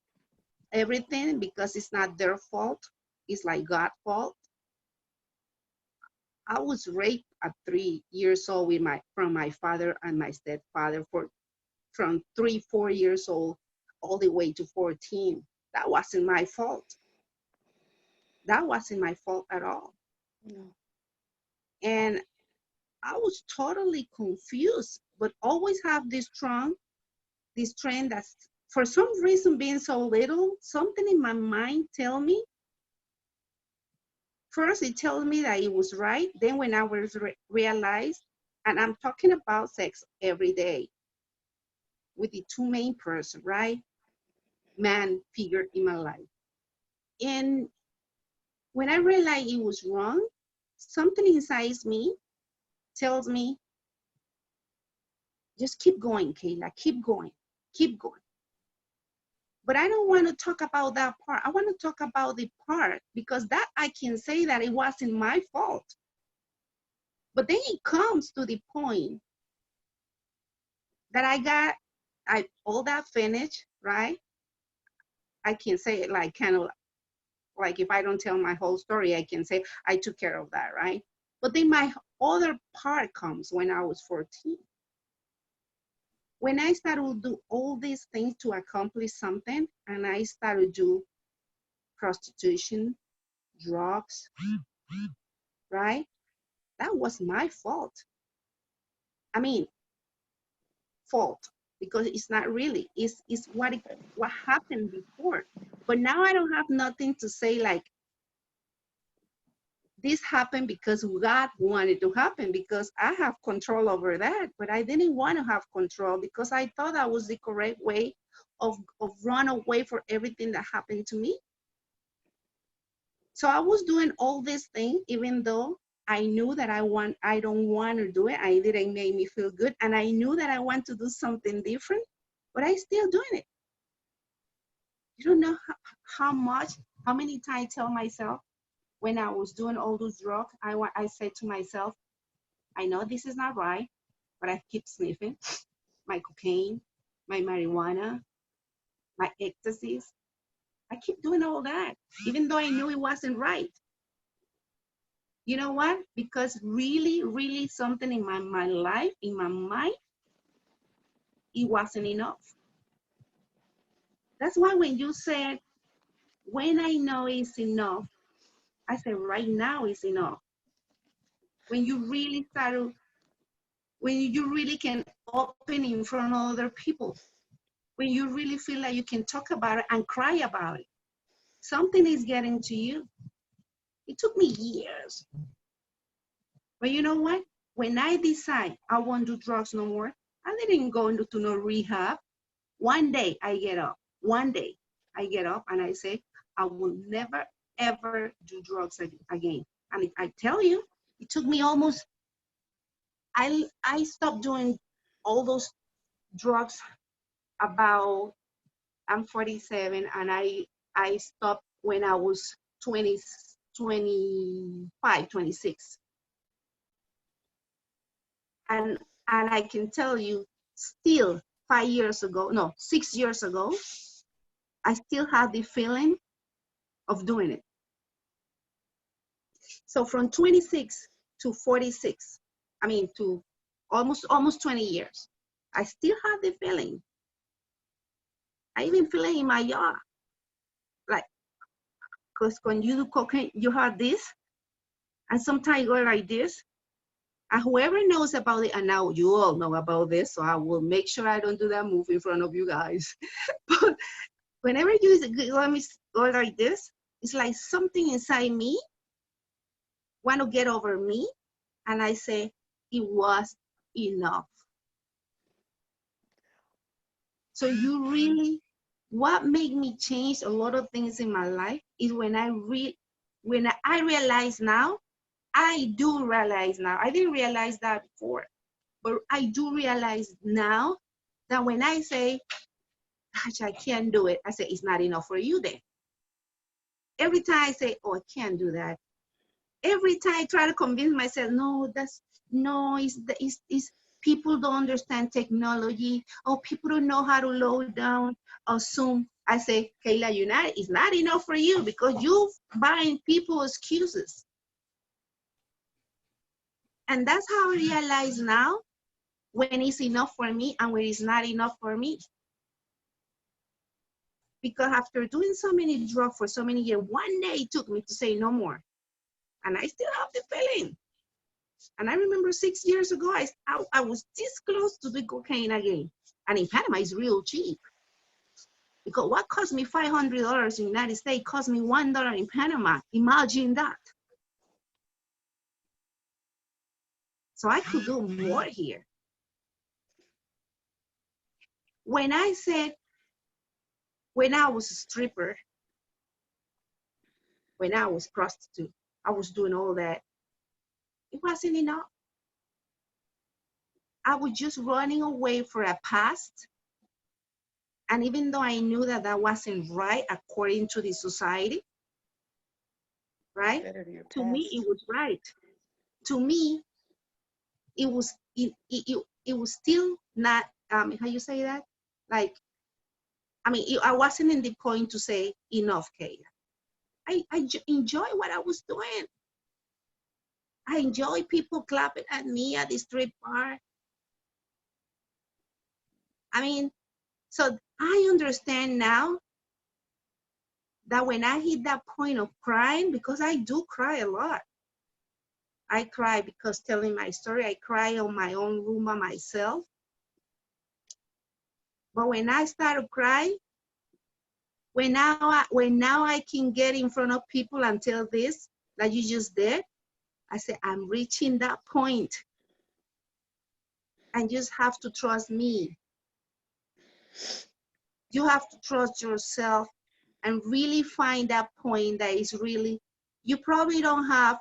everything because it's not their fault. It's like God's fault. I was raped at 3 years old from my father and my stepfather from 3, 4 years old all the way to 14. That wasn't my fault. That wasn't my fault at all. No. And I was totally confused, but always have this trend that's for some reason being so little, something in my mind tell me. First, it tells me that it was right. Then when I was realized, and I'm talking about sex every day with the two main person, right? Man figure in my life. And when I realized it was wrong, something inside me tells me, just keep going, Kayla, keep going, keep going. But I don't want to talk about that part. I want to talk about the part, because that I can say that it wasn't my fault. But then it comes to the point that all that finished, right? I can say it like kind of like, if I don't tell my whole story, I can say I took care of that, right? But then my other part comes when I was 14. When I started to do all these things to accomplish something, and I started to do prostitution, drugs, right? That was my fault. I mean, fault. because it's not really. It's what happened before. But now I don't have nothing to say like this happened because God wanted to happen, because I have control over that. But I didn't want to have control because I thought that was the correct way of run away for everything that happened to me. So I was doing all these things, even though I knew that I don't want to do it. I didn't make me feel good. And I knew that I want to do something different, but I still doing it. You don't know how many times I tell myself when I was doing all those drugs, I said to myself, I know this is not right, but I keep sniffing my cocaine, my marijuana, my ecstasies. I keep doing all that, even though I knew it wasn't right. You know what? Because really, really something in my life, in my mind, it wasn't enough. That's why when you said, when I know it's enough, I said, right now it's enough. When you really start, when you really can open in front of other people, when you really feel like you can talk about it and cry about it, something is getting to you. It took me years. But you know what? When I decide I won't do drugs no more, I didn't go into no rehab. One day I get up. One day I get up and I say, I will never, ever do drugs again. And I tell you, it took me almost, I stopped doing all those drugs about, I'm 47 and I stopped when I was 20, 25, 26. And I can tell you, still 5 years ago, no, 6 years ago, I still had the feeling of doing it. So from 26 to 46, I mean to almost 20 years, I still have the feeling. I even feel it in my jaw. Like, because when you do cocaine, you have this, and sometimes you go like this. And whoever knows about it, and now you all know about this, so I will make sure I don't do that move in front of you guys. But whenever you let me go like this, it's like something inside me want to get over me, and I say, it was enough. So you really, what made me change a lot of things in my life is when I realize now, I do realize now, I didn't realize that before, but I do realize now that when I say, gosh, I can't do it, I say, it's not enough for you then. Every time I say, oh, I can't do that. Every time I try to convince myself, no, it's people don't understand technology, or people don't know how to load down or Zoom. I say, Kyla, it's not enough for you because you buying people excuses. And that's how I realize now when it's enough for me and when it's not enough for me. Because after doing so many drugs for so many years, one day it took me to say no more. And I still have the feeling. And I remember 6 years ago, I was this close to the cocaine again. And in Panama, it's real cheap. Because what cost me $500 in the United States cost me $1 in Panama. Imagine that. So I could do more here. When I said, when I was a stripper, when I was prostitute, I was doing all that. It wasn't enough. I was just running away for a past. And even though I knew that that wasn't right according to the society, right? To me, it was right. To me, it was still not, how you say that? Like, I mean, I wasn't in the point to say enough, Kayla. I enjoy what I was doing. I enjoy people clapping at me at the street bar. I mean, so I understand now that when I hit that point of crying, because I do cry a lot. I cry because telling my story, I cry on my own room by myself. But when I start to cry, when now I can get in front of people and tell this that you just did, I say, I'm reaching that point. And you just have to trust me. You have to trust yourself and really find that point that is really, you probably don't have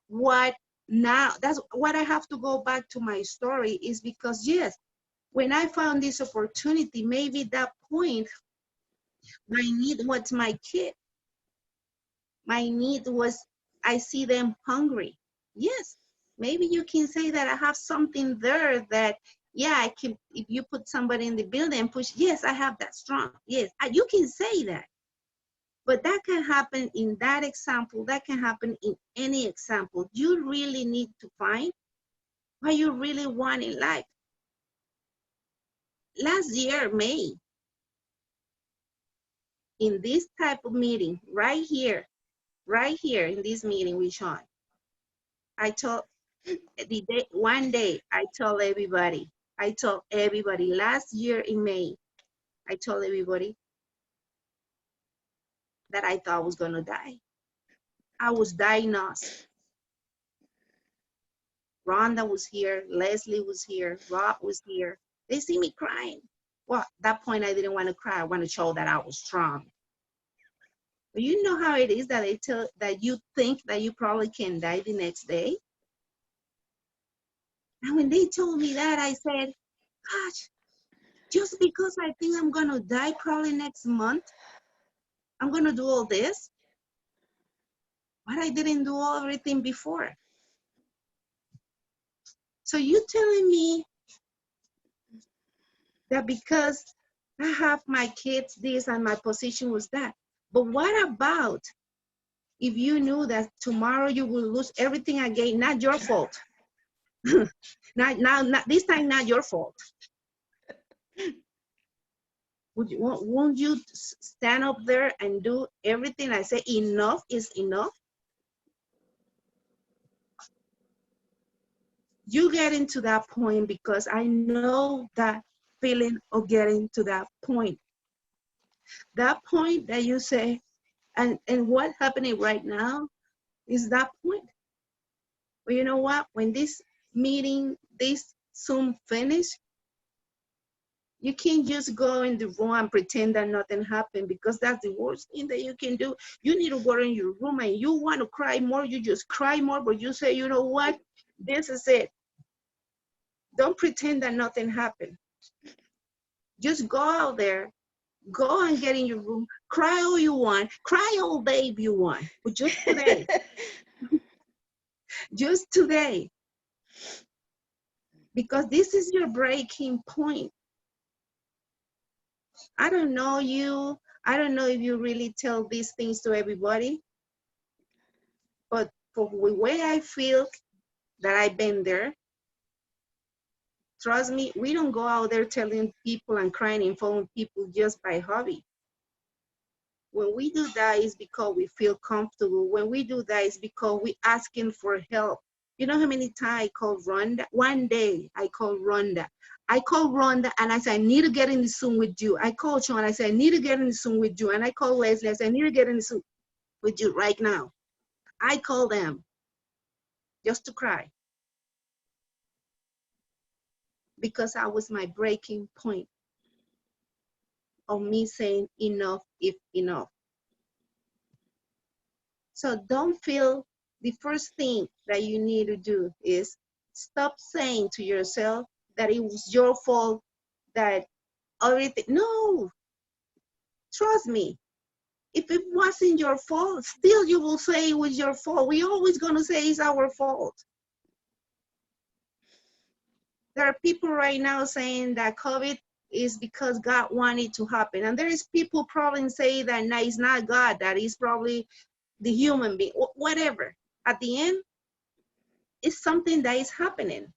what now. That's what I have to go back to my story is because, yes, when I found this opportunity, maybe that point, my need was my kid. My need was, I see them hungry. Yes, maybe you can say that I have something there that, yeah, I can, if you put somebody in the building and push, yes, I have that strong. Yes, you can say that. But that can happen in that example. That can happen in any example. You really need to find what you really want in life. Last year, May, in this type of meeting, right here in this meeting with Sean, I told one day, I told everybody last year in May, I told everybody that I thought I was gonna die. I was diagnosed. Rhonda was here, Leslie was here, Rob was here. They see me crying. Well, at that point, I didn't want to cry. I want to show that I was strong. But you know how it is that they tell that you think that you probably can die the next day. And when they told me that, I said, gosh, just because I think I'm gonna die probably next month, I'm gonna do all this. But I didn't do everything before. So you telling me that because I have my kids this and my position was that. But what about if you knew that tomorrow you will lose everything again? Not your fault. not this time, not your fault. Won't you stand up there and do everything? I say enough is enough. You get into that point because I know that feeling of getting to that point. That point that you say, and what's happening right now is that point. But you know what? When this meeting, this Zoom finish, you can't just go in the room and pretend that nothing happened because that's the worst thing that you can do. You need to go in your room and you want to cry more, you just cry more, but you say, you know what? This is it. Don't pretend that nothing happened. Just go out there, go and get in your room, cry all you want, cry all day if you want, but just today. Just today. Because this is your breaking point. I don't know you. I don't know if you really tell these things to everybody, but for the way I feel that I've been there, trust me, we don't go out there telling people and crying in front of people just by hobby. When we do that, it's because we feel comfortable. When we do that, it's because we're asking for help. You know how many times I called Rhonda? One day I called Rhonda. And I said, I need to get in the Zoom with you. I called Sean. I said, I need to get in the Zoom with you. And I called Leslie. I said, I need to get in the Zoom with you right now. I called them just to cry because I was my breaking point of me saying enough if enough. So don't feel, the first thing that you need to do is stop saying to yourself that it was your fault, that everything. No, trust me. If it wasn't your fault, still you will say it was your fault. We always gonna say it's our fault. There are people right now saying that COVID is because God wanted to happen. And there is people probably say that no, it's not God, that is probably the human being, whatever. At the end, it's something that is happening.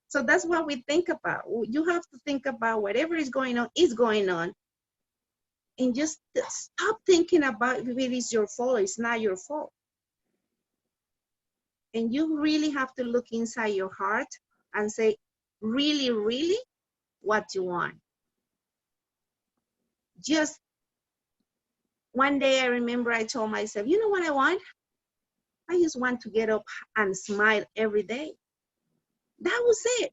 So that's what we think about. You have to think about whatever is going on, and just stop thinking about if it is your fault or it's not your fault. And you really have to look inside your heart and say, really, really, what you want. Just one day I remember I told myself, you know what I want? I just want to get up and smile every day. That was it.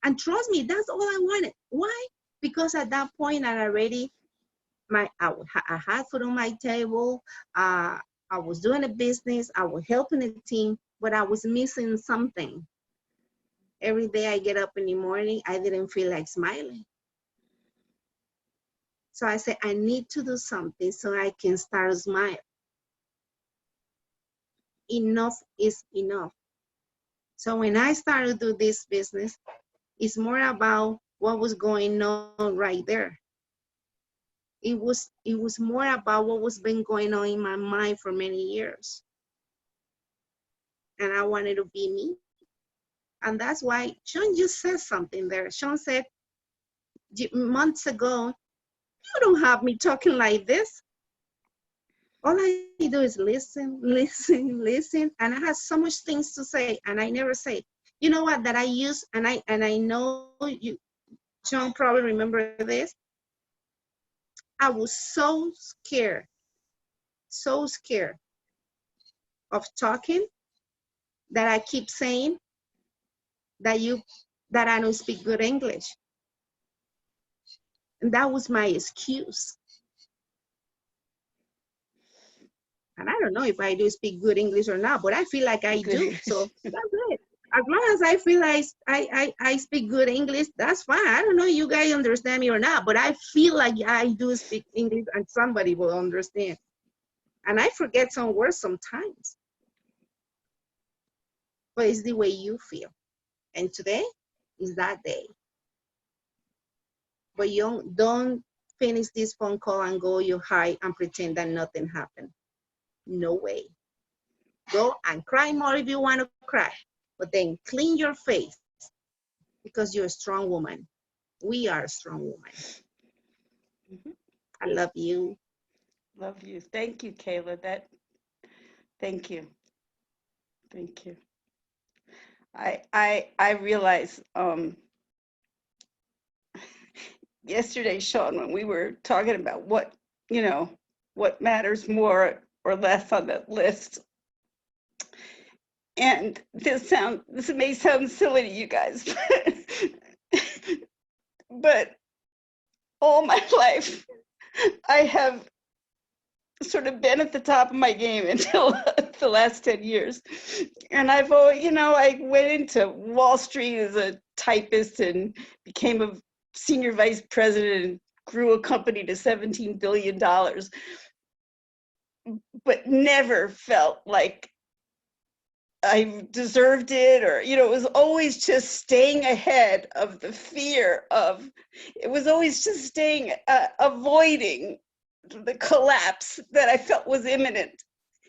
And trust me, that's all I wanted. Why? Because at that point I already, I had food on my table. I was doing a business. I was helping a team, but I was missing something. Every day I get up in the morning, I didn't feel like smiling. So I said, I need to do something so I can start to smile. Enough is enough. So when I started to do this business, it's more about what was going on right there. It was more about what was been going on in my mind for many years. And I wanted to be me. And that's why Sean just said something there. Sean said, months ago, you don't have me talking like this. All I do is listen, listen, listen. And I have so much things to say, and I never say. You know what, that I use, and I know you, Sean, probably remember this. I was so scared of talking that I keep saying that I don't speak good English. And that was my excuse. And I don't know if I do speak good English or not, but I feel like I do. So that's it. As long as I feel like I speak good English, that's fine. I don't know if you guys understand me or not, but I feel like I do speak English and somebody will understand. And I forget some words sometimes. But it's the way you feel. And today is that day. But you don't finish this phone call and go you hide and pretend that nothing happened. No way. Go and cry more if you want to cry, but then clean your face because you're a strong woman. We are a strong woman. Mhm. I love you. Love you. Thank you, Kyla. Thank you. Thank you. I realize yesterday, Sean, when we were talking about what matters more or less on that list. And this may sound silly to you guys, but all my life I have sort of been at the top of my game until the last 10 years. And I've always, I went into Wall Street as a typist and became a senior vice president and grew a company to $17 billion, but never felt like I deserved it, or, it was always just staying ahead of the fear of, it was always just staying, avoiding the collapse that I felt was imminent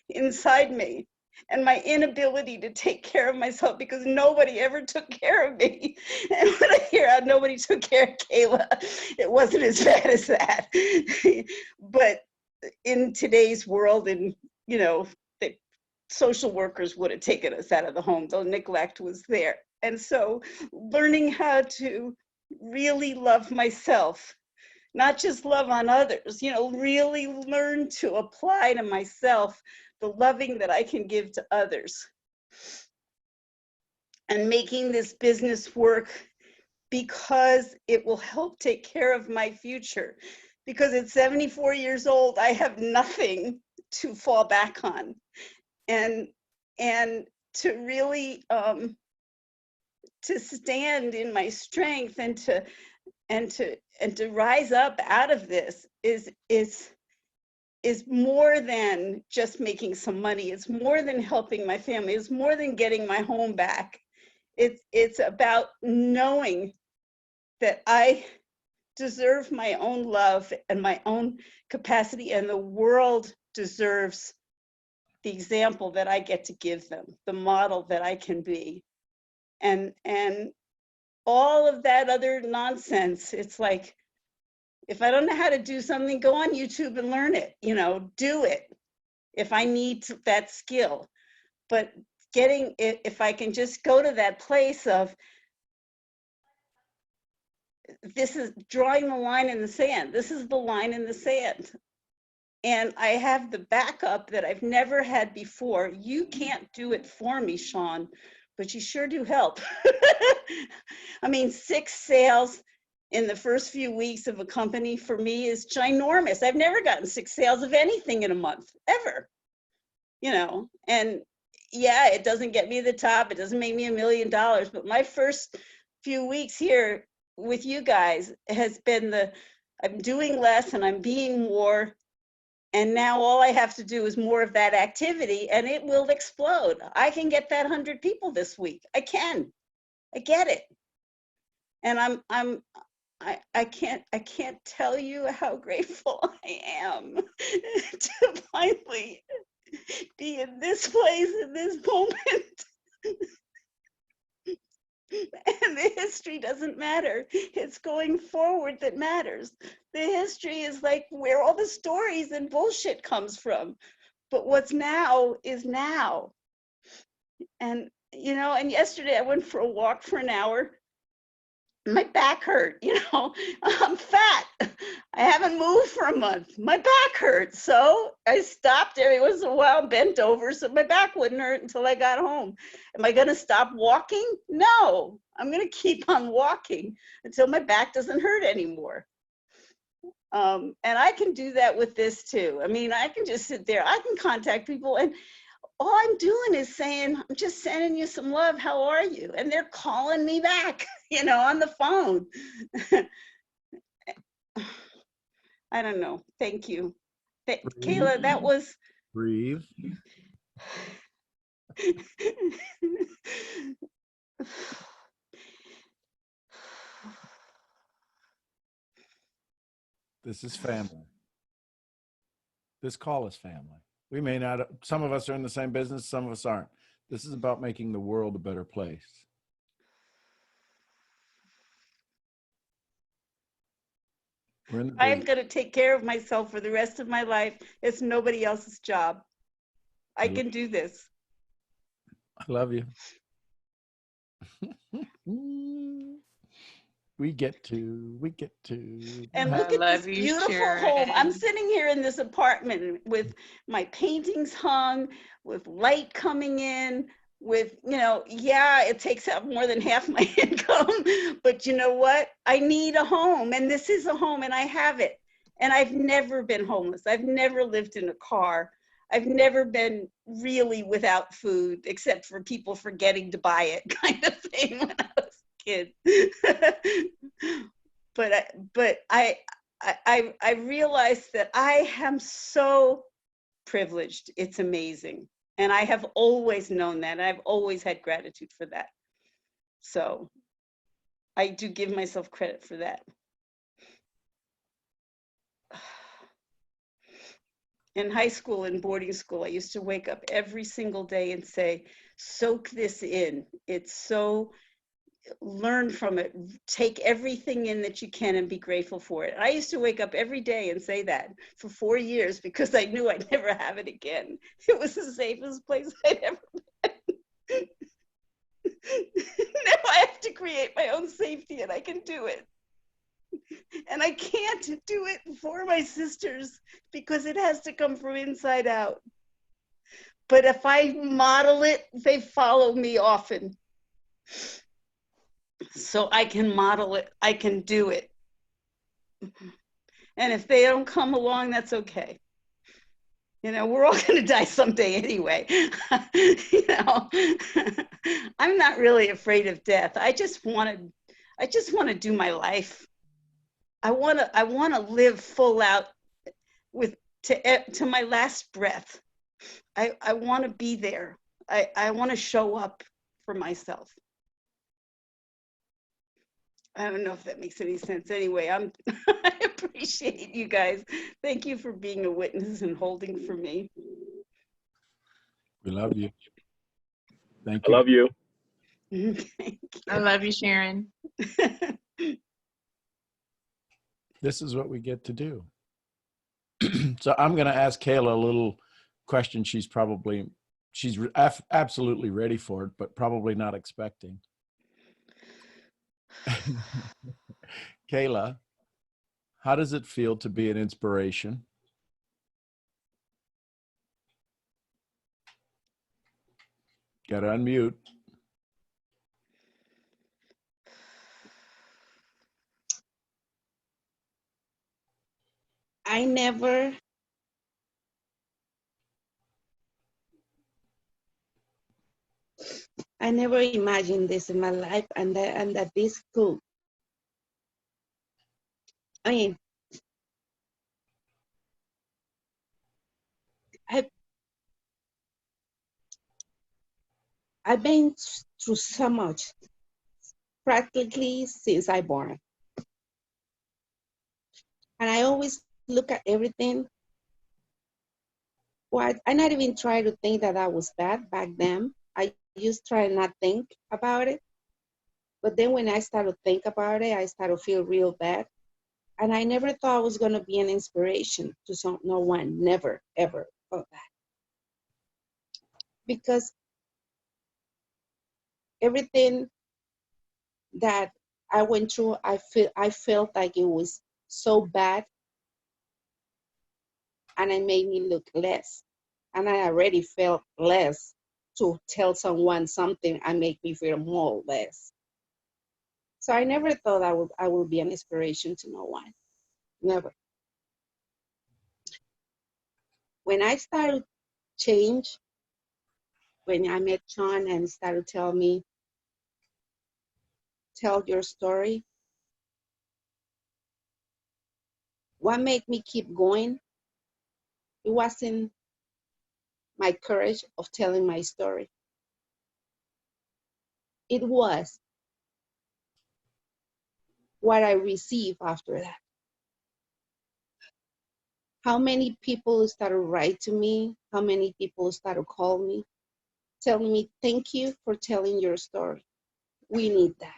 inside me, and my inability to take care of myself because nobody ever took care of me. And when I hear how nobody took care of Kyla, it wasn't as bad as that. But in today's world, and, the social workers would have taken us out of the home. The neglect was there. And so learning how to really love myself, not just love on others, really learn to apply to myself the loving that I can give to others. And making this business work because it will help take care of my future. Because at 74 years old, I have nothing to fall back on. And to really to stand in my strength and to rise up out of this is more than just making some money. It's more than helping my family. It's more than getting my home back. It's about knowing that I deserve my own love and my own capacity, and the world deserves the example that I get to give them, the model that I can be. And all of that other nonsense, it's like, if I don't know how to do something, go on YouTube and learn it, do it if I need that skill. But getting it, if I can just go to that place of this is drawing the line in the sand. This is the line in the sand. And I have the backup that I've never had before. You can't do it for me, Sean, but you sure do help. I mean, 6 sales in the first few weeks of a company for me is ginormous. I've never gotten 6 sales of anything in a month, ever. You know, and yeah, it doesn't get me to the top. It doesn't make me $1 million, but my first few weeks here with you guys has been I'm doing less and I'm being more. And now all I have to do is more of that activity and it will explode. I can get that 100 people this week. I can. I get it. And I can't tell you how grateful I am to finally be in this place in this moment. And the history doesn't matter. It's going forward that matters. The history is like where all the stories and bullshit comes from. But what's now is now. And, you know, and yesterday I went for a walk for an hour. My back hurt, you know, I'm fat. I haven't moved for a month. My back hurts. So I stopped every once in a while, bent over so my back wouldn't hurt until I got home. Am I going to stop walking? No, I'm going to keep on walking until my back doesn't hurt anymore. And I can do that with this too. I mean, I can just sit there. I can contact people and all I'm doing is saying, I'm just sending you some love. How are you? And they're calling me back, you know, on the phone. I don't know. Thank you. Kayla, that was. Breathe. This is family. This call is family. We may not, some of us are in the same business, some of us aren't. This is about making the world a better place. I'm going to take care of myself for the rest of my life. It's nobody else's job. I can do this. I love you. We get to. And look at this beautiful home. I'm sitting here in this apartment with my paintings hung, with light coming in, with, you know, yeah, it takes up more than half my income, but you know what? I need a home, and this is a home, and I have it. And I've never been homeless. I've never lived in a car. I've never been really without food, except for people forgetting to buy it kind of thing when I was a kid. But I realized that I am so privileged. It's amazing. And I have always known that. I've always had gratitude for that. So I do give myself credit for that. In high school and boarding school, I used to wake up every single day and say, soak this in. It's so, learn from it, take everything in that you can and be grateful for it. I used to wake up every day and say that for 4 years because I knew I'd never have it again. It was the safest place I'd ever been. Now I have to create my own safety and I can do it. And I can't do it for my sisters because it has to come from inside out. But if I model it, they follow me often. So I can model it, I can do it. And if they don't come along, that's okay. You know, we're all gonna die someday anyway. You know, I'm not really afraid of death. I just wanna do my life. I wanna live full out with to my last breath. I wanna be there. I wanna show up for myself. I don't know if that makes any sense. Anyway, I appreciate you guys. Thank you for being a witness and holding for me. We love you. Thank you. I love you. Thank I love you, Sharon. you. This is what we get to do. So I'm going to ask Kyla a little question she's absolutely ready for it, but probably not expecting. Kayla, how does it feel to be an inspiration? Got to unmute. I never imagined this in my life, and that this could. I mean, I I've been through so much, practically since I born, and I always look at everything. Well, I not even try to think that I was bad back then. I just try to not think about it. But then when I started to think about it, I started to feel real bad. And I never thought I was going to be an inspiration to no one. Never, ever thought that. Because everything that I went through, I felt like it was so bad, and it made me look less. And I already felt less to tell someone something and make me feel more less. So I never thought I would be an inspiration to no one. Never. When I started change, when I met Sean and started tell me, tell your story, what made me keep going, it wasn't my courage of telling my story. It was what I received after that. How many people started write to me, how many people started call me, telling me, thank you for telling your story. We need that.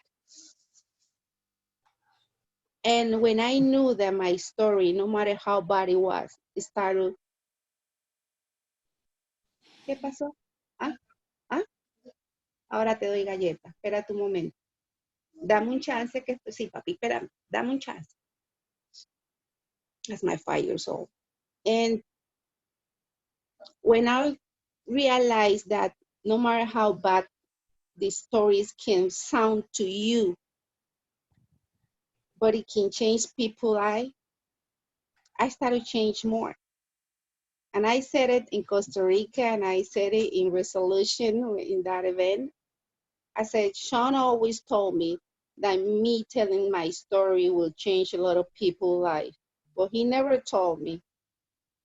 And when I knew that my story, no matter how bad it was, it started. ¿Qué pasó? ¿Ah? ¿Ah? Ahora te doy galleta. Espérate un momento. Dame un chance que sí, papi, espérame. Dame un chance. That's my 5 years old. And when I realized that no matter how bad these stories can sound to you, but it can change people's life, I started to change more. And I said it in Costa Rica, and I said it in resolution in that event. I said, Sean always told me that me telling my story will change a lot of people's life. But he never told me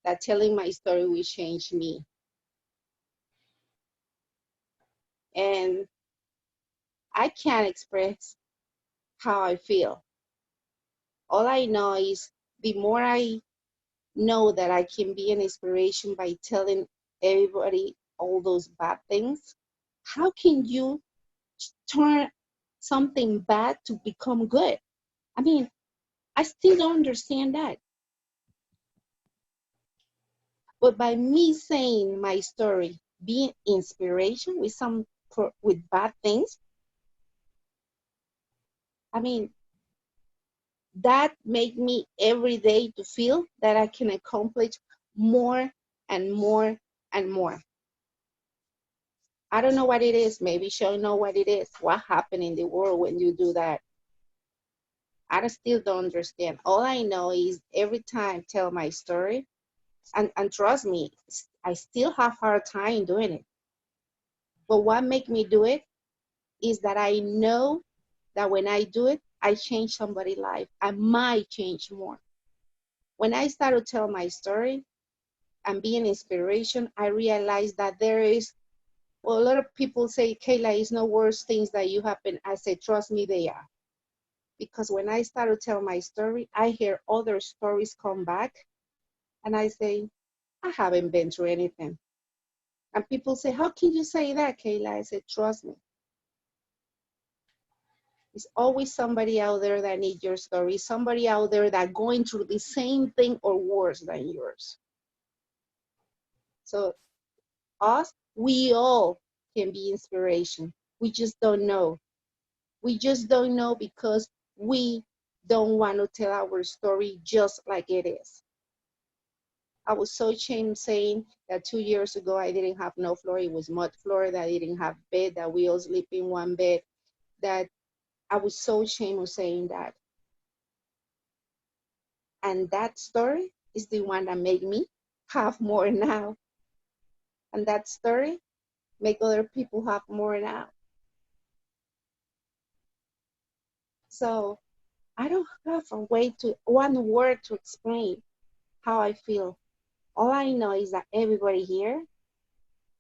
that telling my story will change me. And I can't express how I feel. All I know is the more I know that I can be an inspiration by telling everybody all those bad things, how can you turn something bad to become good? I mean, I still don't understand that. But by me saying my story, being inspiration with bad things, I mean, that make me every day to feel that I can accomplish more and more and more. I don't know what it is. Maybe she'll know what it is. What happened in the world when you do that? I still don't understand. All I know is every time I tell my story, and trust me, I still have hard time doing it. But what make me do it is that I know that when I do it, I change somebody's life. I might change more. When I start to tell my story and be an inspiration, I realized that there is, well, a lot of people say, Kayla, it's no worse things that you happen. I say, trust me, they are. Because when I start to tell my story, I hear other stories come back, and I say, I haven't been through anything. And people say, how can you say that, Kayla? I said, trust me. There's always somebody out there that needs your story, somebody out there that going through the same thing or worse than yours. So we all can be inspiration. We just don't know. We just don't know because we don't want to tell our story just like it is. I was so ashamed saying that 2 years ago I didn't have no floor. It was mud floor, that I didn't have bed, that we all sleep in one bed, that I was so ashamed of saying that. And that story is the one that made me have more now. And that story make other people have more now. So I don't have a way to, one word to explain how I feel. All I know is that everybody here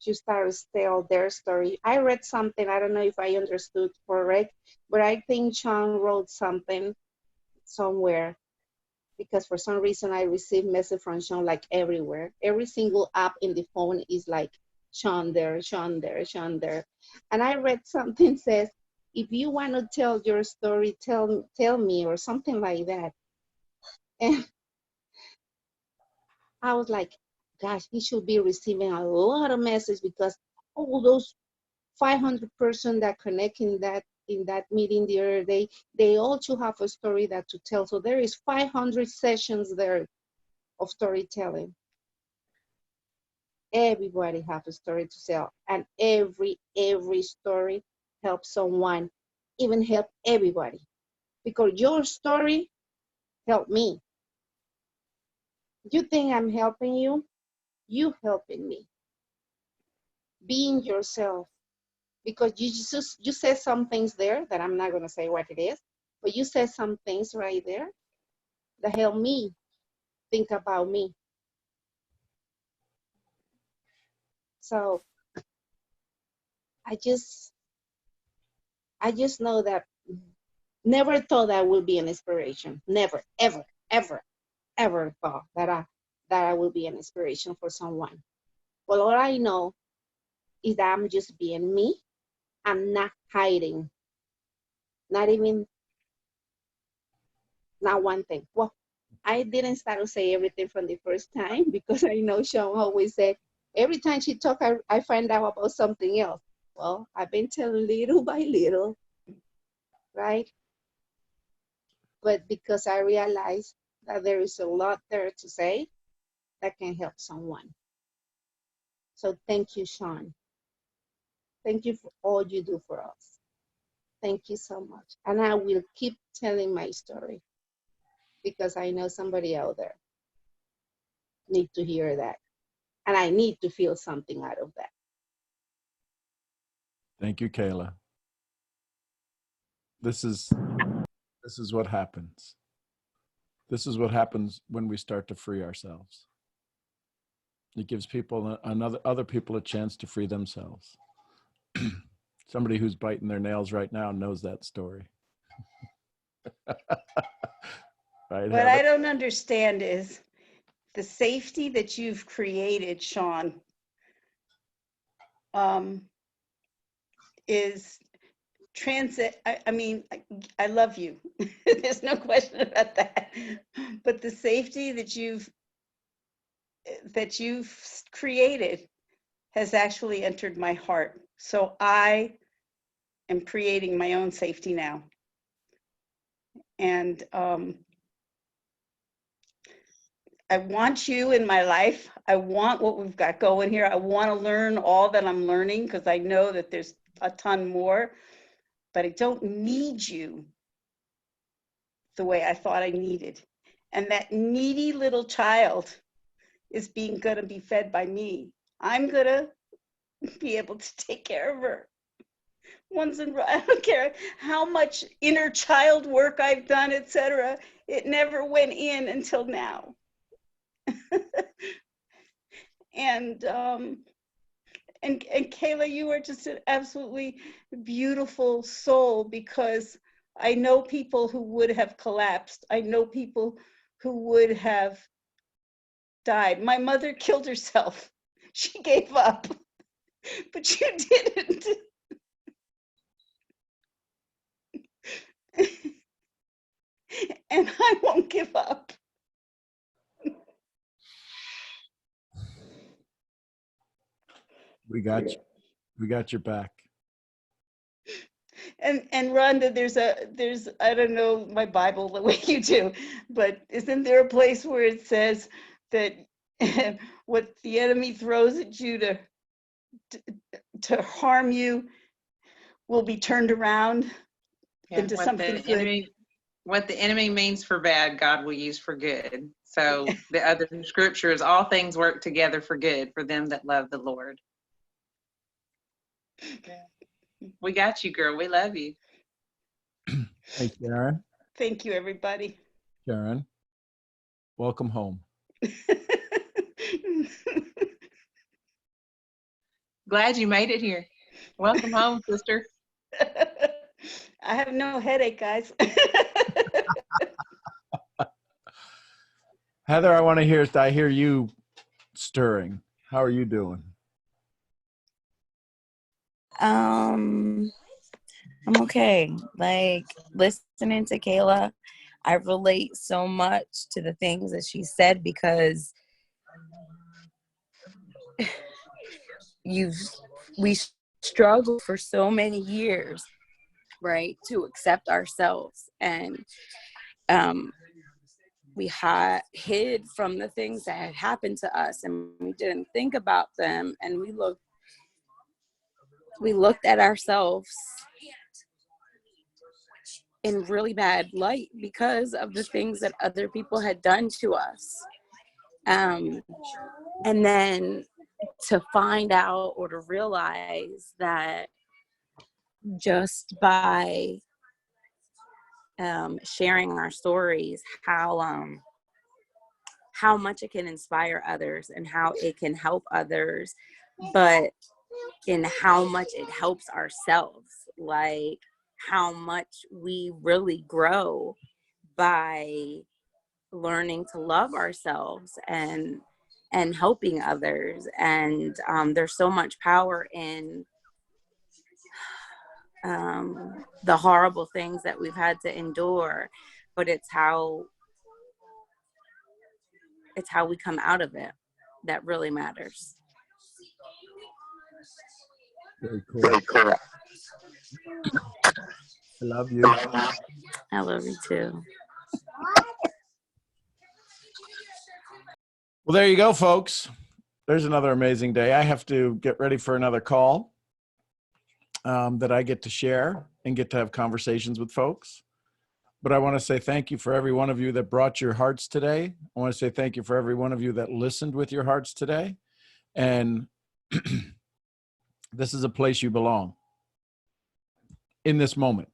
should start to tell their story. I read something, I don't know if I understood correct, but I think Sean wrote something somewhere, because for some reason I received message from Sean like everywhere. Every single app in the phone is like Sean there, Sean there, Sean there. And I read something says, if you want to tell your story, tell me, or something like that. And I was like, gosh, he should be receiving a lot of messages, because all those 500 person that connect in that meeting the other day, they all should have a story that to tell. So there is 500 sessions there of storytelling. Everybody have a story to tell, and every story helps someone, even help everybody, because your story helped me. You think I'm helping you? You helping me. Being yourself, because you said some things there that I'm not going to say what it is, but you said some things right there that help me think about me. So I just know that never thought that would be an inspiration. Never, ever, ever, ever thought that I will be an inspiration for someone. Well, all I know is that I'm just being me. I'm not hiding, not even, not one thing. Well, I didn't start to say everything from the first time, because I know Sean always said, every time she talk, I find out about something else. Well, I've been telling little by little, right? But because I realized that there is a lot there to say that can help someone. So thank you, Sean. Thank you for all you do for us. Thank you so much. And I will keep telling my story, because I know somebody out there need to hear that. And I need to feel something out of that. Thank you, Kayla. This is what happens. This is what happens when we start to free ourselves. It gives people other people a chance to free themselves. Somebody who's biting their nails right now knows that story. Right, What I Heather? don't understand is the safety that you've created, Sean, is transit. I mean, I love you. There's no question about that. But the safety that you've created has actually entered my heart. So I am creating my own safety now. And I want you in my life. I want what we've got going here. I want to learn all that I'm learning, because I know that there's a ton more, but I don't need you the way I thought I needed. And that needy little child is going to be fed by me. I'm going to be able to take care of her. I don't care how much inner child work I've done, etc. It never went in until now. And Kayla, you are just an absolutely beautiful soul, because I know people who would have collapsed. I know people who would have died. My mother killed herself. She gave up, but you didn't. And I won't give up. We got you. We got your back. And Rhonda, there's I don't know my Bible the way you do, but isn't there a place where it says that what the enemy throws at you to harm you will be turned around Yeah, into something good? what the enemy means for bad, God will use for good. So the other scripture is all things work together for good for them that love the Lord. We got you, girl. We love you. Hey, Sharon. Thank you, everybody. Sharon, welcome home. Glad you made it here. Welcome home, sister. I have no headache, guys. Heather, I hear you stirring. How are you doing? I'm okay. Like listening to Kyla, I relate so much to the things that she said because we struggled for so many years, right, to accept ourselves, and we had hid from the things that had happened to us, and we didn't think about them, and we looked at ourselves in really bad light because of the things that other people had done to us. And then to find out or to realize that just by sharing our stories, how much it can inspire others and how it can help others, but in how much it helps ourselves, like how much we really grow by learning to love ourselves and helping others. And there's so much power in the horrible things that we've had to endure, but it's how we come out of it that really matters. Very cool. I love you. I love you too. Well, there you go, folks. There's another amazing day. I have to get ready for another call that I get to share and get to have conversations with folks. But I want to say thank you for every one of you that brought your hearts today. I want to say thank you for every one of you that listened with your hearts today. And this is a place you belong in this moment.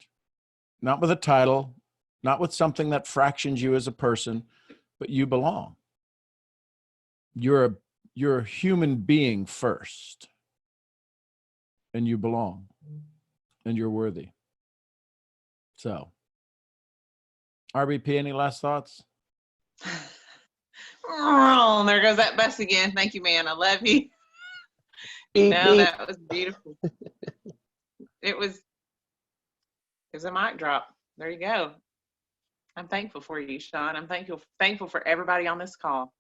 Not with a title, not with something that fractions you as a person, but you belong. You're a human being first, and you belong, and you're worthy. So, RBP, any last thoughts? Oh, there goes that bus again. Thank you, man. I love you. No, that was beautiful. It was a mic drop. There you go. I'm thankful for you, Sean. I'm thankful for everybody on this call.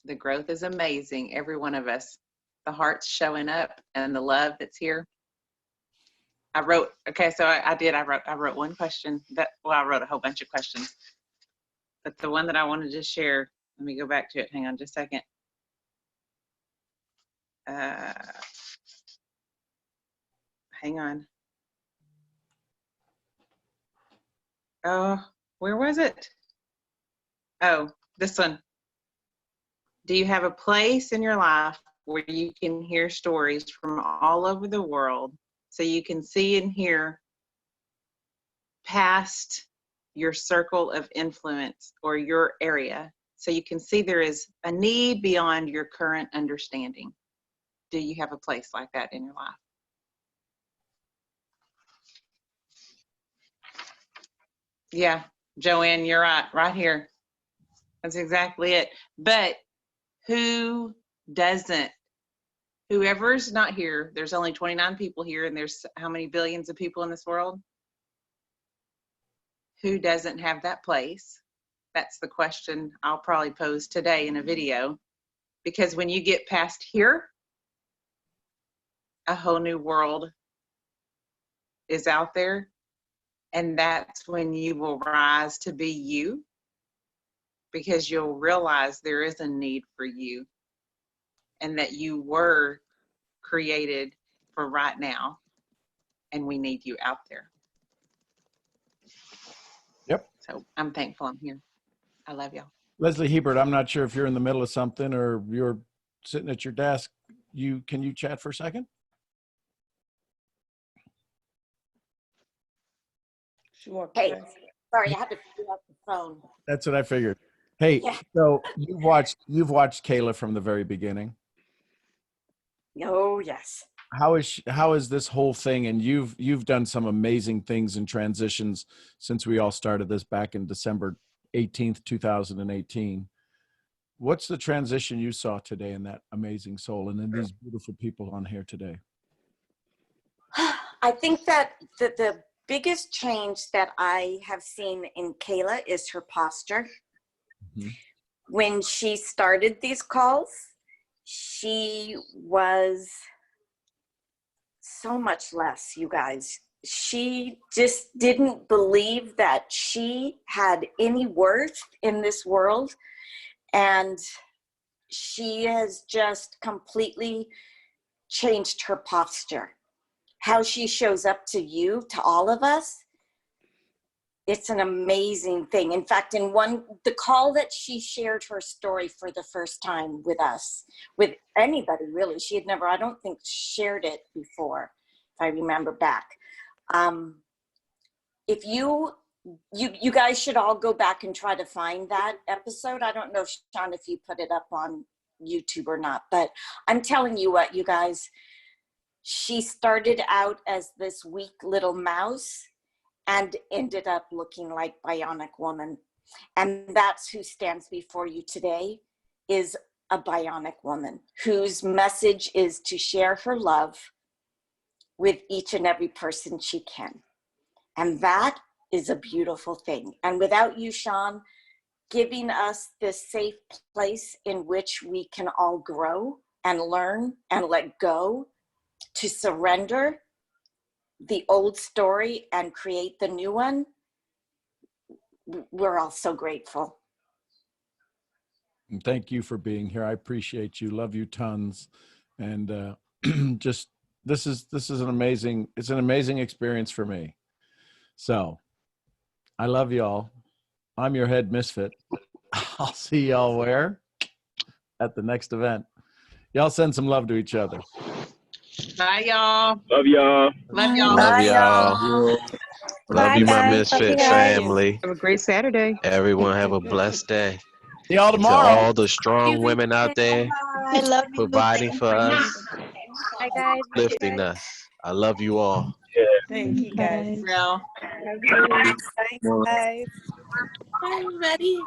The growth is amazing. Every one of us, the heart's showing up and the love that's here. I wrote one question I wrote a whole bunch of questions, but the one that I wanted to share, let me go back to it. Hang on just a second. Hang on. Oh, where was it? Oh, this one. Do you have a place in your life where you can hear stories from all over the world so you can see and hear past your circle of influence or your area, so you can see there is a need beyond your current understanding? Do you have a place like that in your life? Yeah, Joanne, you're right here. That's exactly it. But who doesn't? Whoever's not here, there's only 29 people here, and there's how many billions of people in this world? Who doesn't have that place? That's the question I'll probably pose today in a video, because when you get past here, a whole new world is out there. And that's when you will rise to be you, because you'll realize there is a need for you and that you were created for right now, and we need you out there. Yep. So I'm thankful I'm here. I love y'all. Leslie Hebert, I'm not sure if you're in the middle of something or you're sitting at your desk. Can you chat for a second? Sure. Hey, Chris. sorry, I had to figure out the phone. That's what I figured. Hey, Yeah. so you've watched Kyla from the very beginning. Oh, yes. How is this whole thing? And you've done some amazing things and transitions since we all started this back in December 18th, 2018. What's the transition you saw today in that amazing soul and in these beautiful people on here today? I think that the biggest change that I have seen in Kyla is her posture. Mm-hmm. When she started these calls, she was so much less, you guys. She just didn't believe that she had any worth in this world. And she has just completely changed her posture. How she shows up to you, to all of us, it's an amazing thing. In fact, the call that she shared her story for the first time with us, with anybody really, she had never, I don't think, shared it before, if I remember back. If you guys should all go back and try to find that episode. I don't know, Sean, if you put it up on YouTube or not, but I'm telling you what, you guys, she started out as this weak little mouse and ended up looking like Bionic Woman. And that's who stands before you today, is a Bionic Woman whose message is to share her love with each and every person she can. And that is a beautiful thing. And without you, Sean, giving us this safe place in which we can all grow and learn and let go, to surrender the old story and create the new one, we're all so grateful. And thank you for being here. I appreciate you. Love you tons. And just this is an amazing experience for me. So I love y'all. I'm your head misfit. I'll see y'all where? At the next event. Y'all send some love to each other. Bye, y'all. Love y'all. Love y'all. Love y'all. Love you, my Misfit family. Have a great Saturday. Everyone have a blessed day. See y'all And to tomorrow. all the strong women out there I love you. providing for us, Bye, guys. lifting us. I love you all. Thank you, guys. Real. Thanks, guys. Bye, everybody.